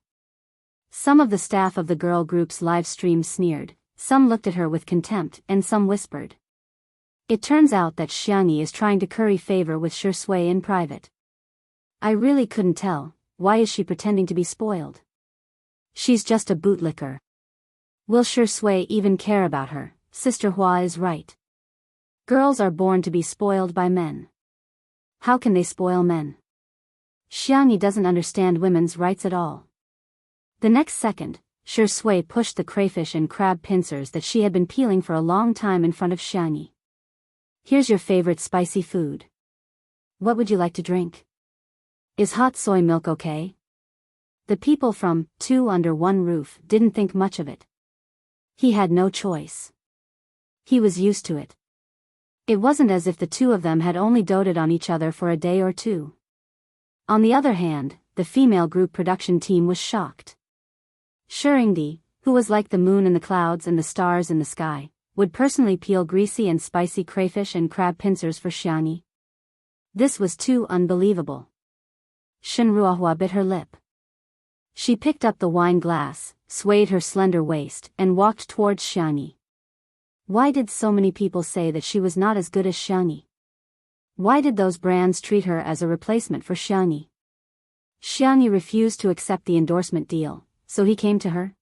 Some of the staff of the girl group's live stream sneered, some looked at her with contempt, and some whispered. It turns out that Xiangyi is trying to curry favor with Shi Sui in private. I really couldn't tell, why is she pretending to be spoiled? She's just a bootlicker. Will Shi Sui even care about her? Sister Hua is right. Girls are born to be spoiled by men. How can they spoil men? Xiangyi doesn't understand women's rights at all. The next second, Shi Sui pushed the crayfish and crab pincers that she had been peeling for a long time in front of Xiangyi. Here's your favorite spicy food. What would you like to drink? Is hot soy milk okay? The people from Two Under One Roof didn't think much of it. He had no choice. He was used to it. It wasn't as if the two of them had only doted on each other for a day or two. On the other hand, the female group production team was shocked. Shuringdi, who was like the moon in the clouds and the stars in the sky, would personally peel greasy and spicy crayfish and crab pincers for Xiangyi. This was too unbelievable. Shen Ruohua bit her lip. She picked up the wine glass, swayed her slender waist, and walked towards Xiangyi. Why did so many people say that she was not as good as Xiangyi? Why did those brands treat her as a replacement for Xiangyi? Xiangyi refused to accept the endorsement deal, so he came to her.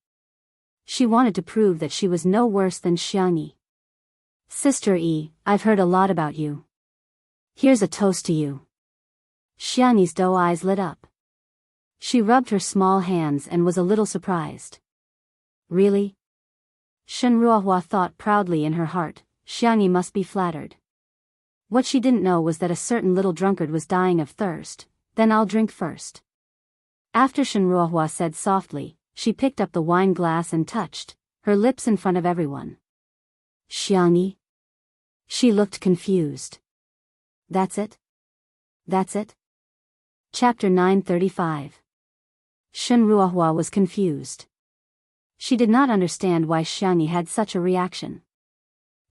She wanted to prove that she was no worse than Xiangyi. Sister E, I've heard a lot about you. Here's a toast to you. Xiangyi's doe eyes lit up. She rubbed her small hands and was a little surprised. Really? Shen Ruohua thought proudly in her heart, Xiangyi must be flattered. What she didn't know was that a certain little drunkard was dying of thirst. Then I'll drink first. After Shen Ruohua said softly, she picked up the wine glass and touched her lips in front of everyone. Xiangyi? She looked confused. That's it? That's it? Chapter 935. Shen Ruohua was confused. She did not understand why Xiangyi had such a reaction.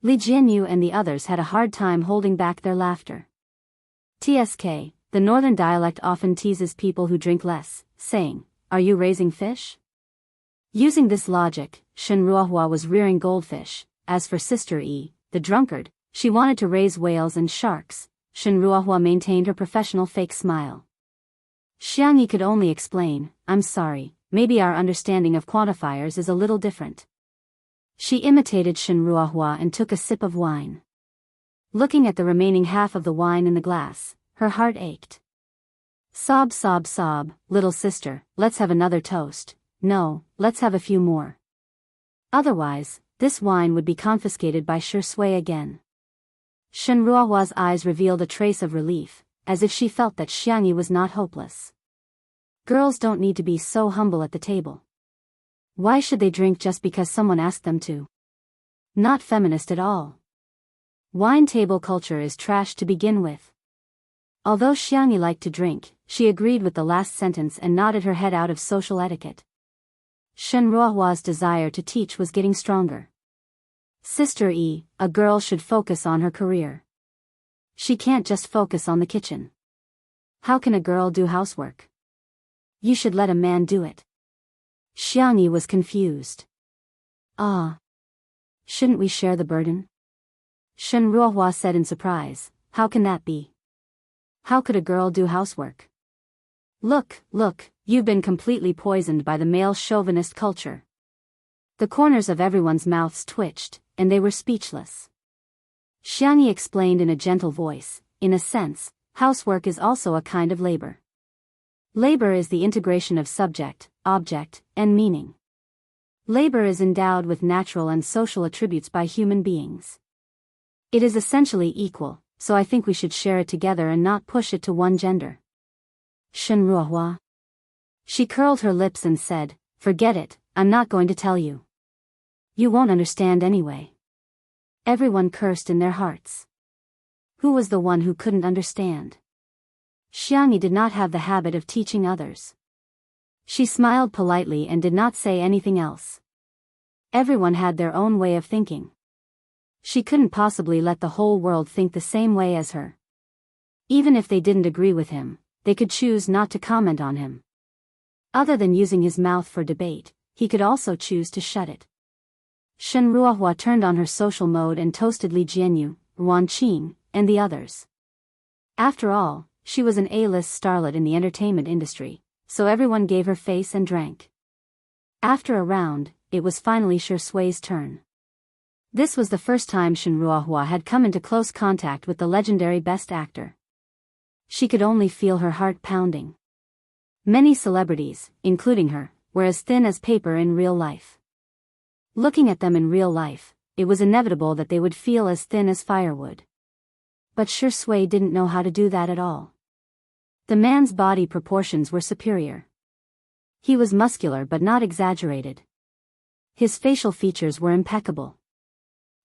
Li Jianyu and the others had a hard time holding back their laughter. TSK, the northern dialect often teases people who drink less, saying, "Are you raising fish?" Using this logic, Shen Ruohua was rearing goldfish. As for Sister E, the drunkard, she wanted to raise whales and sharks. Shen Ruohua maintained her professional fake smile. Xiangyi could only explain, "I'm sorry, maybe our understanding of quantifiers is a little different." She imitated Shen Ruohua and took a sip of wine. Looking at the remaining half of the wine in the glass, her heart ached. Sob, sob, sob, little sister, let's have another toast. No, let's have a few more. Otherwise, this wine would be confiscated by Shi Sui again. Shen Ruohua's eyes revealed a trace of relief, as if she felt that Xiangyi was not hopeless. Girls don't need to be so humble at the table. Why should they drink just because someone asked them to? Not feminist at all. Wine table culture is trash to begin with. Although Xiangyi liked to drink, she agreed with the last sentence and nodded her head out of social etiquette. Shen Ruohua's desire to teach was getting stronger. Sister E, a girl should focus on her career. She can't just focus on the kitchen. How can a girl do housework? You should let a man do it. Xiangyi was confused. Ah. Shouldn't we share the burden? Shen Ruohua said in surprise, how can that be? How could a girl do housework? Look, you've been completely poisoned by the male chauvinist culture. The corners of everyone's mouths twitched, and they were speechless. Xiangyi explained in a gentle voice, in a sense, housework is also a kind of labor. Labor is the integration of subject, object, and meaning. Labor is endowed with natural and social attributes by human beings. It is essentially equal, so I think we should share it together and not push it to one gender. Shenruohua. She curled her lips and said, "Forget it, I'm not going to tell you. You won't understand anyway." Everyone cursed in their hearts. Who was the one who couldn't understand? Xiangyi did not have the habit of teaching others. She smiled politely and did not say anything else. Everyone had their own way of thinking. She couldn't possibly let the whole world think the same way as her. Even if they didn't agree with him, they could choose not to comment on him. Other than using his mouth for debate, he could also choose to shut it. Shenruohua turned on her social mode and toasted Li Jianyu, Ruan Qing, and the others. After all, she was an A-list starlet in the entertainment industry, so everyone gave her face and drank. After a round, it was finally Shui's turn. This was the first time Shenruohua had come into close contact with the legendary best actor. She could only feel her heart pounding. Many celebrities, including her, were as thin as paper in real life. Looking at them in real life, it was inevitable that they would feel as thin as firewood. But Shui didn't know how to do that at all. The man's body proportions were superior. He was muscular but not exaggerated. His facial features were impeccable.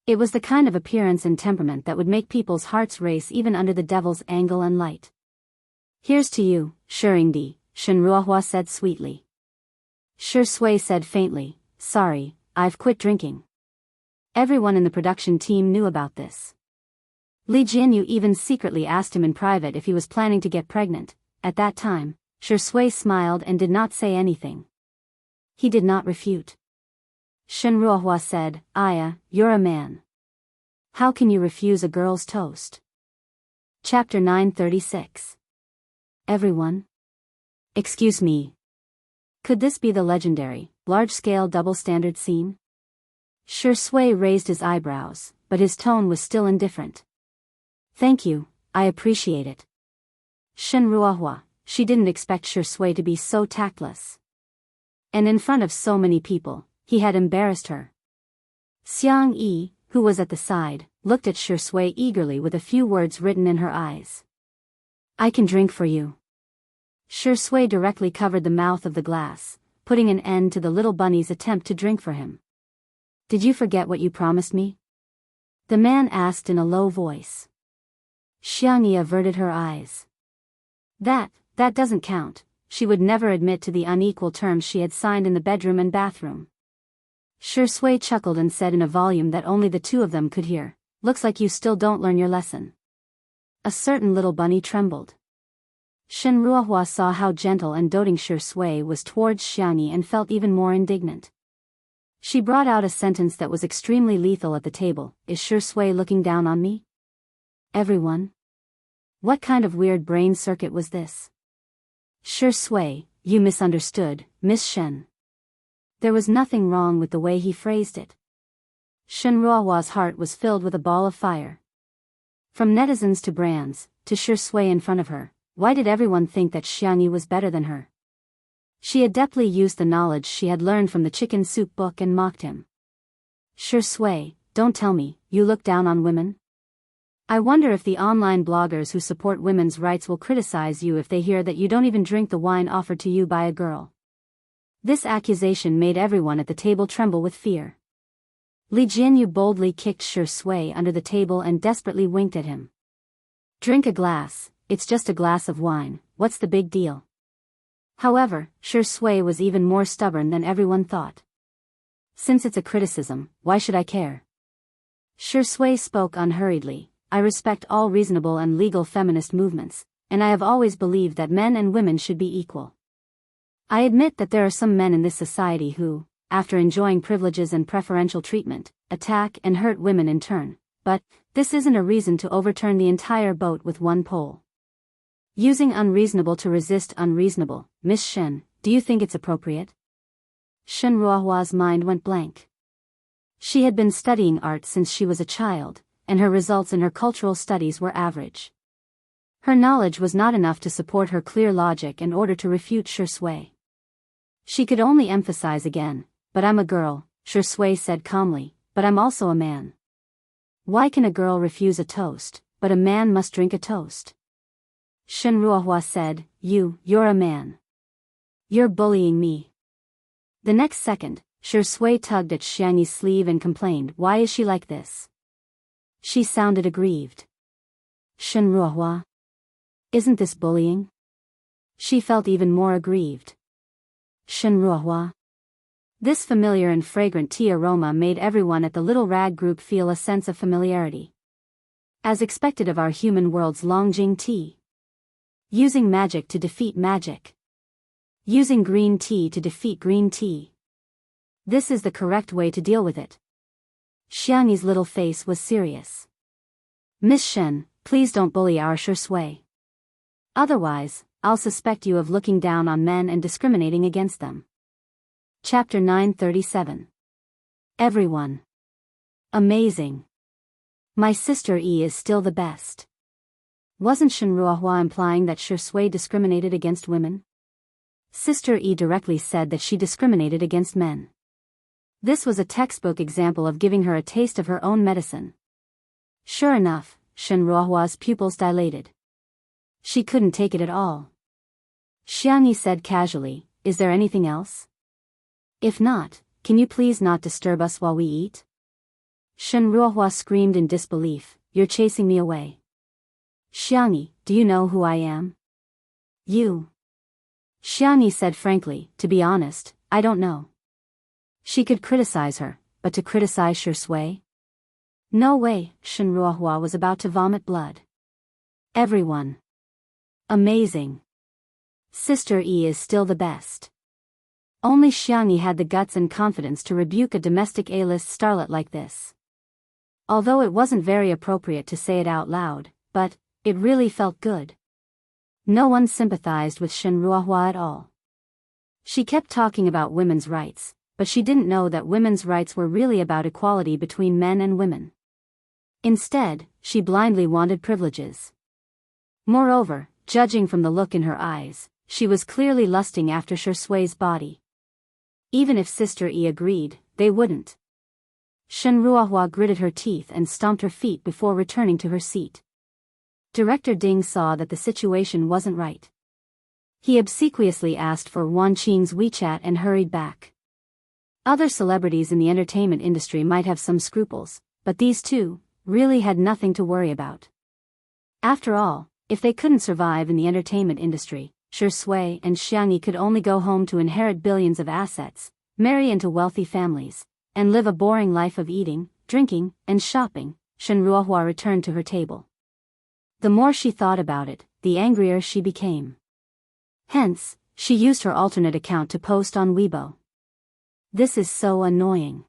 It was the kind of appearance and temperament that would make people's hearts race even under the devil's angle and light. "Here's to you, Shuringdi," Shenruohua said sweetly. Shui said faintly, "Sorry, I've quit drinking." Everyone in the production team knew about this. Li Jianyu even secretly asked him in private if he was planning to get pregnant. At that time, Shui smiled and did not say anything. He did not refute. Shenruohua said, "Aya, you're a man. How can you refuse a girl's toast?" Chapter 936. Everyone? Excuse me. Could this be the legendary, large-scale double-standard scene? Shui raised his eyebrows, but his tone was still indifferent. "Thank you, I appreciate it." Shenruohua, she didn't expect Shui to be so tactless. And in front of so many people, he had embarrassed her. Xiang Yi, who was at the side, looked at Shui eagerly with a few words written in her eyes. "I can drink for you." Shui directly covered the mouth of the glass, putting an end to the little bunny's attempt to drink for him. "Did you forget what you promised me?" the man asked in a low voice. Xiang Yi averted her eyes. That doesn't count. She would never admit to the unequal terms she had signed in the bedroom and bathroom. Shui chuckled and said in a volume that only the two of them could hear, "Looks like you still don't learn your lesson." A certain little bunny trembled. Shenruohua saw how gentle and doting Shui was towards Xiang Yi and felt even more indignant. She brought out a sentence that was extremely lethal at the table. "Is Shui looking down on me?" Everyone? What kind of weird brain circuit was this? Shui, you misunderstood, Miss Shen. There was nothing wrong with the way he phrased it. Shenruohua's heart was filled with a ball of fire. From netizens to brands, to Shui in front of her, why did everyone think that Xiang Yi was better than her? She adeptly used the knowledge she had learned from the chicken soup book and mocked him. Shui, don't tell me, you look down on women? I wonder if the online bloggers who support women's rights will criticize you if they hear that you don't even drink the wine offered to you by a girl. This accusation made everyone at the table tremble with fear. Li Jianyu boldly kicked Shui under the table and desperately winked at him. "Drink a glass, it's just a glass of wine, what's the big deal?" However, Shui was even more stubborn than everyone thought. "Since it's a criticism, why should I care?" Shui spoke unhurriedly. "I respect all reasonable and legal feminist movements, and I have always believed that men and women should be equal. I admit that there are some men in this society who, after enjoying privileges and preferential treatment, attack and hurt women in turn, but this isn't a reason to overturn the entire boat with one pole. Using unreasonable to resist unreasonable, Miss Shen, do you think it's appropriate?" Shenruohua's mind went blank. She had been studying art since she was a child, and her results in her cultural studies were average. Her knowledge was not enough to support her clear logic in order to refute Shui. She could only emphasize again, "But I'm a girl," Shui said calmly, "but I'm also a man. Why can a girl refuse a toast, but a man must drink a toast?" Shenruohua said, You're a man. You're bullying me." The next second, Shui tugged at Xiangyi's sleeve and complained, "Why is she like this?" She sounded aggrieved. "Shenruohua, isn't this bullying?" She felt even more aggrieved. "Shenruohua." This familiar and fragrant tea aroma made everyone at the little rag group feel a sense of familiarity. As expected of our human world's Longjing tea. Using magic to defeat magic. Using green tea to defeat green tea. This is the correct way to deal with it. Xiangyi's little face was serious. "Miss Shen, please don't bully our Shui. Otherwise, I'll suspect you of looking down on men and discriminating against them." Chapter 937. Everyone. Amazing. My sister E is still the best. Wasn't Shenruohua implying that Shui discriminated against women? Sister E directly said that she discriminated against men. This was a textbook example of giving her a taste of her own medicine. Sure enough, Shenruohua's pupils dilated. She couldn't take it at all. Xiangyi said casually, "Is there anything else? If not, can you please not disturb us while we eat?" Shenruohua screamed in disbelief, "You're chasing me away." "Xiangyi, do you know who I am?" "You." Xiangyi said frankly, "To be honest, I don't know." She could criticize her, but to criticize Shui? No way. Shenruohua was about to vomit blood. Everyone. Amazing. Sister E is still the best. Only Xiangyi had the guts and confidence to rebuke a domestic A-list starlet like this. Although it wasn't very appropriate to say it out loud, but it really felt good. No one sympathized with Shenruohua at all. She kept talking about women's rights, but she didn't know that women's rights were really about equality between men and women. Instead, she blindly wanted privileges. Moreover, judging from the look in her eyes, she was clearly lusting after Shui's body. Even if Sister E agreed, they wouldn't. Shenruohua gritted her teeth and stomped her feet before returning to her seat. Director Ding saw that the situation wasn't right. He obsequiously asked for Wan Qing's WeChat and hurried back. Other celebrities in the entertainment industry might have some scruples, but these two really had nothing to worry about. After all, if they couldn't survive in the entertainment industry, Shui and Xiangyi could only go home to inherit billions of assets, marry into wealthy families, and live a boring life of eating, drinking, and shopping. Shenruohua returned to her table. The more she thought about it, the angrier she became. Hence, she used her alternate account to post on Weibo. This is so annoying.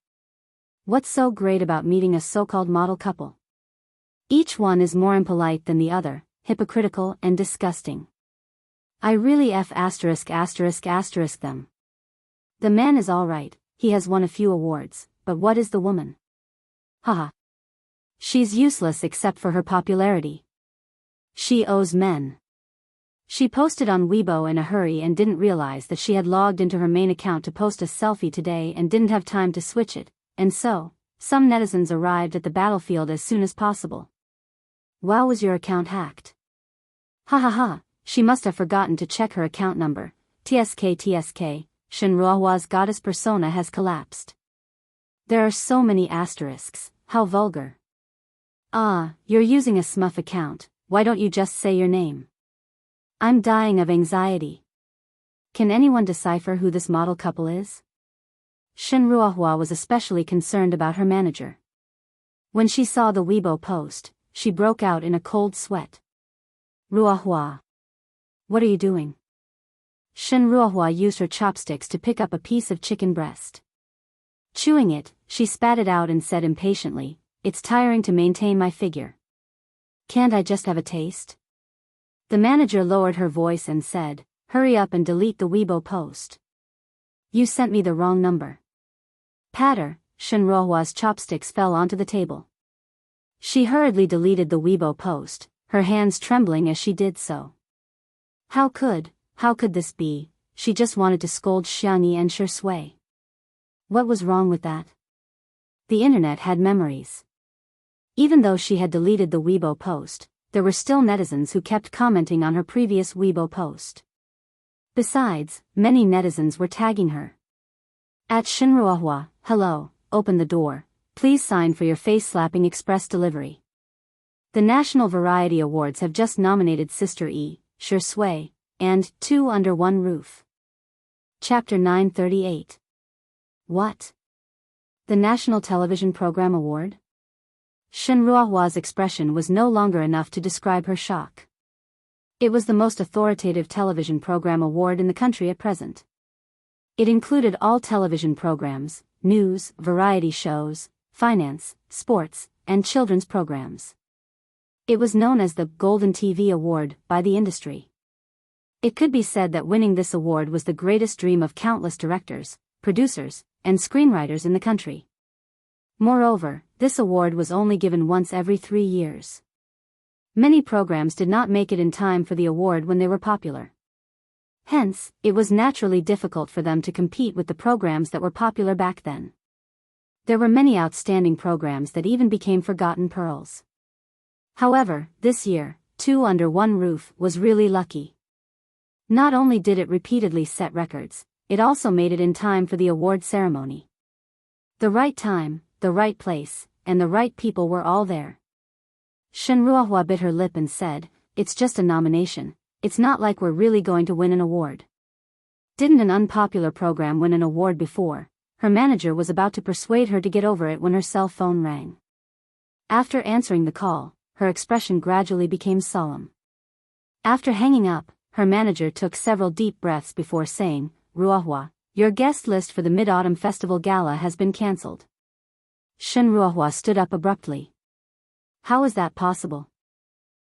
What's so great about meeting a so-called model couple? Each one is more impolite than the other, hypocritical and disgusting. I really them. The man is alright, he has won a few awards, but what is the woman? Haha. She's useless except for her popularity. She owes men. She posted on Weibo in a hurry and didn't realize that she had logged into her main account to post a selfie today and didn't have time to switch it, and so, some netizens arrived at the battlefield as soon as possible. Wow, was your account hacked? Ha ha ha, she must have forgotten to check her account number. TSK, Shenruohua's goddess persona has collapsed. There are so many asterisks, how vulgar. Ah, you're using a smurf account, why don't you just say your name? I'm dying of anxiety. Can anyone decipher who this model couple is? Shenruohua was especially concerned about her manager. When she saw the Weibo post, she broke out in a cold sweat. Ruohua. What are you doing? Shenruohua used her chopsticks to pick up a piece of chicken breast. Chewing it, she spat it out and said impatiently, "It's tiring to maintain my figure. Can't I just have a taste?" The manager lowered her voice and said, "Hurry up and delete the Weibo post. You sent me the wrong number." Patter, Shenruohua's chopsticks fell onto the table. She hurriedly deleted the Weibo post, her hands trembling as she did so. How could this be? She just wanted to scold Xiangyi and Shui. What was wrong with that? The internet had memories. Even though she had deleted the Weibo post, there were still netizens who kept commenting on her previous Weibo post. Besides, many netizens were tagging her. At Shinruohua, hello, open the door, please sign for your face-slapping express delivery. The National Variety Awards have just nominated Sister E, Shui, and Two Under One Roof. Chapter 938. What? The National Television Program Award? Shinruohua's expression was no longer enough to describe her shock. It was the most authoritative television program award in the country at present. It included all television programs, news, variety shows, finance, sports, and children's programs. It was known as the Golden TV Award by the industry. It could be said that winning this award was the greatest dream of countless directors, producers, and screenwriters in the country. Moreover, this award was only given once every 3 years. Many programs did not make it in time for the award when they were popular. Hence, it was naturally difficult for them to compete with the programs that were popular back then. There were many outstanding programs that even became forgotten pearls. However, this year, Two Under One Roof was really lucky. Not only did it repeatedly set records, it also made it in time for the award ceremony. The right time, the right place, and the right people were all there. Shinruohua bit her lip and said, "It's just a nomination, it's not like we're really going to win an award." Didn't an unpopular program win an award before? Her manager was about to persuade her to get over it when her cell phone rang. After answering the call, her expression gradually became solemn. After hanging up, her manager took several deep breaths before saying, "Ruohua, your guest list for the Mid-Autumn Festival Gala has been cancelled." Shinruohua stood up abruptly. How is that possible?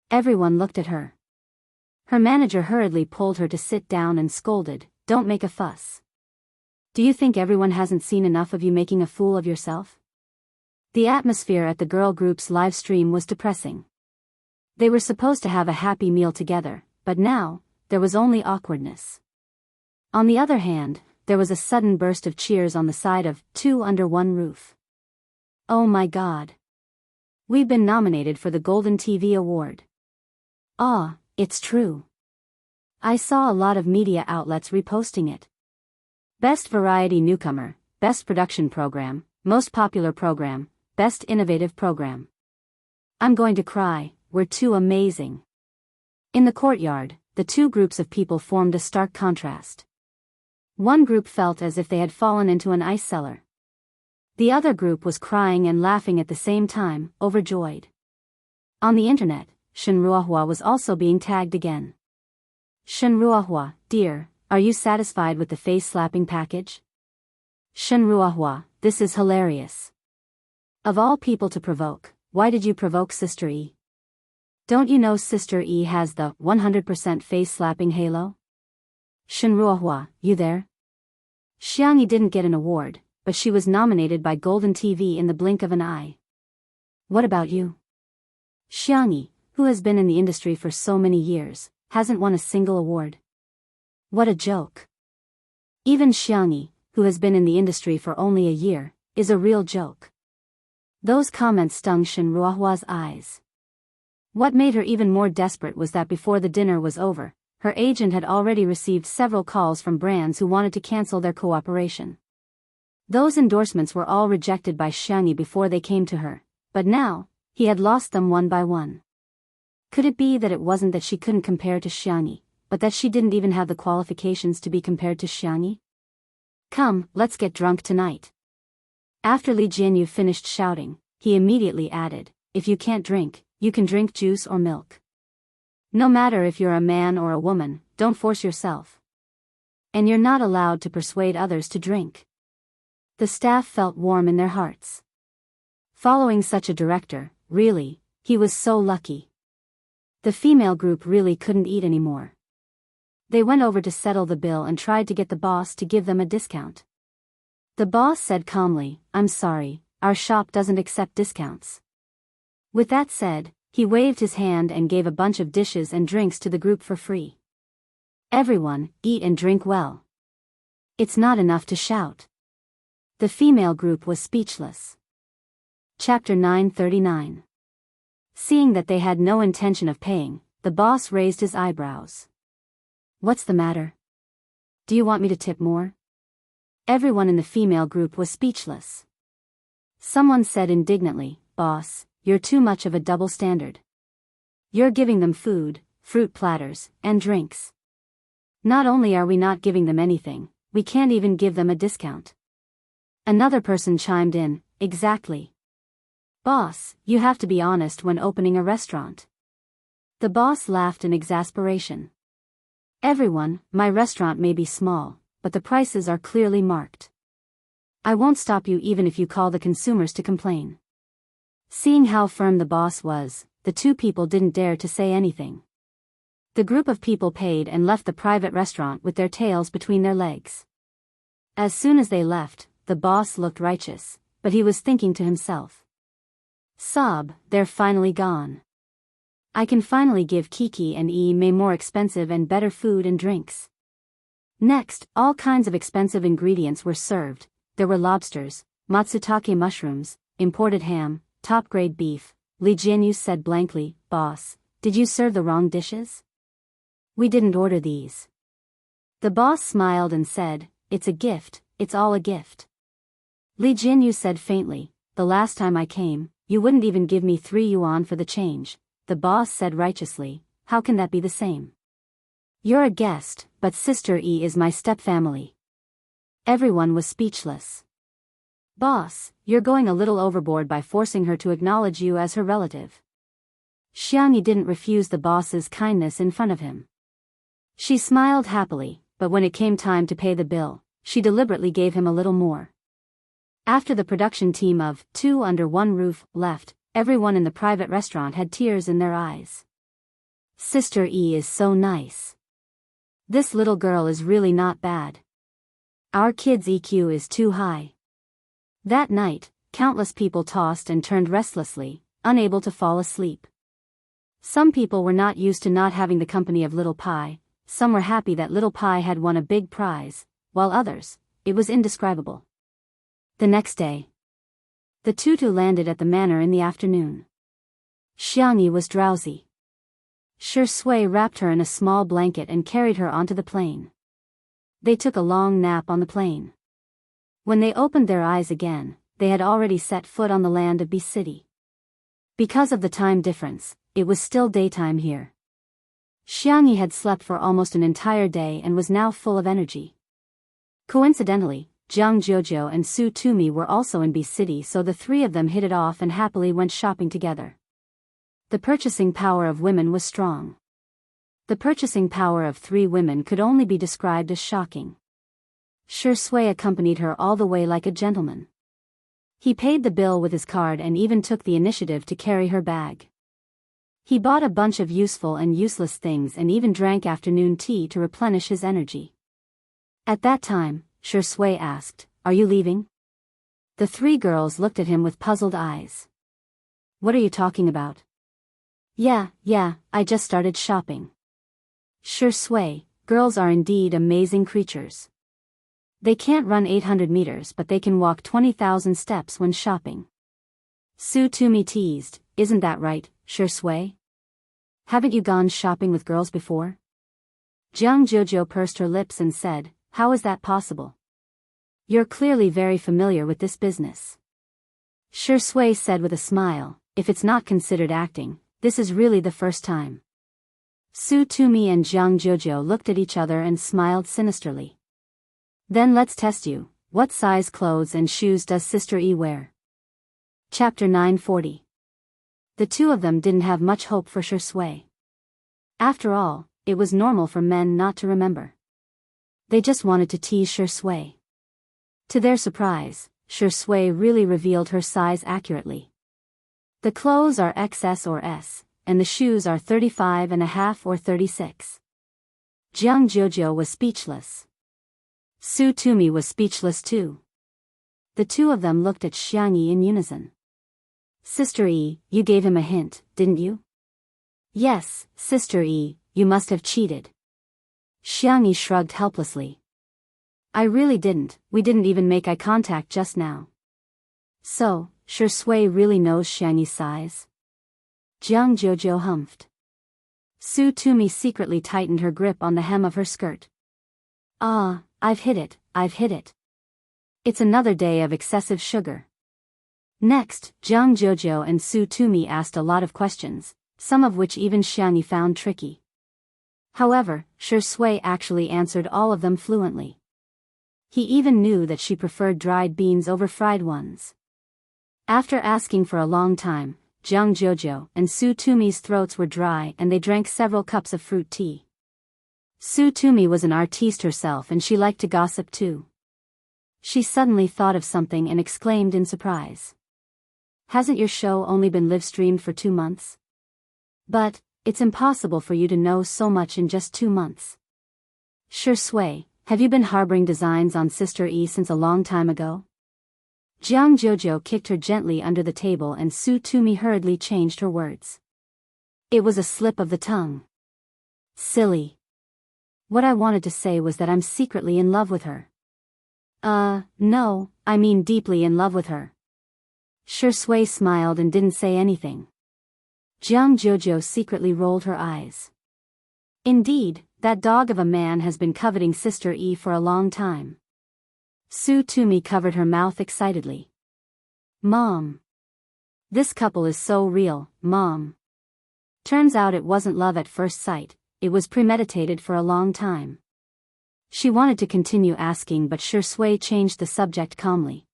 Everyone looked at her. Her manager hurriedly pulled her to sit down and scolded, "Don't make a fuss. Do you think everyone hasn't seen enough of you making a fool of yourself?" The atmosphere at the girl group's live stream was depressing. They were supposed to have a happy meal together, but now, there was only awkwardness. On the other hand, there was a sudden burst of cheers on the side of Two Under One Roof. Oh my God. We've been nominated for the Golden TV Award. Ah, it's true. I saw a lot of media outlets reposting it. Best Variety Newcomer, Best Production Program, Most Popular Program, Best Innovative Program. I'm going to cry, we're too amazing. In the courtyard, the two groups of people formed a stark contrast. One group felt as if they had fallen into an ice cellar. The other group was crying and laughing at the same time, overjoyed. On the internet, Shinruohua was also being tagged again. Shinruohua, dear, are you satisfied with the face-slapping package? Shinruohua, this is hilarious. Of all people to provoke, why did you provoke Sister E? Don't you know Sister E has the 100% face-slapping halo? Shinruohua, you there? Xiangyi didn't get an award, but she was nominated by Golden TV in the blink of an eye. What about you? Xiangyi, who has been in the industry for so many years, hasn't won a single award. What a joke. Even Xiangyi, who has been in the industry for only a year, is a real joke. Those comments stung Shinruohua's eyes. What made her even more desperate was that before the dinner was over, her agent had already received several calls from brands who wanted to cancel their cooperation. Those endorsements were all rejected by Xiangyi before they came to her, but now, he had lost them one by one. Could it be that it wasn't that she couldn't compare to Xiangyi, but that she didn't even have the qualifications to be compared to Xiangyi? Come, let's get drunk tonight. After Li Jianyu finished shouting, he immediately added, if you can't drink, you can drink juice or milk. No matter if you're a man or a woman, don't force yourself. And you're not allowed to persuade others to drink. The staff felt warm in their hearts. Following such a director, really, he was so lucky. The female group really couldn't eat anymore. They went over to settle the bill and tried to get the boss to give them a discount. The boss said calmly, I'm sorry, our shop doesn't accept discounts. With that said, He waved his hand and gave a bunch of dishes and drinks to the group for free. Everyone, eat and drink well. It's not enough to shout. The female group was speechless. Chapter 939. Seeing that they had no intention of paying, the boss raised his eyebrows. What's the matter? Do you want me to tip more? Everyone in the female group was speechless. Someone said indignantly, Boss, you're too much of a double standard. You're giving them food, fruit platters, and drinks. Not only are we not giving them anything, we can't even give them a discount. Another person chimed in, exactly. Boss, you have to be honest when opening a restaurant. The boss laughed in exasperation. Everyone, my restaurant may be small, but the prices are clearly marked. I won't stop you even if you call the consumers to complain. Seeing how firm the boss was, the two people didn't dare to say anything. The group of people paid and left the private restaurant with their tails between their legs. As soon as they left, the boss looked righteous, but he was thinking to himself. Sob, they're finally gone. I can finally give Kiki and May more expensive and better food and drinks. Next, all kinds of expensive ingredients were served. There were lobsters, matsutake mushrooms, imported ham, top-grade beef. Li Jianyu said blankly, Boss, did you serve the wrong dishes? We didn't order these. The boss smiled and said, It's a gift, it's all a gift. Li Jianyu said faintly, The last time I came, you wouldn't even give me 3 yuan for the change. The boss said righteously, How can that be the same? You're a guest, but Sister E is my stepfamily. Everyone was speechless. Boss, you're going a little overboard by forcing her to acknowledge you as her relative. Xiangyi didn't refuse the boss's kindness in front of him. She smiled happily, but when it came time to pay the bill, she deliberately gave him a little more. After the production team of 2 Under One Roof left, everyone in the private restaurant had tears in their eyes. Sister E is so nice. This little girl is really not bad. Our kid's EQ is too high. That night, countless people tossed and turned restlessly, unable to fall asleep. Some people were not used to not having the company of Little Pie, some were happy that Little Pie had won a big prize, while others, it was indescribable. The next day, the tutu landed at the manor in the afternoon. Xiangyi was drowsy. Shi Sui wrapped her in a small blanket and carried her onto the plane. They took a long nap on the plane. When they opened their eyes again, they had already set foot on the land of B City. Because of the time difference, it was still daytime here. Xiangyi had slept for almost an entire day and was now full of energy. Coincidentally, Jiang Jojo and Su Tumi were also in B City, so the 3 of them hit it off and happily went shopping together. The purchasing power of women was strong. The purchasing power of 3 women could only be described as shocking. Shi Sui accompanied her all the way like a gentleman. He paid the bill with his card and even took the initiative to carry her bag. He bought a bunch of useful and useless things and even drank afternoon tea to replenish his energy. At that time, Shi Sui asked, Are you leaving? The 3 girls looked at him with puzzled eyes. What are you talking about? Yeah, I just started shopping. Shi Sui, girls are indeed amazing creatures. They can't run 800 meters but they can walk 20,000 steps when shopping. Su Tumi teased, Isn't that right, Shi Sui? Haven't you gone shopping with girls before? Jiang Jojo pursed her lips and said, How is that possible? You're clearly very familiar with this business. Shi Sui said with a smile, If it's not considered acting, this is really the first time. Su Tumi and Jiang Jojo looked at each other and smiled sinisterly. Then let's test you. What size clothes and shoes does Sister E wear? Chapter 940. The 2 of them didn't have much hope for Shi Sui. After all, it was normal for men not to remember. They just wanted to tease Shi Sui. To their surprise, Shi Sui really revealed her size accurately. The clothes are XS or S, and the shoes are 35.5 or 36. Jiang Jojo was speechless. Su Tumi was speechless too. The 2 of them looked at Xiangyi in unison. Sister E, you gave him a hint, didn't you? Yes, Sister E, you must have cheated. Xiangyi shrugged helplessly. I really didn't, we didn't even make eye contact just now. So, Shui really knows Xiangyi's size? Jiang Jojo humphed. Su Tumi secretly tightened her grip on the hem of her skirt. Ah, I've hit it, I've hit it. It's another day of excessive sugar. Next, Jiang Jojo and Su Tumi asked a lot of questions, some of which even Xiangyi found tricky. However, Shui actually answered all of them fluently. He even knew that she preferred dried beans over fried ones. After asking for a long time, Jiang Jojo and Su Tumi's throats were dry and they drank several cups of fruit tea. Su Tumi was an artiste herself and she liked to gossip too. She suddenly thought of something and exclaimed in surprise. Hasn't your show only been live-streamed for 2 months? But, it's impossible for you to know so much in just 2 months. Shui, have you been harboring designs on Sister E since a long time ago? Jiang Jojo kicked her gently under the table and Su Tumi hurriedly changed her words. It was a slip of the tongue. Silly. What I wanted to say was that I'm secretly in love with her. No, I mean deeply in love with her. Shui smiled and didn't say anything. Jiang Jojo secretly rolled her eyes. Indeed, that dog of a man has been coveting Sister E for a long time. Su Tumi covered her mouth excitedly. Mom. This couple is so real, Mom. Turns out it wasn't love at first sight, it was premeditated for a long time. She wanted to continue asking but Shui changed the subject calmly.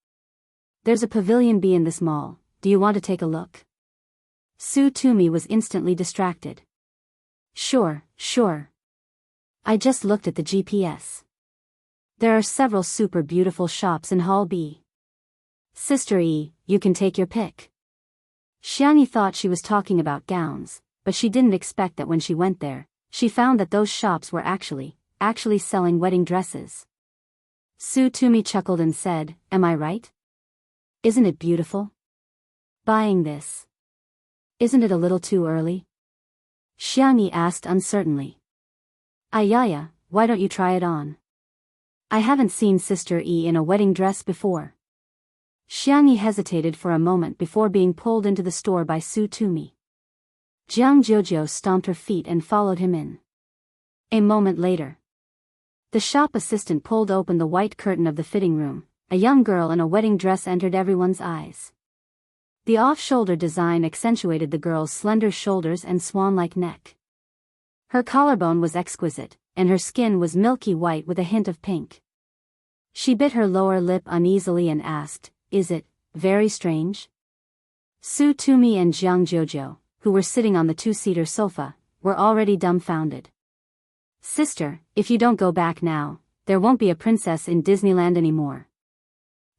There's a pavilion B in this mall, do you want to take a look? Su Tumi was instantly distracted. Sure. I just looked at the GPS. There are several super beautiful shops in Hall B. Sister E, you can take your pick. Xiangyi thought she was talking about gowns, but she didn't expect that when she went there, she found that those shops were actually selling wedding dresses. Su Tumi chuckled and said, am I right? Isn't it beautiful? Buying this. Isn't it a little too early? Xiangyi asked uncertainly. Ayaya, why don't you try it on? I haven't seen Sister E in a wedding dress before. Xiangyi hesitated for a moment before being pulled into the store by Su Tumi. Jiang Jojo stomped her feet and followed him in. A moment later, the shop assistant pulled open the white curtain of the fitting room. A young girl in a wedding dress entered everyone's eyes. The off-shoulder design accentuated the girl's slender shoulders and swan-like neck. Her collarbone was exquisite, and her skin was milky white with a hint of pink. She bit her lower lip uneasily and asked, is it very strange? Su Tumi and Jiang Jojo, who were sitting on the 2-seater sofa, were already dumbfounded. Sister, if you don't go back now, there won't be a princess in Disneyland anymore.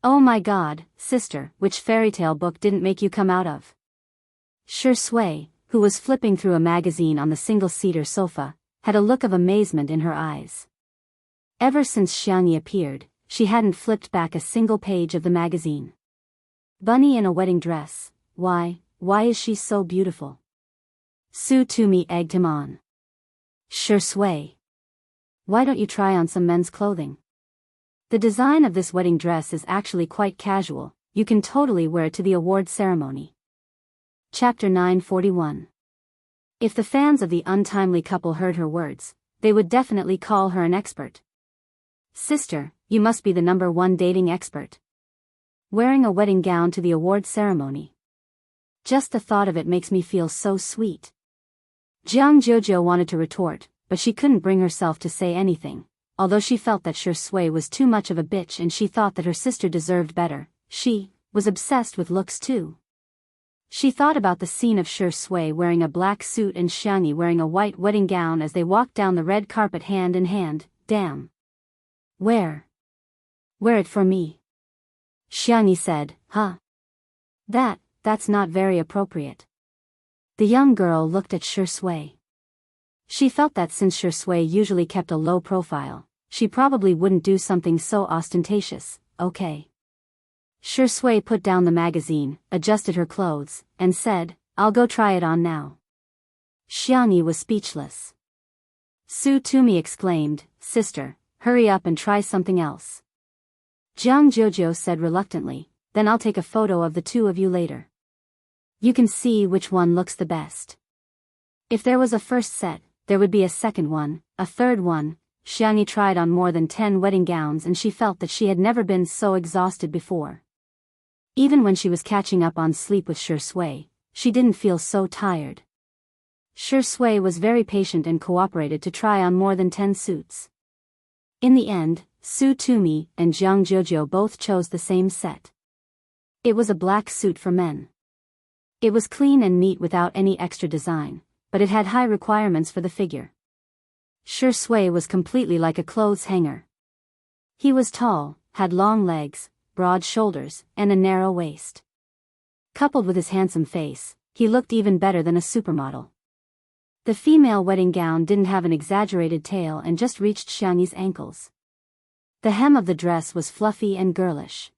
Oh my god, sister, which fairy tale book didn't make you come out of? Shui, who was flipping through a magazine on the single-seater sofa, had a look of amazement in her eyes. Ever since Xiangyi appeared, she hadn't flipped back a single page of the magazine. Bunny in a wedding dress, why is she so beautiful? Su Tumi egged him on. Shui. Why don't you try on some men's clothing? The design of this wedding dress is actually quite casual, you can totally wear it to the award ceremony. Chapter 941. If the fans of the untimely couple heard her words, they would definitely call her an expert. Sister, you must be the #1 dating expert. Wearing a wedding gown to the award ceremony. Just the thought of it makes me feel so sweet. Jiang Jojo wanted to retort, but she couldn't bring herself to say anything. Although she felt that Shui was too much of a bitch and she thought that her sister deserved better, she was obsessed with looks too. She thought about the scene of Shui wearing a black suit and Xiangyi wearing a white wedding gown as they walked down the red carpet hand in hand. Damn. Wear it for me. Xiangyi said, huh? That's not very appropriate. The young girl looked at Shui. She felt that since Shui usually kept a low profile, she probably wouldn't do something so ostentatious. Okay. Shui put down the magazine, adjusted her clothes, and said, I'll go try it on now. Xiangyi was speechless. Su Tumi exclaimed, "Sister, hurry up and try something else." Jiang Jojo said reluctantly, "Then I'll take a photo of the two of you later. You can see which one looks the best." If there was a first set, there would be a second one, a third one. Xiangyi tried on more than 10 wedding gowns and she felt that she had never been so exhausted before. Even when she was catching up on sleep with Shi Sui, she didn't feel so tired. Shi Sui was very patient and cooperated to try on more than 10 suits. In the end, Su Tumi and Jiang Jojo both chose the same set. It was a black suit for men. It was clean and neat without any extra design, but it had high requirements for the figure. Shi Sui was completely like a clothes hanger. He was tall, had long legs, broad shoulders, and a narrow waist. Coupled with his handsome face, he looked even better than a supermodel. The female wedding gown didn't have an exaggerated tail and just reached Xiangyi's ankles. The hem of the dress was fluffy and girlish.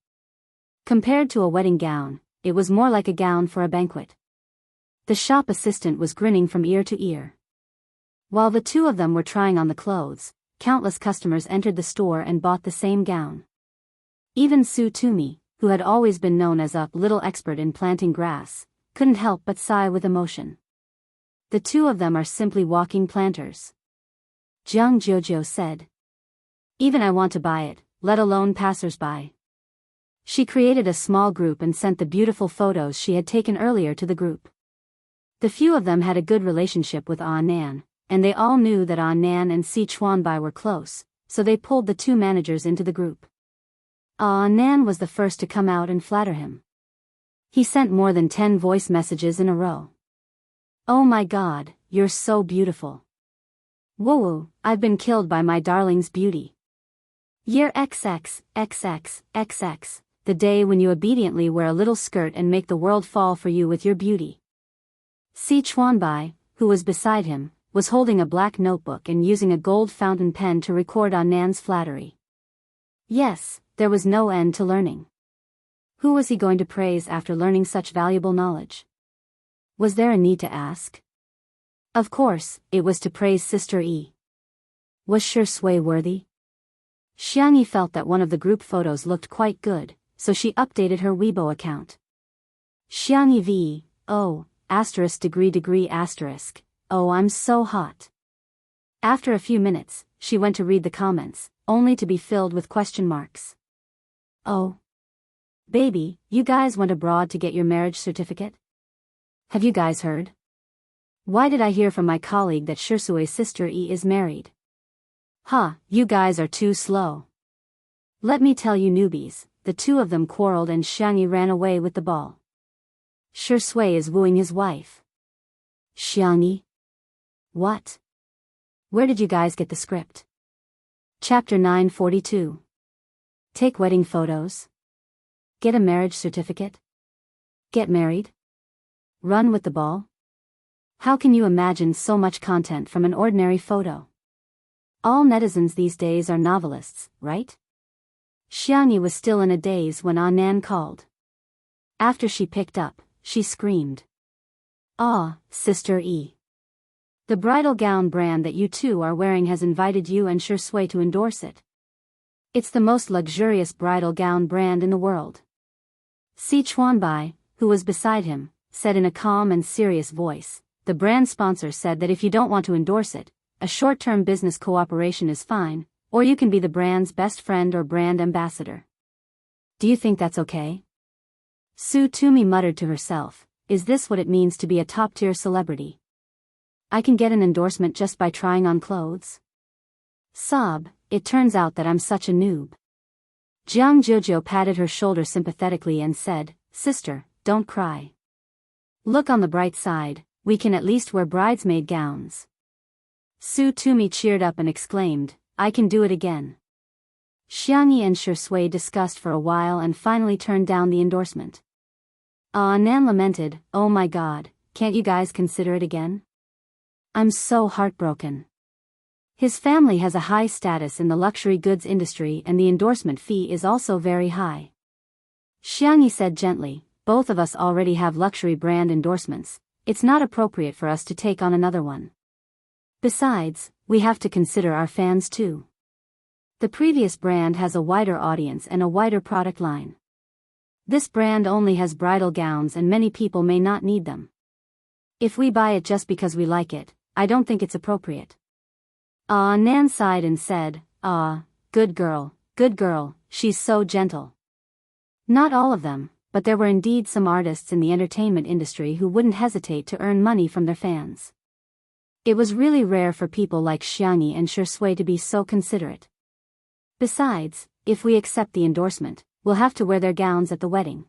Compared to a wedding gown, it was more like a gown for a banquet. The shop assistant was grinning from ear to ear. While the two of them were trying on the clothes, countless customers entered the store and bought the same gown. Even Su Tumi, who had always been known as a little expert in planting grass, couldn't help but sigh with emotion. The two of them are simply walking planters. Jiang Jojo said. Even I want to buy it, let alone passers-by. She created a small group and sent the beautiful photos she had taken earlier to the group. The few of them had a good relationship with Nan, and they all knew that Nan and Si Chuanbai were close, so they pulled the two managers into the group. Nan was the first to come out and flatter him. He sent more than 10 voice messages in a row. "Oh my God, you're so beautiful. Woo, I've been killed by my darling's beauty. Year XX, XX, XX, the day when you obediently wear a little skirt and make the world fall for you with your beauty." Si Chuanbai, who was beside him, was holding a black notebook and using a gold fountain pen to record Nan's flattery. Yes, there was no end to learning. Who was he going to praise after learning such valuable knowledge? Was there a need to ask? Of course, it was to praise Sister E. Was Shi Sui worthy? Xiangyi felt that one of the group photos looked quite good, so she updated her Weibo account. Xiangyi V. Oh, *degree***, oh I'm so hot. After a few minutes, she went to read the comments, only to be filled with question marks. Oh. Baby, you guys went abroad to get your marriage certificate? Have you guys heard? Why did I hear from my colleague that Shi Sui's sister E is married? You guys are too slow. Let me tell you newbies, the two of them quarreled and Xiangyi ran away with the ball. Shi Sui is wooing his wife. Xiangyi? What? Where did you guys get the script? Chapter 942. Take wedding photos. Get a marriage certificate. Get married. Run with the ball. How can you imagine so much content from an ordinary photo? All netizens these days are novelists, right? Xiangyi was still in a daze when Nan called. After she picked up, she screamed. Sister E. The bridal gown brand that you two are wearing has invited you and Shi Sui to endorse it. It's the most luxurious bridal gown brand in the world. Si Chuanbai, who was beside him, said in a calm and serious voice, the brand sponsor said that if you don't want to endorse it, a short-term business cooperation is fine, or you can be the brand's best friend or brand ambassador. Do you think that's okay? Su Tumi muttered to herself, is this what it means to be a top-tier celebrity? I can get an endorsement just by trying on clothes? Sob, it turns out that I'm such a noob. Jiang Jojo patted her shoulder sympathetically and said, Sister, don't cry. Look on the bright side, we can at least wear bridesmaid gowns. Su Tumi cheered up and exclaimed, I can do it again. Xiangyi and Shi Sui discussed for a while and finally turned down the endorsement. Nan lamented, oh my God, can't you guys consider it again? I'm so heartbroken. His family has a high status in the luxury goods industry and the endorsement fee is also very high. Xiangyi said gently, both of us already have luxury brand endorsements, it's not appropriate for us to take on another one. Besides, we have to consider our fans too. The previous brand has a wider audience and a wider product line. This brand only has bridal gowns and many people may not need them. If we buy it just because we like it, I don't think it's appropriate. Nan sighed and said, good girl, she's so gentle. Not all of them, but there were indeed some artists in the entertainment industry who wouldn't hesitate to earn money from their fans. It was really rare for people like Xiangyi and Shui to be so considerate. Besides, if we accept the endorsement, we'll have to wear their gowns at the wedding.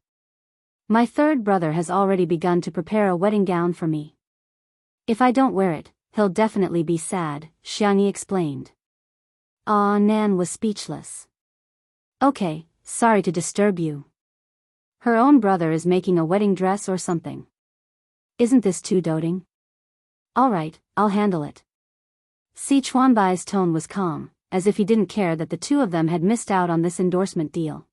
My third brother has already begun to prepare a wedding gown for me. If I don't wear it, he'll definitely be sad, Xiangyi explained. Nan was speechless. Okay, sorry to disturb you. Her own brother is making a wedding dress or something. Isn't this too doting? Alright, I'll handle it. Si Chuanbai's tone was calm, as if he didn't care that the two of them had missed out on this endorsement deal.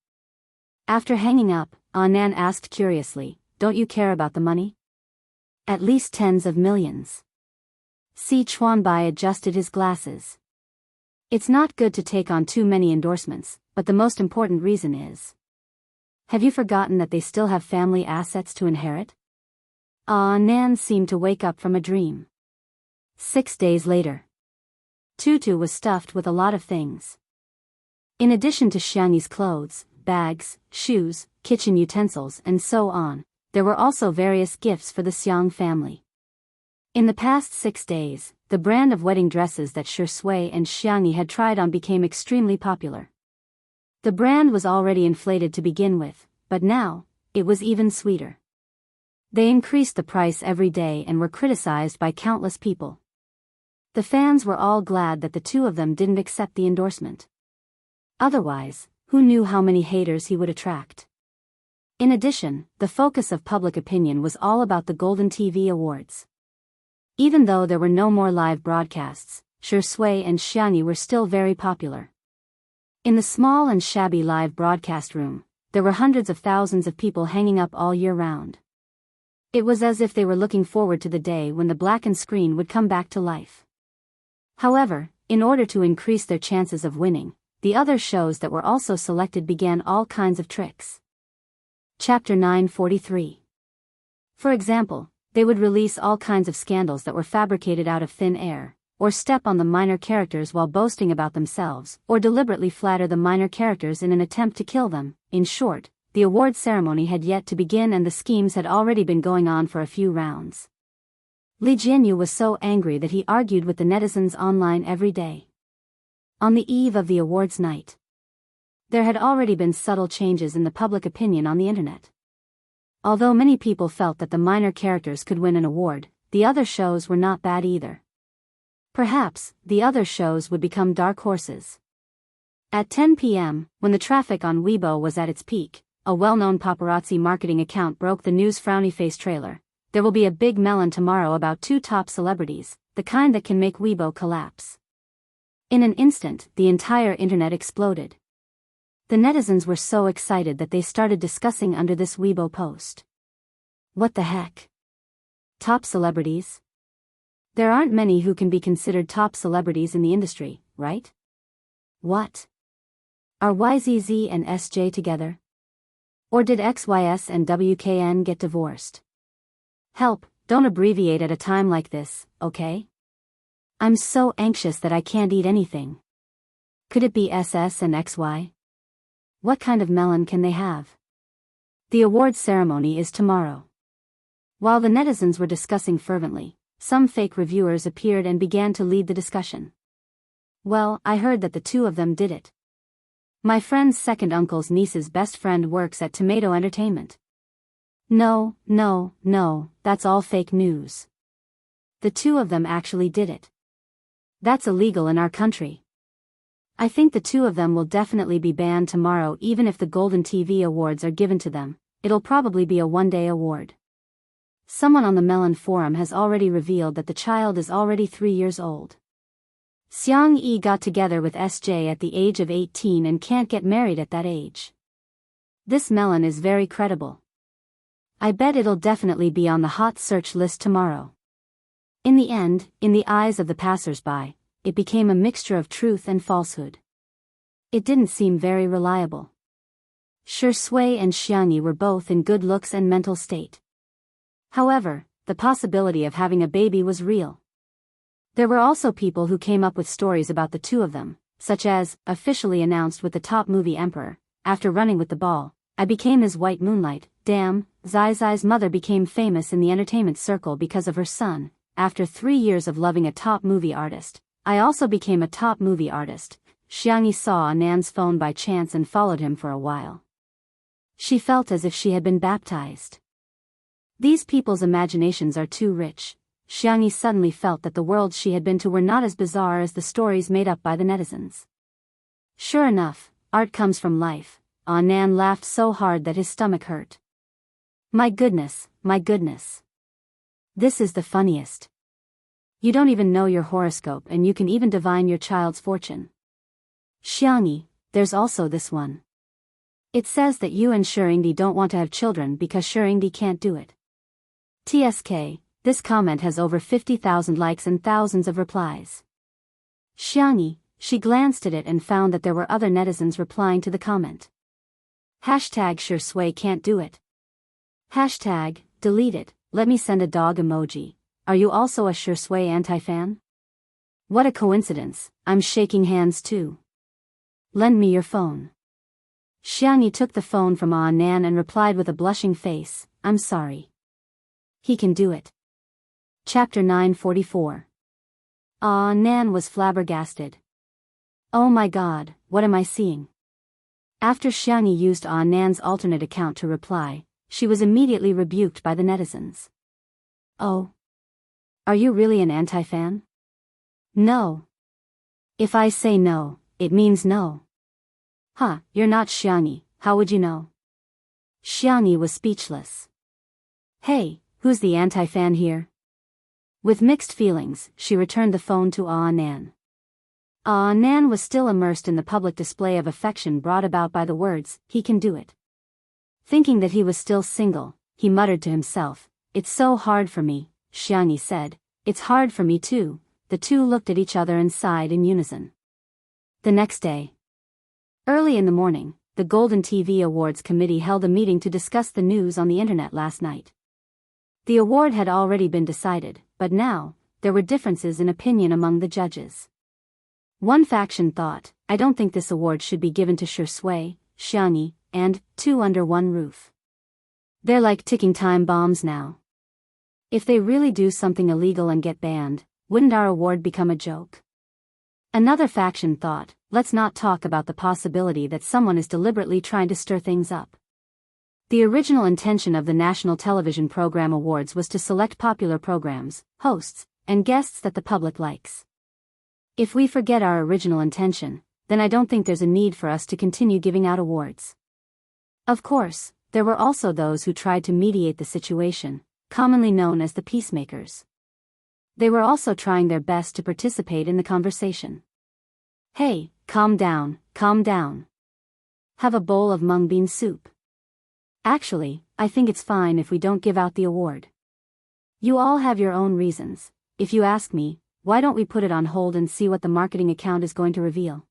After hanging up, Nan asked curiously, don't you care about the money? At least tens of millions. Si Chuanbai adjusted his glasses. It's not good to take on too many endorsements, but the most important reason is. Have you forgotten that they still have family assets to inherit? Nan seemed to wake up from a dream. 6 days later. Tutu was stuffed with a lot of things. In addition to Xiangyi's clothes, bags, shoes, kitchen utensils and so on, there were also various gifts for the Xiang family. In the past 6 days, the brand of wedding dresses that Shui and Xiangyi had tried on became extremely popular. The brand was already inflated to begin with, but now, it was even sweeter. They increased the price every day and were criticized by countless people. The fans were all glad that the two of them didn't accept the endorsement. Otherwise, who knew how many haters he would attract? In addition, the focus of public opinion was all about the Golden TV Awards. Even though there were no more live broadcasts, Shui and Xiangyi were still very popular. In the small and shabby live broadcast room, there were hundreds of thousands of people hanging up all year round. It was as if they were looking forward to the day when the blackened screen would come back to life. However, in order to increase their chances of winning, the other shows that were also selected began all kinds of tricks. Chapter 943. For example, they would release all kinds of scandals that were fabricated out of thin air, or step on the minor characters while boasting about themselves, or deliberately flatter the minor characters in an attempt to kill them. In short, the award ceremony had yet to begin and the schemes had already been going on for a few rounds. Li Jianyu was so angry that he argued with the netizens online every day. On the eve of the awards night, there had already been subtle changes in the public opinion on the internet. Although many people felt that the minor characters could win an award, the other shows were not bad either. Perhaps, the other shows would become dark horses. At 10 p.m., when the traffic on Weibo was at its peak, a well-known paparazzi marketing account broke the news frowny face trailer. There will be a big melon tomorrow about 2 top celebrities, the kind that can make Weibo collapse. In an instant, the entire internet exploded. The netizens were so excited that they started discussing under this Weibo post. What the heck? Top celebrities? There aren't many who can be considered top celebrities in the industry, right? What? Are YZZ and SJ together? Or did XYS and WKN get divorced? Help, don't abbreviate at a time like this, okay? I'm so anxious that I can't eat anything. Could it be SS and XY? What kind of melon can they have? The awards ceremony is tomorrow. While the netizens were discussing fervently, some fake reviewers appeared and began to lead the discussion. Well, I heard that the two of them did it. My friend's second uncle's niece's best friend works at Tomato Entertainment. No, that's all fake news. The two of them actually did it. That's illegal in our country. I think the two of them will definitely be banned tomorrow even if the Golden TV Awards are given to them. It'll probably be a one-day award. Someone on the Melon forum has already revealed that the child is already 3 years old. Xiang Yi got together with SJ at the age of 18 and can't get married at that age. This melon is very credible. I bet it'll definitely be on the hot search list tomorrow. In the end, in the eyes of the passers-by, it became a mixture of truth and falsehood. It didn't seem very reliable. Shui and Xiangyi were both in good looks and mental state. However, the possibility of having a baby was real. There were also people who came up with stories about the two of them, such as, officially announced with the top movie emperor, after running with the ball, I became his white moonlight. Damn, Zai Zai's mother became famous in the entertainment circle because of her son. After 3 years of loving a top movie artist, I also became a top movie artist. Xiangyi saw Anan's phone by chance and followed him for a while. She felt as if she had been baptized. These people's imaginations are too rich. Xiangyi suddenly felt that the worlds she had been to were not as bizarre as the stories made up by the netizens. Sure enough, art comes from life. Anan laughed so hard that his stomach hurt. My goodness, my goodness. This is the funniest. You don't even know your horoscope and you can even divine your child's fortune. Xiangyi, there's also this one. It says that you and Shuringdi don't want to have children because Shuringdi can't do it. TSK, this comment has over 50,000 likes and thousands of replies. Xiangyi, she glanced at it and found that there were other netizens replying to the comment. Hashtag Shui can't do it. Hashtag, delete it, let me send a dog emoji. Are you also a Shui anti-fan? What a coincidence, I'm shaking hands too. Lend me your phone. Xiangyi took the phone from Anan and replied with a blushing face, I'm sorry. He can do it. Chapter 944. Nan was flabbergasted. Oh my god, what am I seeing? After Xiangyi used Nan's alternate account to reply, she was immediately rebuked by the netizens. Oh. Are you really an anti-fan? No. If I say no, it means no. Huh, you're not Xiangyi, how would you know? Xiangyi was speechless. Hey, who's the anti-fan here? With mixed feelings, she returned the phone to Nan. Nan was still immersed in the public display of affection brought about by the words, he can do it. Thinking that he was still single, he muttered to himself, it's so hard for me, Xiangyi said, it's hard for me too. The two looked at each other and sighed in unison. The next day. Early in the morning, the Golden TV Awards Committee held a meeting to discuss the news on the internet last night. The award had already been decided, but now, there were differences in opinion among the judges. One faction thought, I don't think this award should be given to Shui, Xiangyi, and two under one roof. They're like ticking time bombs now. If they really do something illegal and get banned, wouldn't our award become a joke? Another faction thought, let's not talk about the possibility that someone is deliberately trying to stir things up. The original intention of the National Television Program Awards was to select popular programs, hosts, and guests that the public likes. If we forget our original intention, then I don't think there's a need for us to continue giving out awards. Of course, there were also those who tried to mediate the situation, commonly known as the peacemakers. They were also trying their best to participate in the conversation. Hey, calm down, calm down. Have a bowl of mung bean soup. Actually, I think it's fine if we don't give out the award. You all have your own reasons. If you ask me, why don't we put it on hold and see what the marketing account is going to reveal?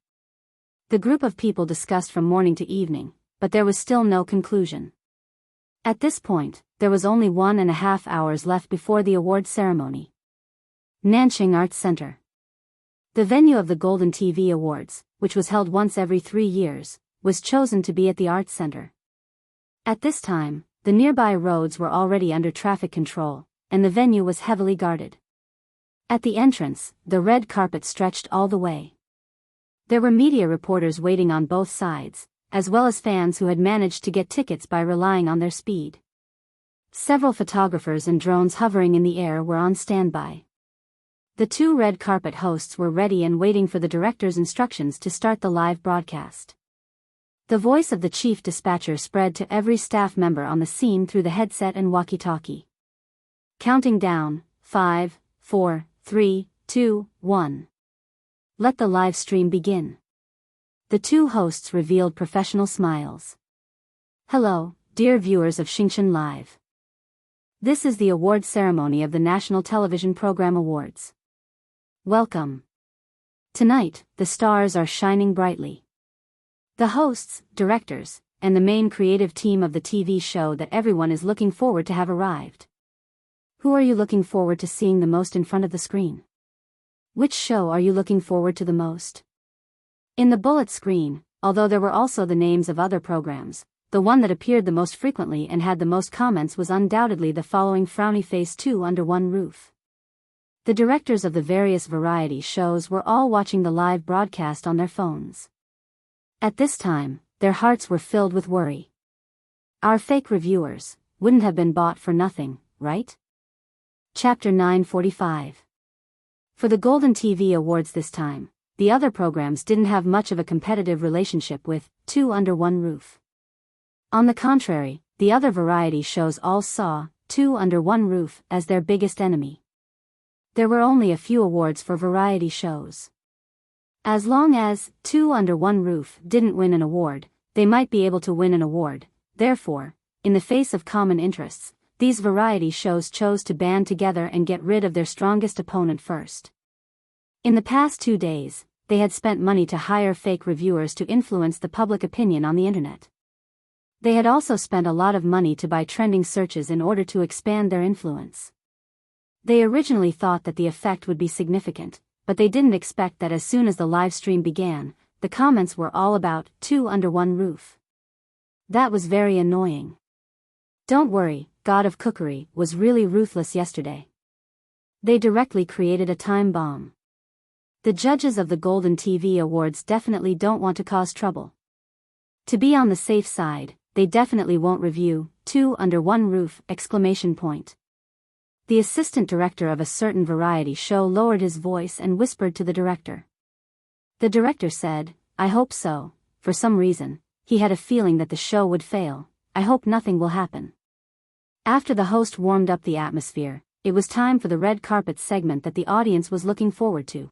The group of people discussed from morning to evening, but there was still no conclusion. At this point, there was only 1.5 hours left before the award ceremony. Nanjing Arts Center. The venue of the Golden TV Awards, which was held once every 3 years, was chosen to be at the Arts Center. At this time, the nearby roads were already under traffic control, and the venue was heavily guarded. At the entrance, the red carpet stretched all the way. There were media reporters waiting on both sides, as well as fans who had managed to get tickets by relying on their speed. Several photographers and drones hovering in the air were on standby. The two red carpet hosts were ready and waiting for the director's instructions to start the live broadcast. The voice of the chief dispatcher spread to every staff member on the scene through the headset and walkie-talkie. Counting down, 5, 4, 3, 2, 1. Let the live stream begin. The two hosts revealed professional smiles. Hello, dear viewers of Xingchen Live. This is the award ceremony of the National Television Program Awards. Welcome. Tonight, the stars are shining brightly. The hosts, directors, and the main creative team of the TV show that everyone is looking forward to have arrived. Who are you looking forward to seeing the most in front of the screen? Which show are you looking forward to the most? In the bullet screen, although there were also the names of other programs, the one that appeared the most frequently and had the most comments was undoubtedly the following frowny face 2 Under One Roof. The directors of the various variety shows were all watching the live broadcast on their phones. At this time, their hearts were filled with worry. Our fake reviewers wouldn't have been bought for nothing, right? Chapter 945. For the Golden TV Awards this time, the other programs didn't have much of a competitive relationship with 2 Under One Roof. On the contrary, the other variety shows all saw 2 Under One Roof as their biggest enemy. There were only a few awards for variety shows. As long as 2 Under One Roof didn't win an award, they might be able to win an award. Therefore, in the face of common interests, these variety shows chose to band together and get rid of their strongest opponent first. In the past 2 days, they had spent money to hire fake reviewers to influence the public opinion on the internet. They had also spent a lot of money to buy trending searches in order to expand their influence. They originally thought that the effect would be significant, but they didn't expect that as soon as the live stream began, the comments were all about 2 Under One Roof. That was very annoying. Don't worry, God of Cookery was really ruthless yesterday. They directly created a time bomb. The judges of the Golden TV Awards definitely don't want to cause trouble. To be on the safe side, they definitely won't review 2 Under One Roof! The assistant director of a certain variety show lowered his voice and whispered to the director. The director said, "I hope so. For some reason, he had a feeling that the show would fail. I hope nothing will happen." After the host warmed up the atmosphere, it was time for the red carpet segment that the audience was looking forward to.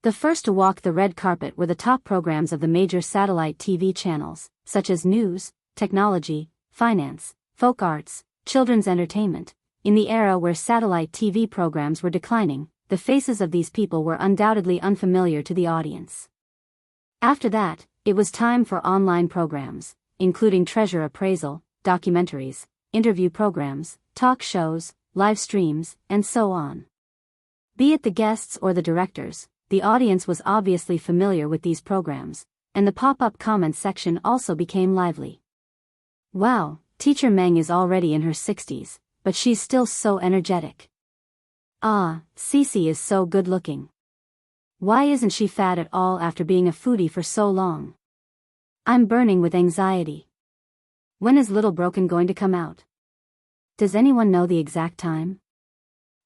The first to walk the red carpet were the top programs of the major satellite TV channels, such as news, technology, finance, folk arts, children's entertainment. In the era where satellite TV programs were declining, the faces of these people were undoubtedly unfamiliar to the audience. After that, it was time for online programs, including treasure appraisal, documentaries, interview programs, talk shows, live streams, and so on. Be it the guests or the directors, the audience was obviously familiar with these programs, and the pop-up comment section also became lively. Wow, Teacher Meng is already in her 60s, but she's still so energetic. Ah, Cece is so good-looking. Why isn't she fat at all after being a foodie for so long? I'm burning with anxiety. When is Little Broken going to come out? Does anyone know the exact time?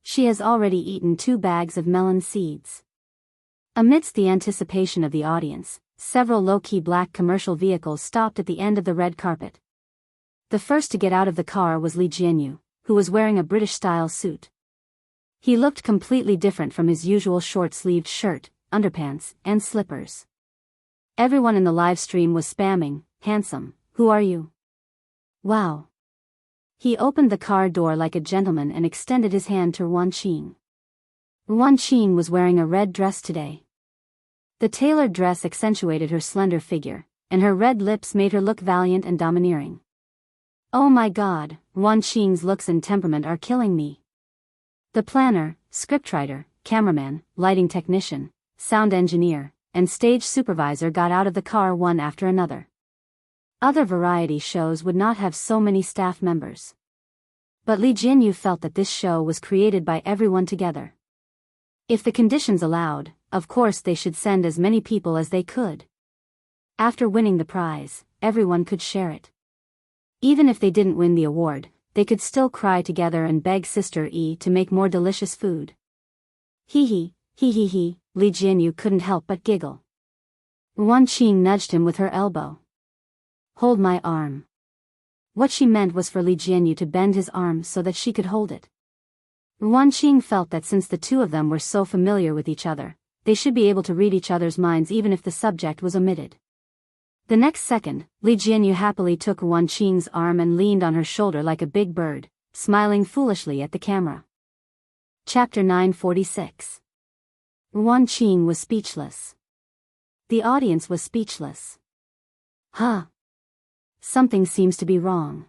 She has already eaten 2 bags of melon seeds. Amidst the anticipation of the audience, several low-key black commercial vehicles stopped at the end of the red carpet. The first to get out of the car was Li Jianyu, who was wearing a British-style suit. He looked completely different from his usual short-sleeved shirt, underpants, and slippers. Everyone in the live stream was spamming, "Handsome, who are you? Wow." He opened the car door like a gentleman and extended his hand to Wan Qing. Wan Qing was wearing a red dress today. The tailored dress accentuated her slender figure, and her red lips made her look valiant and domineering. Oh my God, Wan Qing's looks and temperament are killing me. The planner, scriptwriter, cameraman, lighting technician, sound engineer, and stage supervisor got out of the car one after another. Other variety shows would not have so many staff members. But Li Jianyu felt that this show was created by everyone together. If the conditions allowed, of course they should send as many people as they could. After winning the prize, everyone could share it. Even if they didn't win the award, they could still cry together and beg Sister E to make more delicious food. Hee, Li Jianyu couldn't help but giggle. Wan Qing nudged him with her elbow. Hold my arm. What she meant was for Li Jianyu to bend his arm so that she could hold it. Wan Qing felt that since the two of them were so familiar with each other, they should be able to read each other's minds even if the subject was omitted. The next second, Li Jianyu happily took Wan Qing's arm and leaned on her shoulder like a big bird, smiling foolishly at the camera. Chapter 946. Wan Qing was speechless. The audience was speechless. Huh. Something seems to be wrong.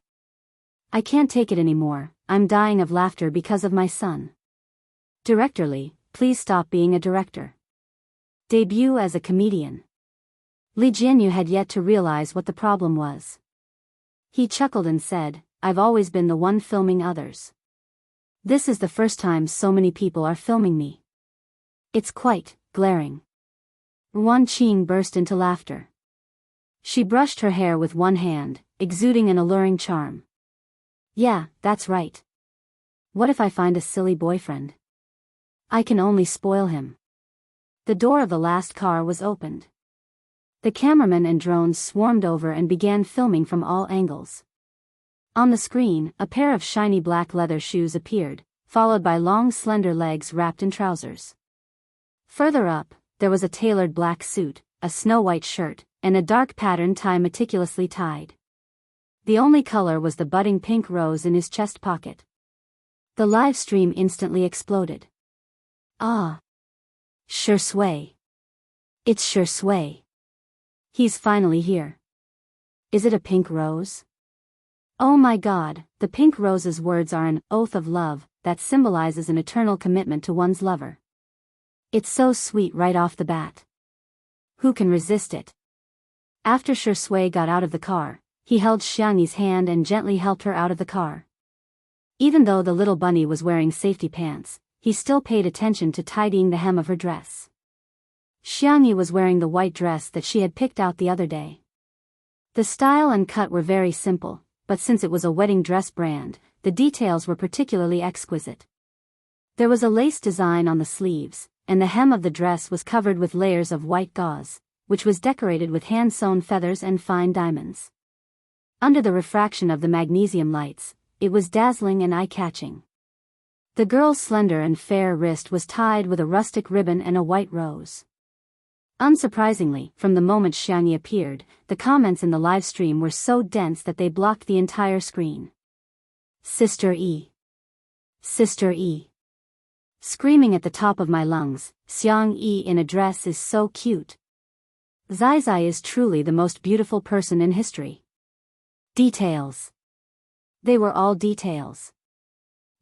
I can't take it anymore, I'm dying of laughter because of my son. Director Li, please stop being a director. Debut as a comedian. Li Jianyu had yet to realize what the problem was. He chuckled and said, I've always been the one filming others. This is the first time so many people are filming me. It's quite glaring. Wan Qing burst into laughter. She brushed her hair with one hand, exuding an alluring charm. Yeah, that's right. What if I find a silly boyfriend? I can only spoil him. The door of the last car was opened. The cameramen and drones swarmed over and began filming from all angles. On the screen, a pair of shiny black leather shoes appeared, followed by long slender legs wrapped in trousers. Further up, there was a tailored black suit, a snow-white shirt, and a dark patterned tie meticulously tied. The only color was the budding pink rose in his chest pocket. The live stream instantly exploded. Ah! Shui. It's Shui. He's finally here. Is it a pink rose? Oh my God, the pink rose's words are an oath of love that symbolizes an eternal commitment to one's lover. It's so sweet right off the bat. Who can resist it? After Shui got out of the car, he held Xiangyi's hand and gently helped her out of the car. Even though the little bunny was wearing safety pants, he still paid attention to tidying the hem of her dress. Xiangyi was wearing the white dress that she had picked out the other day. The style and cut were very simple, but since it was a wedding dress brand, the details were particularly exquisite. There was a lace design on the sleeves, and the hem of the dress was covered with layers of white gauze, which was decorated with hand-sewn feathers and fine diamonds. Under the refraction of the magnesium lights, it was dazzling and eye-catching. The girl's slender and fair wrist was tied with a rustic ribbon and a white rose. Unsurprisingly, from the moment Xiangyi appeared, the comments in the live stream were so dense that they blocked the entire screen. Sister E. Sister E. Screaming at the top of my lungs, Xiang Yi in a dress is so cute. Zai Zai is truly the most beautiful person in history. Details. They were all details.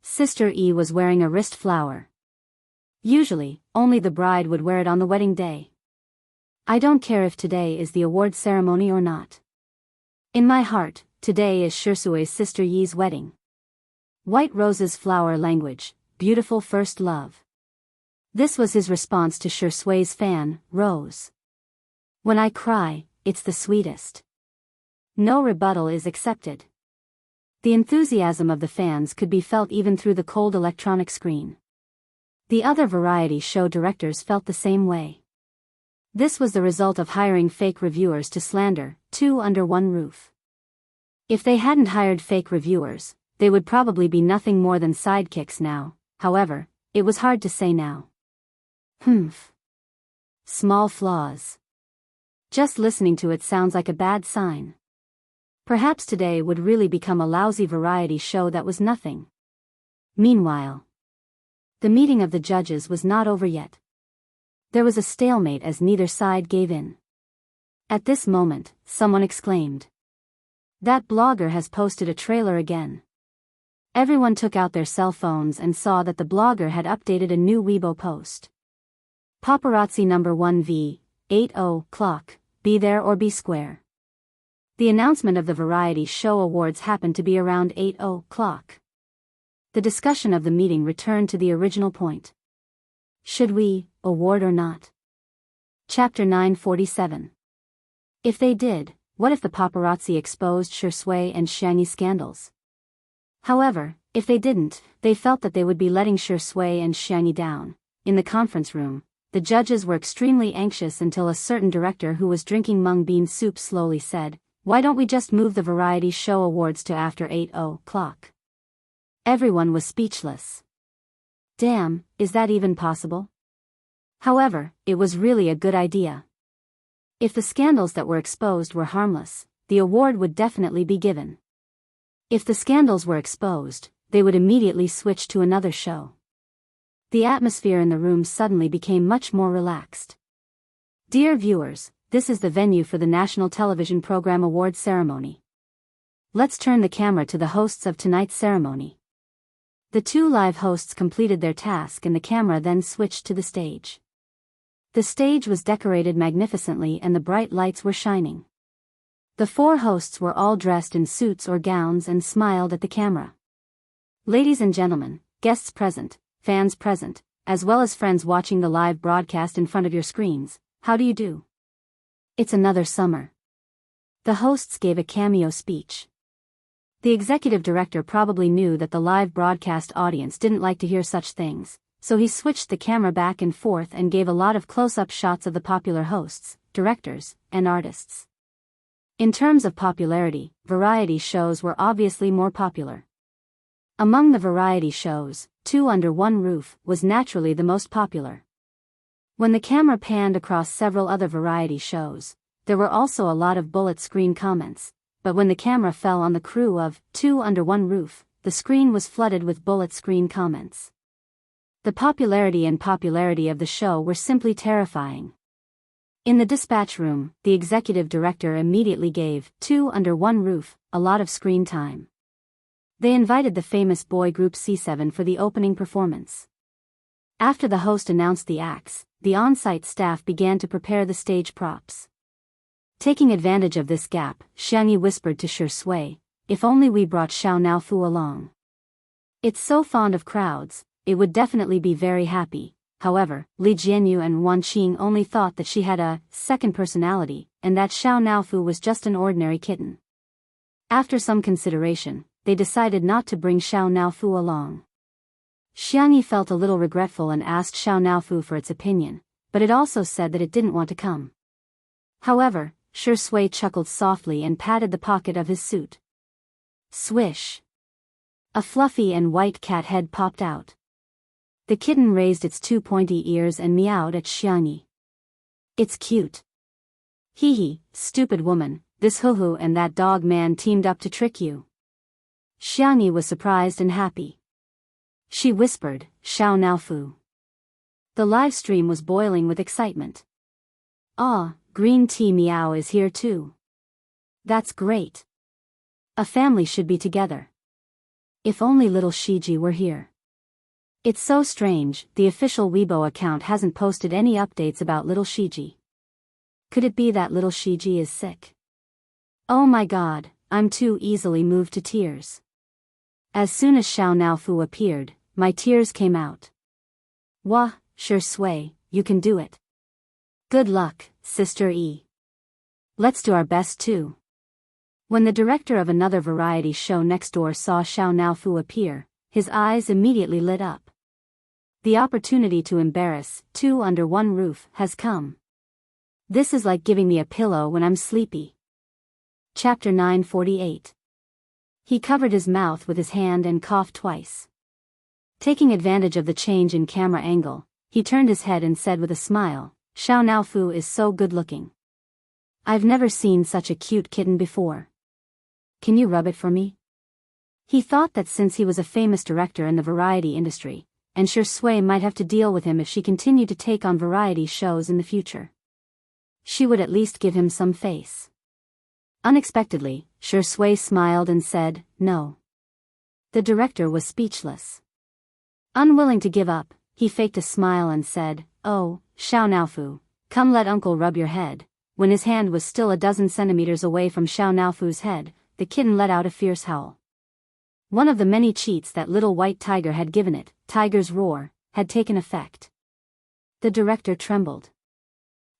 Sister E was wearing a wrist flower. Usually, only the bride would wear it on the wedding day. I don't care if today is the award ceremony or not. In my heart, today is Shui's sister Yi's wedding. White Rose's flower language, beautiful first love. This was his response to Shui's fan, Rose. When I cry, it's the sweetest. No rebuttal is accepted. The enthusiasm of the fans could be felt even through the cold electronic screen. The other variety show directors felt the same way. This was the result of hiring fake reviewers to slander, two under one roof. If they hadn't hired fake reviewers, they would probably be nothing more than sidekicks now. However, it was hard to say now. Small flaws. Just listening to it sounds like a bad sign. Perhaps today would really become a lousy variety show that was nothing. Meanwhile, the meeting of the judges was not over yet. There was a stalemate as neither side gave in. At this moment, someone exclaimed, "That blogger has posted a trailer again." Everyone took out their cell phones and saw that the blogger had updated a new Weibo post. Paparazzi number 1V, 80 clock, be there or be square. The announcement of the Variety Show Awards happened to be around 80 clock. The discussion of the meeting returned to the original point. Should we award or not? Chapter 947. If they did, what if the paparazzi exposed Shui and Xiangyi scandals? However, if they didn't, they felt that they would be letting Shui and Xiangyi down. In the conference room, the judges were extremely anxious until a certain director who was drinking mung bean soup slowly said, "Why don't we just move the Variety Show Awards to after 80 clock? Everyone was speechless. Damn, is that even possible? However, it was really a good idea. If the scandals that were exposed were harmless, the award would definitely be given. If the scandals were exposed, they would immediately switch to another show. The atmosphere in the room suddenly became much more relaxed. Dear viewers, this is the venue for the National Television Program Awards ceremony. Let's turn the camera to the hosts of tonight's ceremony. The two live hosts completed their task and the camera then switched to the stage. The stage was decorated magnificently and the bright lights were shining. The four hosts were all dressed in suits or gowns and smiled at the camera. Ladies and gentlemen, guests present, fans present, as well as friends watching the live broadcast in front of your screens, how do you do? It's another summer. The hosts gave a cameo speech. The executive director probably knew that the live broadcast audience didn't like to hear such things, so he switched the camera back and forth and gave a lot of close-up shots of the popular hosts, directors, and artists. In terms of popularity, variety shows were obviously more popular. Among the variety shows, Two Under One Roof was naturally the most popular. When the camera panned across several other variety shows, there were also a lot of bullet screen comments, but when the camera fell on the crew of Two Under One Roof, the screen was flooded with bullet screen comments. The popularity of the show were simply terrifying. In the dispatch room, the executive director immediately gave Two Under One Roof a lot of screen time. They invited the famous boy group C7 for the opening performance. After the host announced the acts, the on-site staff began to prepare the stage props. Taking advantage of this gap, Xiangyi whispered to Shi Sui, "If only we brought Xiao Naofu along. It's so fond of crowds, it would definitely be very happy." However, Li Jianyu and Wan Qing only thought that she had a second personality, and that Xiao Naofu was just an ordinary kitten. After some consideration, they decided not to bring Xiao Naofu along. Xiangyi felt a little regretful and asked Xiao Naofu for its opinion, but it also said that it didn't want to come. However, Shi Sui chuckled softly and patted the pocket of his suit. Swish! A fluffy and white cat head popped out. The kitten raised its two pointy ears and meowed at Xiangyi. "It's cute." "Hee hee, stupid woman, this hoo-hoo and that dog man teamed up to trick you." Xiangyi was surprised and happy. She whispered, "Xiao Naofu." The live stream was boiling with excitement. "Ah, Green Tea Meow is here too. That's great. A family should be together. If only little Shiji were here. It's so strange, the official Weibo account hasn't posted any updates about little Shiji. Could it be that little Shiji is sick? Oh my god, I'm too easily moved to tears." As soon as Xiao Naofu appeared, my tears came out. "Wah, Shi Sui, you can do it. Good luck, Sister E. Let's do our best too." When the director of another variety show next door saw Xiao Naofu appear, his eyes immediately lit up. The opportunity to embarrass Two Under One Roof has come. This is like giving me a pillow when I'm sleepy. Chapter 948. He covered his mouth with his hand and coughed twice. Taking advantage of the change in camera angle, he turned his head and said with a smile, "Xiao Naofu is so good-looking. I've never seen such a cute kitten before. Can you rub it for me?" He thought that since he was a famous director in the variety industry, and Shi Sui might have to deal with him if she continued to take on variety shows in the future, she would at least give him some face. Unexpectedly, Shi Sui smiled and said, "No." The director was speechless. Unwilling to give up, he faked a smile and said, "Oh, Xiao Naofu, come let uncle rub your head." When his hand was still a dozen centimeters away from Xiao Naofu's head, the kitten let out a fierce howl. One of the many cheats that little white tiger had given it, Tiger's Roar, had taken effect. The director trembled.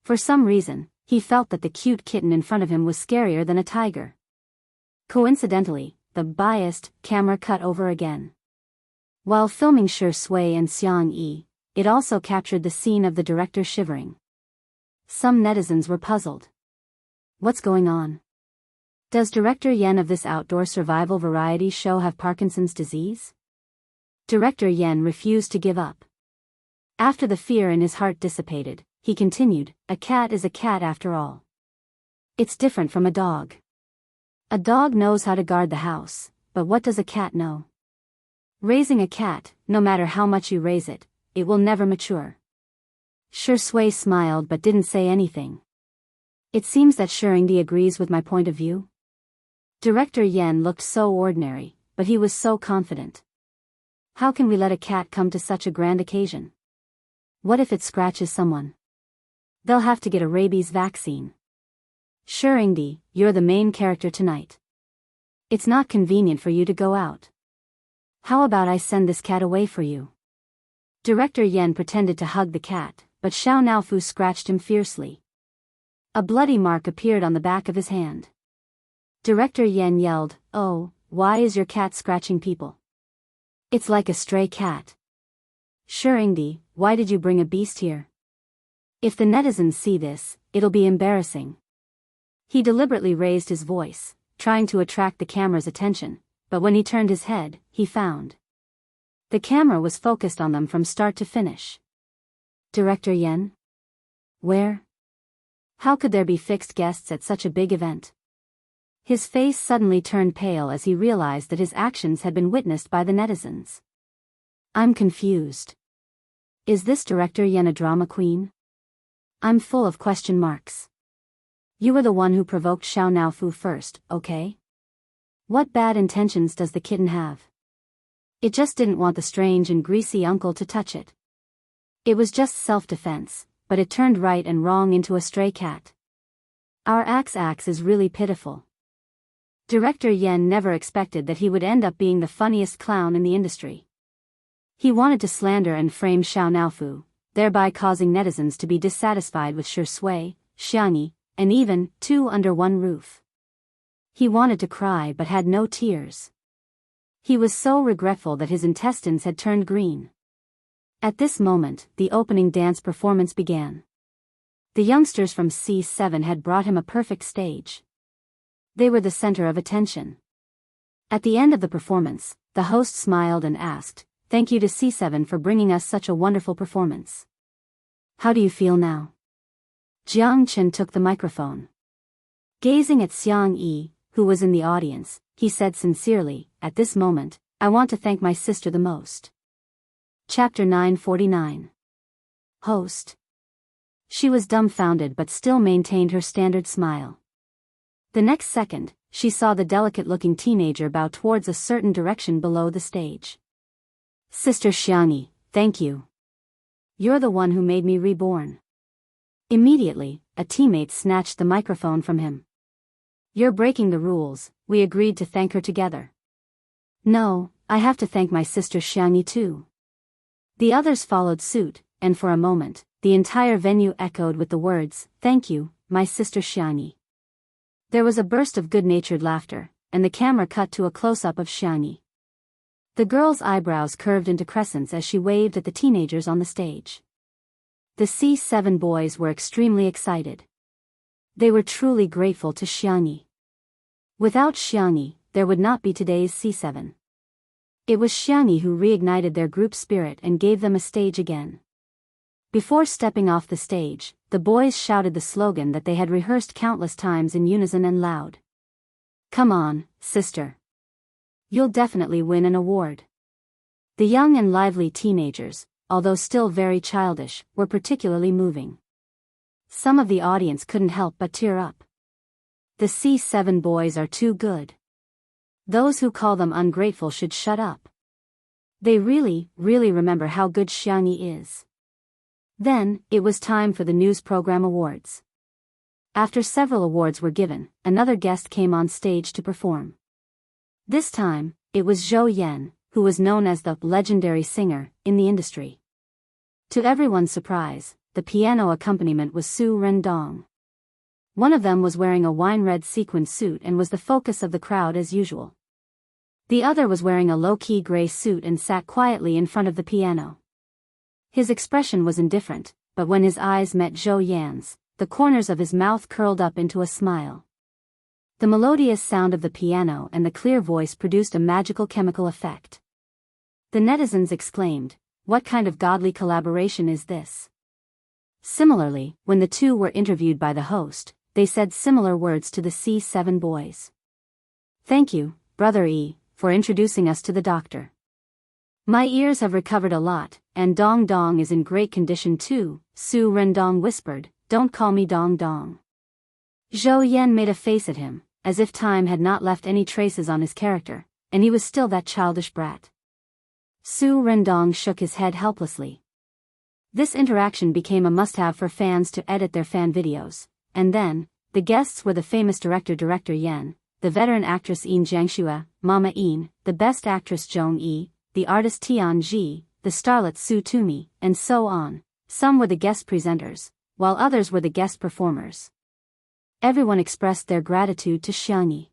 For some reason, he felt that the cute kitten in front of him was scarier than a tiger. Coincidentally, the biased camera cut over again. While filming Shi Sui and Xiang Yi, it also captured the scene of the director shivering. Some netizens were puzzled. What's going on? Does Director Yen of this outdoor survival variety show have Parkinson's disease? Director Yen refused to give up. After the fear in his heart dissipated, he continued, "A cat is a cat after all. It's different from a dog. A dog knows how to guard the house, but what does a cat know? Raising a cat, no matter how much you raise it, it will never mature. Shui smiled but didn't say anything. It seems that Shurindi agrees with my point of view. Director Yen looked so ordinary, but he was so confident. How can we let a cat come to such a grand occasion? What if it scratches someone? They'll have to get a rabies vaccine. Shurindi, you're the main character tonight. It's not convenient for you to go out. How about I send this cat away for you? Director Yen pretended to hug the cat, but Xiao Naofu scratched him fiercely. A bloody mark appeared on the back of his hand. Director Yen yelled, "Oh, why is your cat scratching people? It's like a stray cat. Shurindi, why did you bring a beast here? If the netizens see this, it'll be embarrassing." He deliberately raised his voice, trying to attract the camera's attention, but when he turned his head, he found the camera was focused on them from start to finish. Director Yen? Where? How could there be fixed guests at such a big event? His face suddenly turned pale as he realized that his actions had been witnessed by the netizens. I'm confused. Is this Director Yen a drama queen? I'm full of question marks. You were the one who provoked Xiao Naofu first, okay? What bad intentions does the kitten have? It just didn't want the strange and greasy uncle to touch it. It was just self-defense, but it turned right and wrong into a stray cat. Our axe is really pitiful. Director Yen never expected that he would end up being the funniest clown in the industry. He wanted to slander and frame Xiao Naofu, thereby causing netizens to be dissatisfied with Shui, Xiangyi, and even two under one roof. He wanted to cry but had no tears. He was so regretful that his intestines had turned green. At this moment, the opening dance performance began. The youngsters from C7 had brought him a perfect stage. They were the center of attention. At the end of the performance, the host smiled and asked, "Thank you to C7 for bringing us such a wonderful performance. How do you feel now?" Jiang Chen took the microphone. Gazing at Xiang Yi, who was in the audience, he said sincerely, "At this moment, I want to thank my sister the most." Chapter 949. Host. She was dumbfounded but still maintained her standard smile. The next second, she saw the delicate-looking teenager bow towards a certain direction below the stage. "Sister Xiangyi, thank you. You're the one who made me reborn." Immediately, a teammate snatched the microphone from him. "You're breaking the rules, we agreed to thank her together." "No, I have to thank my sister Xiangyi too." The others followed suit, and for a moment, the entire venue echoed with the words, "Thank you, my sister Xiangyi." There was a burst of good-natured laughter, and the camera cut to a close-up of Xiangyi. The girl's eyebrows curved into crescents as she waved at the teenagers on the stage. The C7 boys were extremely excited. They were truly grateful to Xiangyi. Without Xiangyi, there would not be today's C7. It was Xiangyi who reignited their group spirit and gave them a stage again. Before stepping off the stage, the boys shouted the slogan that they had rehearsed countless times in unison and loud. "Come on, sister. You'll definitely win an award." The young and lively teenagers, although still very childish, were particularly moving. Some of the audience couldn't help but tear up. The C7 boys are too good. Those who call them ungrateful should shut up. They really remember how good Xiangyi is. Then, it was time for the news program awards. After several awards were given, another guest came on stage to perform. This time, it was Zhou Yan, who was known as the legendary singer in the industry. To everyone's surprise, the piano accompaniment was Su Rendong. One of them was wearing a wine-red sequined suit and was the focus of the crowd as usual. The other was wearing a low-key gray suit and sat quietly in front of the piano. His expression was indifferent, but when his eyes met Zhou Yan's, the corners of his mouth curled up into a smile. The melodious sound of the piano and the clear voice produced a magical chemical effect. The netizens exclaimed, "What kind of godly collaboration is this?" Similarly, when the two were interviewed by the host, they said similar words to the C7 boys. "Thank you, Brother E, for introducing us to the doctor. My ears have recovered a lot, and Dong Dong is in great condition too, Su Rendong whispered, don't call me Dong Dong. Zhou Yan made a face at him, as if time had not left any traces on his character, and he was still that childish brat. Su Rendong shook his head helplessly. This interaction became a must-have for fans to edit their fan videos, and then, the guests were the famous director Yan, the veteran actress Yin Jiangxue, Mama Yin, the best actress Zhong Yi, the artist Tian Ji, the starlet Su Tumi, and so on. Some were the guest presenters, while others were the guest performers. Everyone expressed their gratitude to Xiangyi.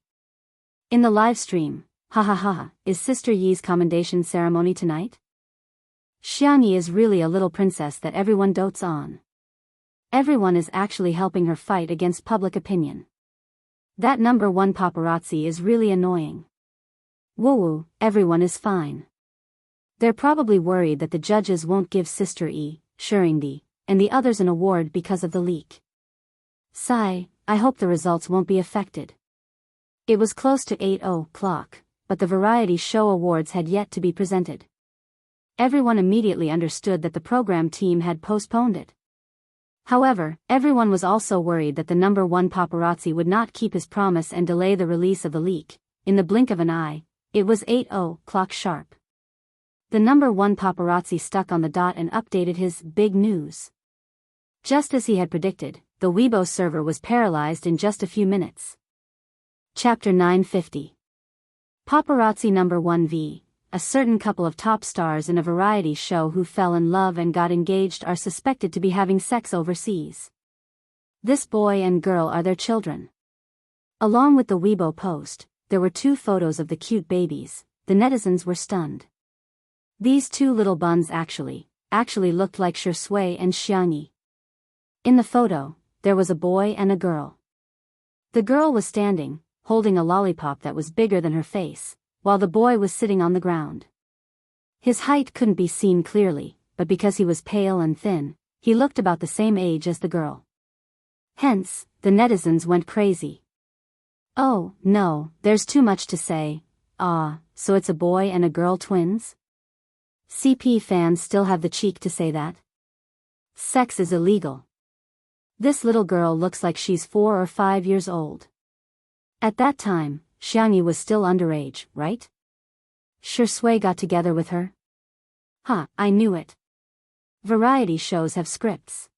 In the live stream, ha ha ha, is Sister Yi's commendation ceremony tonight? Xiangyi is really a little princess that everyone dotes on. Everyone is actually helping her fight against public opinion. That number one paparazzi is really annoying. Woo, everyone is fine. They're probably worried that the judges won't give Sister Yi, Shirindi, and the others an award because of the leak. Sigh, I hope the results won't be affected. It was close to 8:00, but the variety show awards had yet to be presented. Everyone immediately understood that the program team had postponed it. However, everyone was also worried that the number one paparazzi would not keep his promise and delay the release of the leak. In the blink of an eye, it was 8:00 sharp. The number one paparazzi stuck on the dot and updated his big news. Just as he had predicted, the Weibo server was paralyzed in just a few minutes. Chapter 950. Paparazzi number 1v. A certain couple of top stars in a variety show who fell in love and got engaged are suspected to be having sex overseas. This boy and girl are their children. Along with the Weibo post, there were 2 photos of the cute babies. The netizens were stunned. These 2 little buns actually looked like Shui and Xiangyi. In the photo, there was a boy and a girl. The girl was standing, holding a lollipop that was bigger than her face, while the boy was sitting on the ground. His height couldn't be seen clearly, but because he was pale and thin, he looked about the same age as the girl. Hence, the netizens went crazy. Oh, no, there's too much to say. So it's a boy and a girl twins? CP fans still have the cheek to say that. Sex is illegal. This little girl looks like she's 4 or 5 years old. At that time, Xiangyi was still underage, right? Shui got together with her? I knew it. Variety shows have scripts.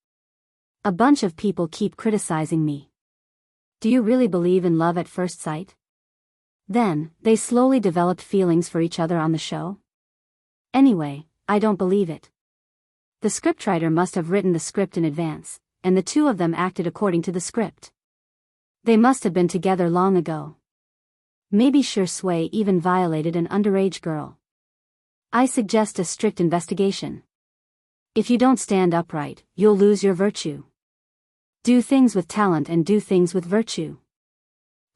A bunch of people keep criticizing me. Do you really believe in love at first sight? Then, they slowly developed feelings for each other on the show? Anyway, I don't believe it. The scriptwriter must have written the script in advance, and the 2 of them acted according to the script. They must have been together long ago. Maybe Shui even violated an underage girl. I suggest a strict investigation. If you don't stand upright, you'll lose your virtue. Do things with talent and do things with virtue.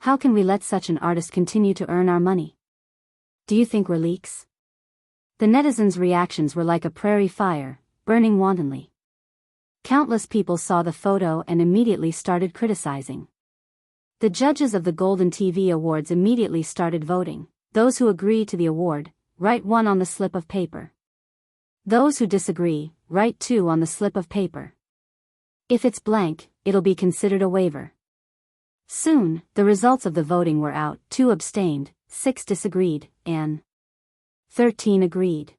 How can we let such an artist continue to earn our money? Do you think we're leaks? The netizens' reactions were like a prairie fire, burning wantonly. Countless people saw the photo and immediately started criticizing. The judges of the Golden TV Awards immediately started voting. Those who agree to the award, write 1 on the slip of paper. Those who disagree, write 2 on the slip of paper. If it's blank, it'll be considered a waiver. Soon, the results of the voting were out. 2 abstained, 6 disagreed, and 13 agreed.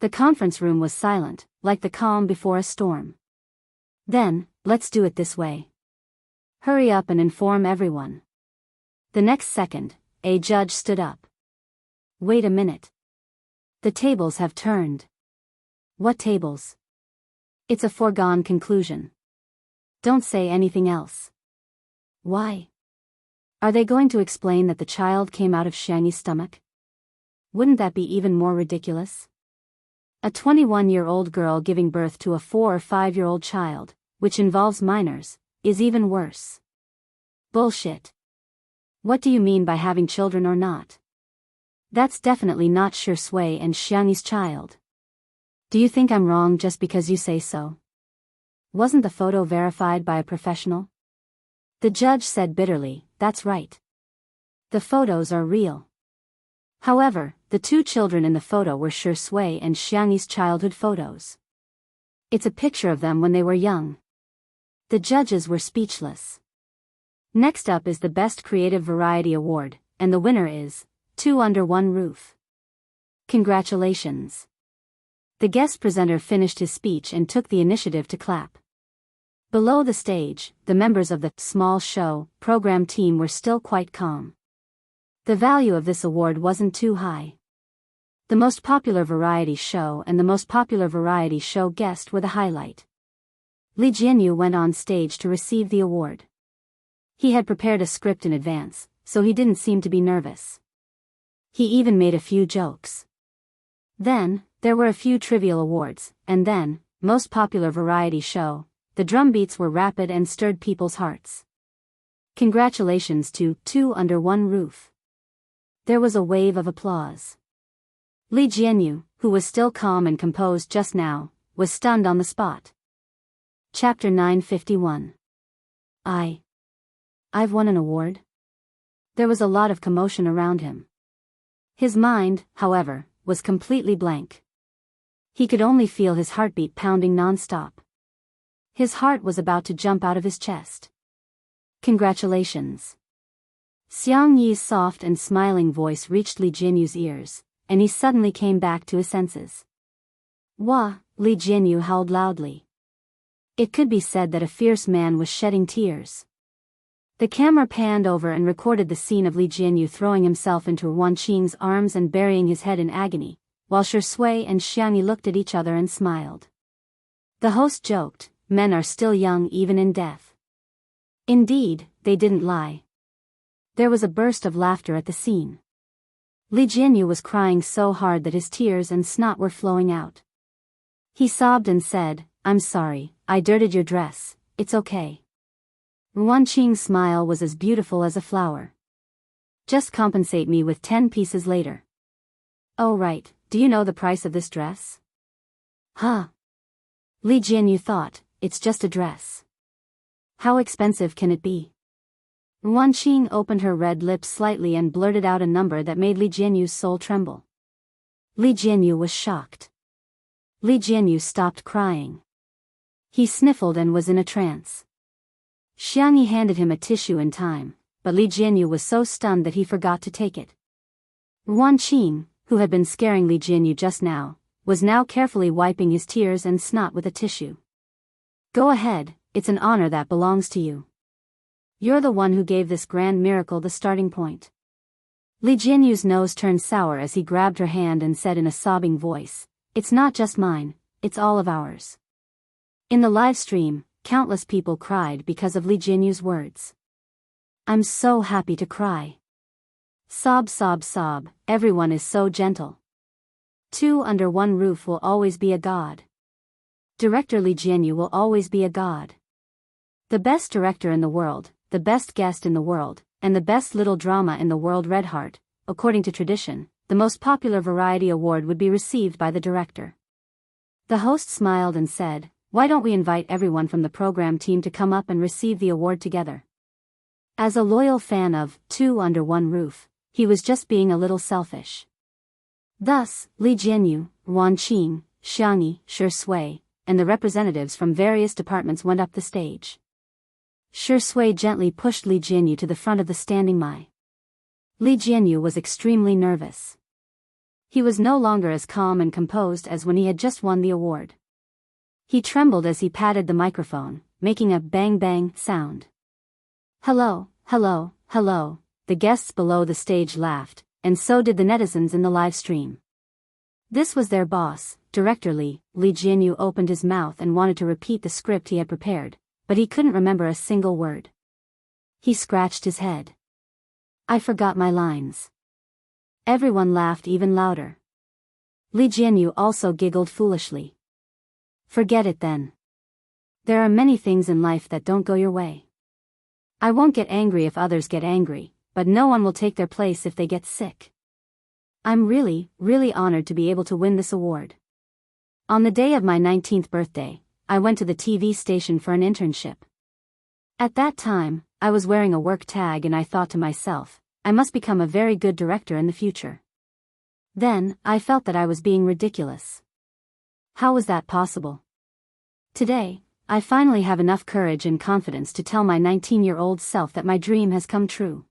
The conference room was silent, like the calm before a storm. Then, let's do it this way. Hurry up and inform everyone. The next second, a judge stood up. Wait a minute. The tables have turned. What tables? It's a foregone conclusion. Don't say anything else. Why? Are they going to explain that the child came out of Xiangyi's stomach? Wouldn't that be even more ridiculous? A 21-year-old girl giving birth to a 4 or 5-year-old child, which involves minors, is even worse. Bullshit. What do you mean by having children or not? That's definitely not Shui and Xiangyi's child. Do you think I'm wrong just because you say so? Wasn't the photo verified by a professional? The judge said bitterly, that's right. The photos are real. However, the two children in the photo were Shui and Xiangyi's childhood photos. It's a picture of them when they were young. The judges were speechless. Next up is the Best Creative Variety Award, and the winner is Two Under One Roof. Congratulations. The guest presenter finished his speech and took the initiative to clap. Below the stage, the members of the small show program team were still quite calm. The value of this award wasn't too high. The most popular variety show and the most popular variety show guest were the highlight. Li Jianyu went on stage to receive the award. He had prepared a script in advance, so he didn't seem to be nervous. He even made a few jokes. Then, there were a few trivial awards, and then, most popular variety show. The drum beats were rapid and stirred people's hearts. Congratulations to Two Under One Roof. There was a wave of applause. Li Jianyu, who was still calm and composed just now, was stunned on the spot. Chapter 951. I've won an award? There was a lot of commotion around him. His mind, however, was completely blank. He could only feel his heartbeat pounding non-stop. His heart was about to jump out of his chest. Congratulations. Xiang Yi's soft and smiling voice reached Li Jianyu's ears, and he suddenly came back to his senses. Wah, Li Jianyu howled loudly. It could be said that a fierce man was shedding tears. The camera panned over and recorded the scene of Li Jianyu throwing himself into Wan Qing's arms and burying his head in agony, while Shui and Xiangyi looked at each other and smiled. The host joked, "Men are still young even in death." Indeed, they didn't lie. There was a burst of laughter at the scene. Li Jianyu was crying so hard that his tears and snot were flowing out. He sobbed and said, "I'm sorry, I dirtied your dress, it's okay." Wan Qing's smile was as beautiful as a flower. "Just compensate me with 10 pieces later." "Oh right, do you know the price of this dress?" "Huh." Li Jianyu thought, "It's just a dress. How expensive can it be?" Wan Qing opened her red lips slightly and blurted out a number that made Li Jianyu's soul tremble. Li Jianyu was shocked. Li Jianyu stopped crying. He sniffled and was in a trance. Xiangyi handed him a tissue in time, but Li Jianyu was so stunned that he forgot to take it. Wan Qing, who had been scaring Li Jianyu just now, was now carefully wiping his tears and snot with a tissue. "Go ahead, it's an honor that belongs to you. You're the one who gave this grand miracle the starting point." Li Jianyu's nose turned sour as he grabbed her hand and said in a sobbing voice, "It's not just mine, it's all of ours." In the live stream, countless people cried because of Li Jianyu's words. "I'm so happy to cry. Sob, sob, sob, everyone is so gentle. Two Under One Roof will always be a god. Director Li Jianyu will always be a god. The best director in the world, the best guest in the world, and the best little drama in the world." Red Heart, according to tradition, the most popular variety award would be received by the director. The host smiled and said, "Why don't we invite everyone from the program team to come up and receive the award together?" As a loyal fan of Two Under One Roof, he was just being a little selfish. Thus, Li Jianyu, Wan Qing, Xiangyi, Shui, and the representatives from various departments went up the stage. Shui gently pushed Li Jianyu to the front of the standing Mai. Li Jianyu was extremely nervous. He was no longer as calm and composed as when he had just won the award. He trembled as he patted the microphone, making a bang-bang sound. "Hello, hello, hello," the guests below the stage laughed, and so did the netizens in the live stream. This was their boss, Director Li. Li Jianyu opened his mouth and wanted to repeat the script he had prepared, but he couldn't remember a single word. He scratched his head. "I forgot my lines." Everyone laughed even louder. Li Jianyu also giggled foolishly. "Forget it then. There are many things in life that don't go your way. I won't get angry if others get angry, but no one will take their place if they get sick. I'm really, really honored to be able to win this award. On the day of my 19th birthday, I went to the TV station for an internship. At that time, I was wearing a work tag and I thought to myself, I must become a very good director in the future. Then, I felt that I was being ridiculous. How was that possible? Today, I finally have enough courage and confidence to tell my 19-year-old self that my dream has come true.